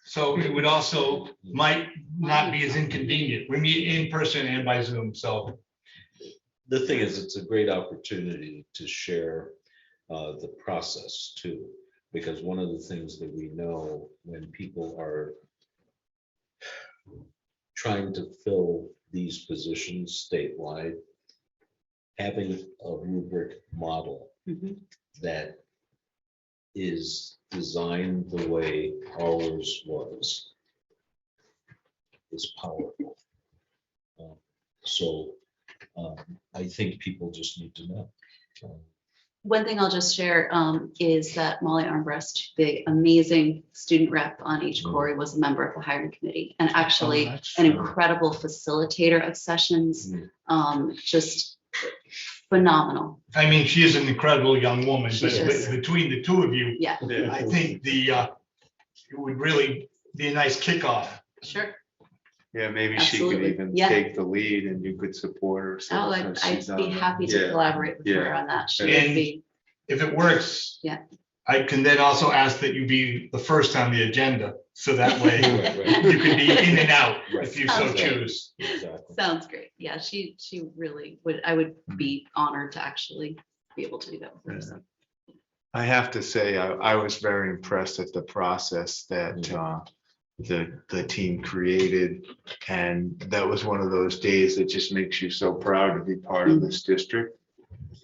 so it would also might not be as inconvenient. We meet in person and by Zoom, so. The thing is, it's a great opportunity to share the process too, because one of the things that we know when people are trying to fill these positions statewide, having a rubric model that is designed the way ours was is powerful. So I think people just need to know. One thing I'll just share is that Molly Armbrust, the amazing student rep on HCORI, was a member of the hiring committee and actually an incredible facilitator of sessions. Just phenomenal. I mean, she is an incredible young woman, She but is. between the two of you, Yeah, I think it would really be a nice kickoff. sure. Yeah, maybe she could Absolutely. even Yeah. take the lead and you could support her. so Oh, since I'd she's be on happy the- to Yeah. collaborate with her Yeah. on that. She And- would be, If it works. Yeah. I can then also ask that you be the first on the agenda, so that way Right. you can be in and out Right. if you so Sounds great. choose. Exactly. sounds great. Yeah, she really would, I would be honored to actually be able to do that with her. So. I have to say, I was very impressed at the process that the team created. And that was one of those days that just makes you so proud to be part of this district.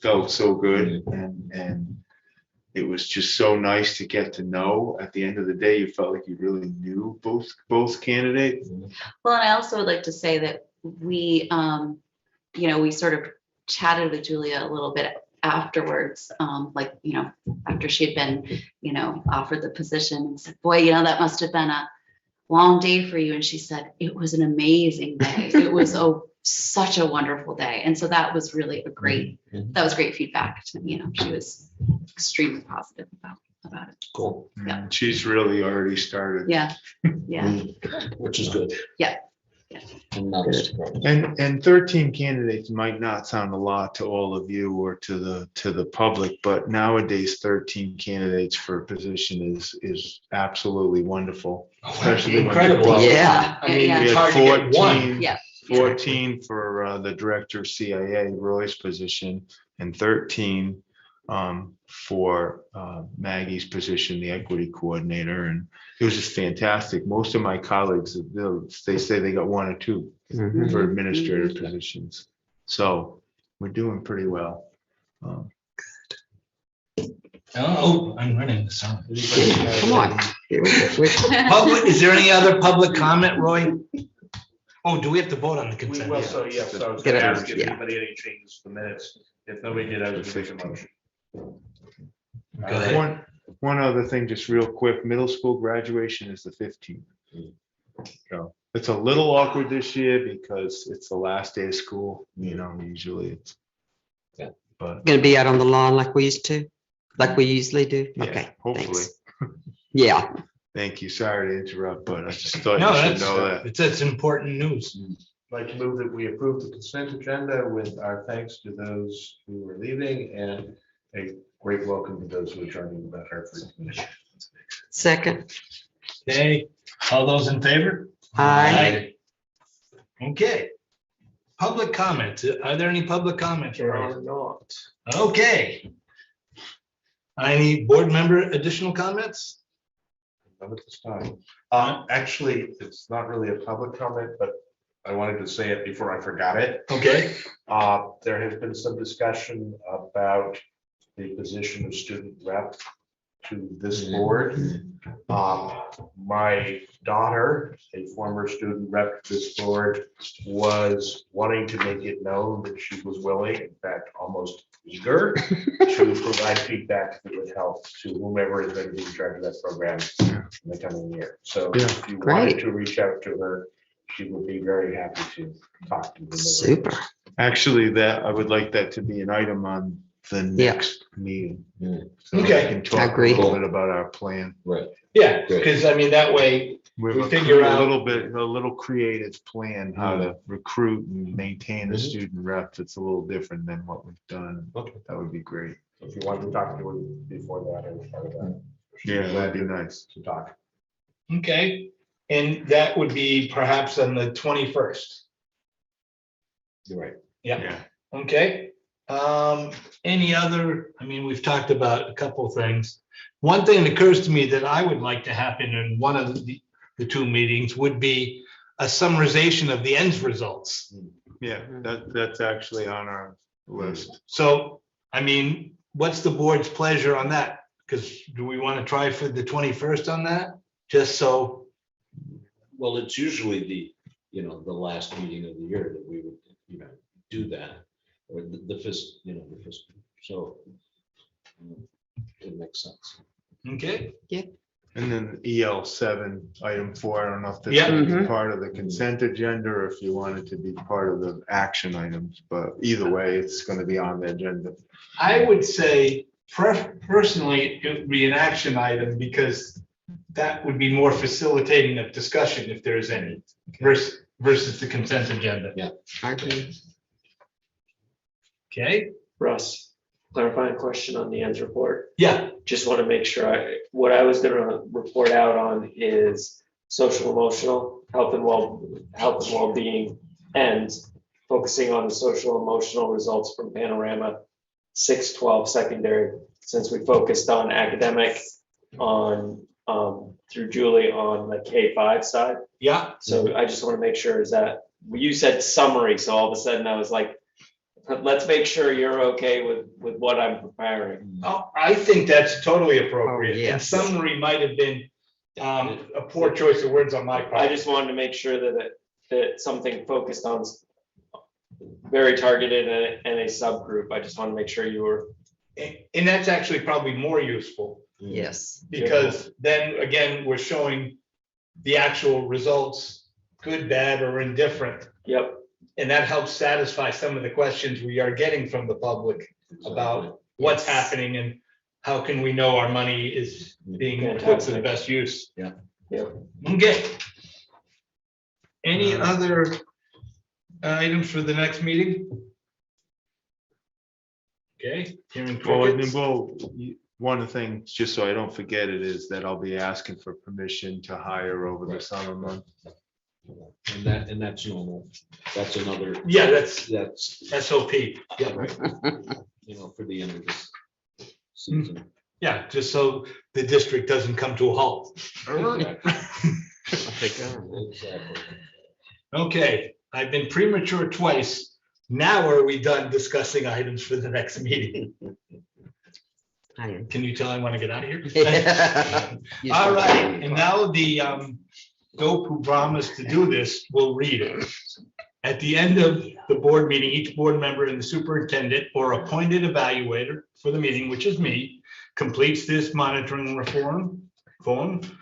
Felt so good and it was just so nice to get to know. At the end of the day, you felt like you really knew both candidates. Well, and I also would like to say that we, we sort of chatted with Julia a little bit afterwards, after she had been, offered the position, and said, boy, that must have been a long day for you. And she said, it was an amazing day. It was such a wonderful day. And so that was really great feedback. She was extremely positive about it. Cool. Yeah. She's really already started. Yeah. Which is good. Yeah. And not a surprise. And 13 candidates might not sound a lot to all of you or to the public, but nowadays 13 candidates for a position is absolutely wonderful. Especially when you Incredible. go out. Yeah. I mean, Yeah. it's We hard had to get one. 14, Yeah. 14 for the director of CIA, Roy's position, and 13 for Maggie's position, the equity coordinator. And it was just fantastic. Most of my colleagues, they say they got one or two for administrative positions. So we're doing pretty well. Oh, I'm running this on. Come on. Here we go. Is there any other public comment, Roy? Oh, do we have to vote on the consent? Well, so, yes, I was Get gonna it, ask if yeah. anybody had any changes to the minutes. If nobody did, I was gonna make a motion. Go ahead. One other thing, just real quick, middle school graduation is the 15th. So it's a little awkward this year because it's the last day of school, usually it's. Yeah. But Gonna be out on the lawn like we usually do? yeah, Okay, hopefully. thanks. Yeah, Thank you. Sorry to interrupt, but I just thought No, you should know that. that's important news. I'd like to move that we approve the consent agenda with our thanks to those who are leaving and a great welcome to those who are joining the Hartford Commission. second. Okay, all those in favor? Aye. Okay. Public comments. Are there any public comments? There are not. Okay. Any board member additional comments? None at this time. Actually, it's not really a public comment, but I wanted to say it before I forgot it. Okay. There has been some discussion about the position of student rep. to this board. My daughter, a former student rep to this board, was wanting to make it known that she was willing, in fact, almost eager to provide feedback that would help to whomever is going to be in charge of that program in the coming year. So if you wanted Great. to reach out to her, she would be very happy to talk to you. Super. Actually, that, I would like that to be an item on the next meeting. So we Okay. can I talk a agree. little bit about our plan. Right. Yeah, because I mean, that way, We figure out- a little creative plan, how to recruit and maintain a student rep that's a little different than what we've done. Okay. That would be great. If you want to talk to her before that or part of that. Yeah, that'd be nice. To talk. okay, and that would be perhaps on the 21st. You're right. Yeah. Okay. Any other, I mean, we've talked about a couple of things. One thing that occurs to me that I would like to happen in one of the two meetings would be a summarization of the ends results. Yeah, that's actually on our list. So, I mean, what's the board's pleasure on that? Because do we want to try for the 21st on that? Just so, Well, it's usually the last meeting of the year that we would, do that, or the fiscal, so it makes sense. okay, And then EL7, item 4, I don't know if Yeah. that's gonna be part of the consent agenda or if you want it to be part of the action items, but either way, it's gonna be on the agenda. I would say personally, it would be an action item because that would be more facilitating of discussion if there is any versus the consent agenda. Yeah. I agree. Okay, Russ, clarifying question on the ends report. yeah, Just want to make sure what I was gonna report out on is social emotional, health and well-being, and focusing on the social emotional results from Panorama 6-12 secondary, since we focused on academic through Julie on the K-5 side. yeah. So I just want to make sure is that, you said summary, so all of a sudden I was like, let's make sure you're okay with what I'm preparing. Oh, I think that's totally appropriate. Oh, And yes. summary might have been a poor choice of words on my I part. just wanted to make sure that something focused on very targeted and a subgroup. I just want to make sure you were. And that's actually probably more useful Yes. because then again, we're showing the actual results, good, bad, or indifferent. Yep. And that helps satisfy some of the questions we are getting from the public about what's happening and how can we know our money is being put to the best use. Yeah. Yep. Okay. Any other items for the next meeting? Okay. Hearing crickets. One of the things, just so I don't forget it, is that I'll be asking for permission to hire over the summer months. And that's normal. That's another. Yeah, that's That's, SOP. Yeah, right. For the end of this season. yeah, just so the district doesn't come to a halt. Exactly. Okay, I've been premature twice. Now are we done discussing items for the next meeting? I am. Can you tell I want to get out of here? You All should. right, and now the dope who promised to do this will read it. At the end of the board meeting, each board member and the superintendent or appointed evaluator for the meeting, which is me, completes this monitoring form.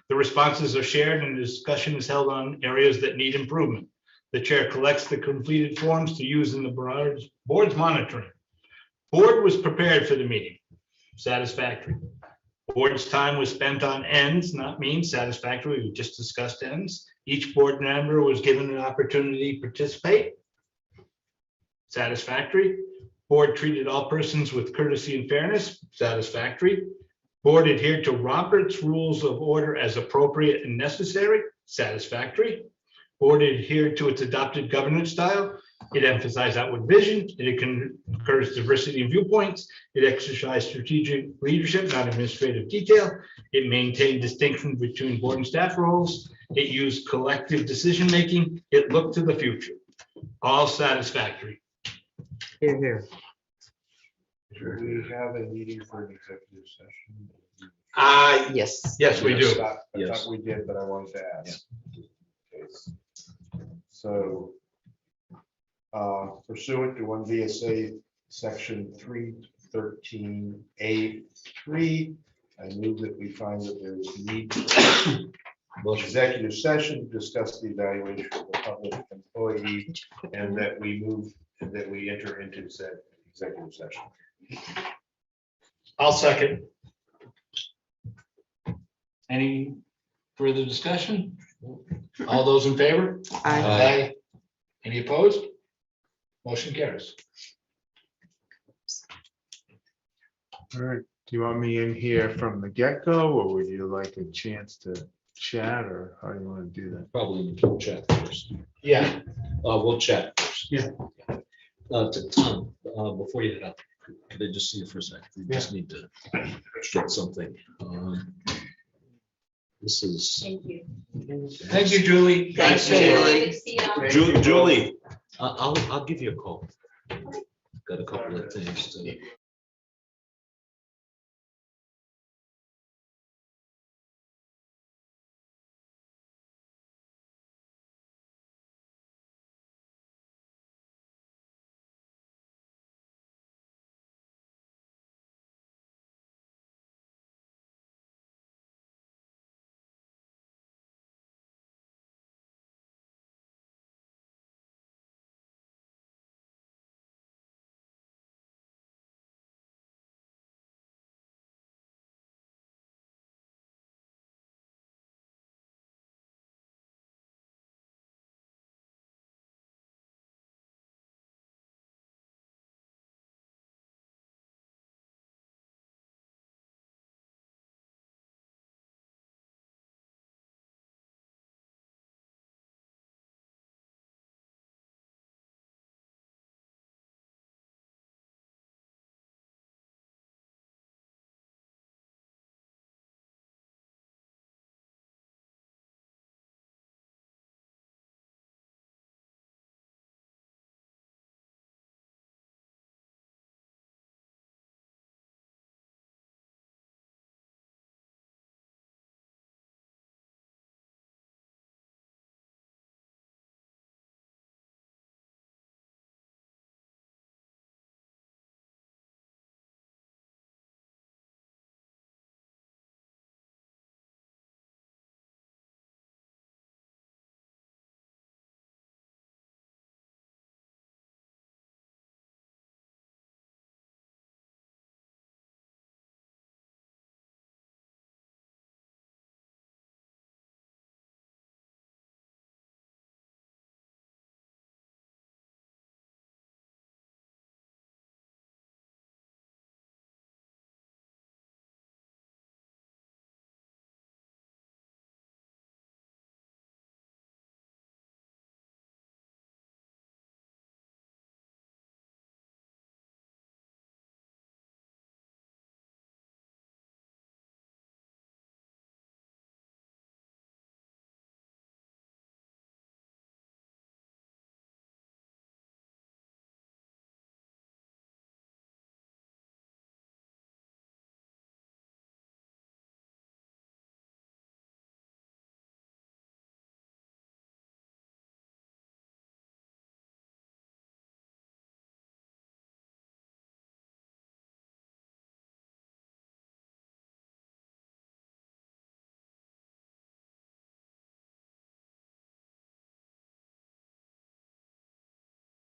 The responses are shared and the discussion is held on areas that need improvement. The chair collects the completed forms to use in the board's monitoring. Board was prepared for the meeting. Satisfactory. Board's time was spent on ends, not means, satisfactory. We just discussed ends. Each board member was given an opportunity to participate. Satisfactory. Board treated all persons with courtesy and fairness. Satisfactory. Board adhered to Robert's Rules of Order as appropriate and necessary. Satisfactory. Board adhered to its adopted governance style. It emphasized outward vision. It encouraged diversity of viewpoints. It exercised strategic leadership, not administrative detail. It maintained distinction between board and staff roles. It used collective decision-making. It looked to the future. All satisfactory. Here, here. Do we have a meeting for an executive session? Yes. Yes, we do. I Yes. thought we did, but I wanted to ask. Okay. So pursuant to one VSA section 313A3, I move that we find that there is need for executive session to discuss the evaluation of the public employee, and that we enter into said executive session. I'll second. Any further discussion? All those in favor? Aye. Any opposed? Motion carries. All right, do you want me in here from the get-go, or would you like a chance to chat, or how do you want to do that? Probably chat first. Yeah. We'll chat first. Yeah. To Tom, before you head up, could I just see you for a second? We just need to get something. This is. Thank you. Thank you, Julie. Thanks, Good Julie. to see y'all. Julie, I'll give you a call. Got a couple of things to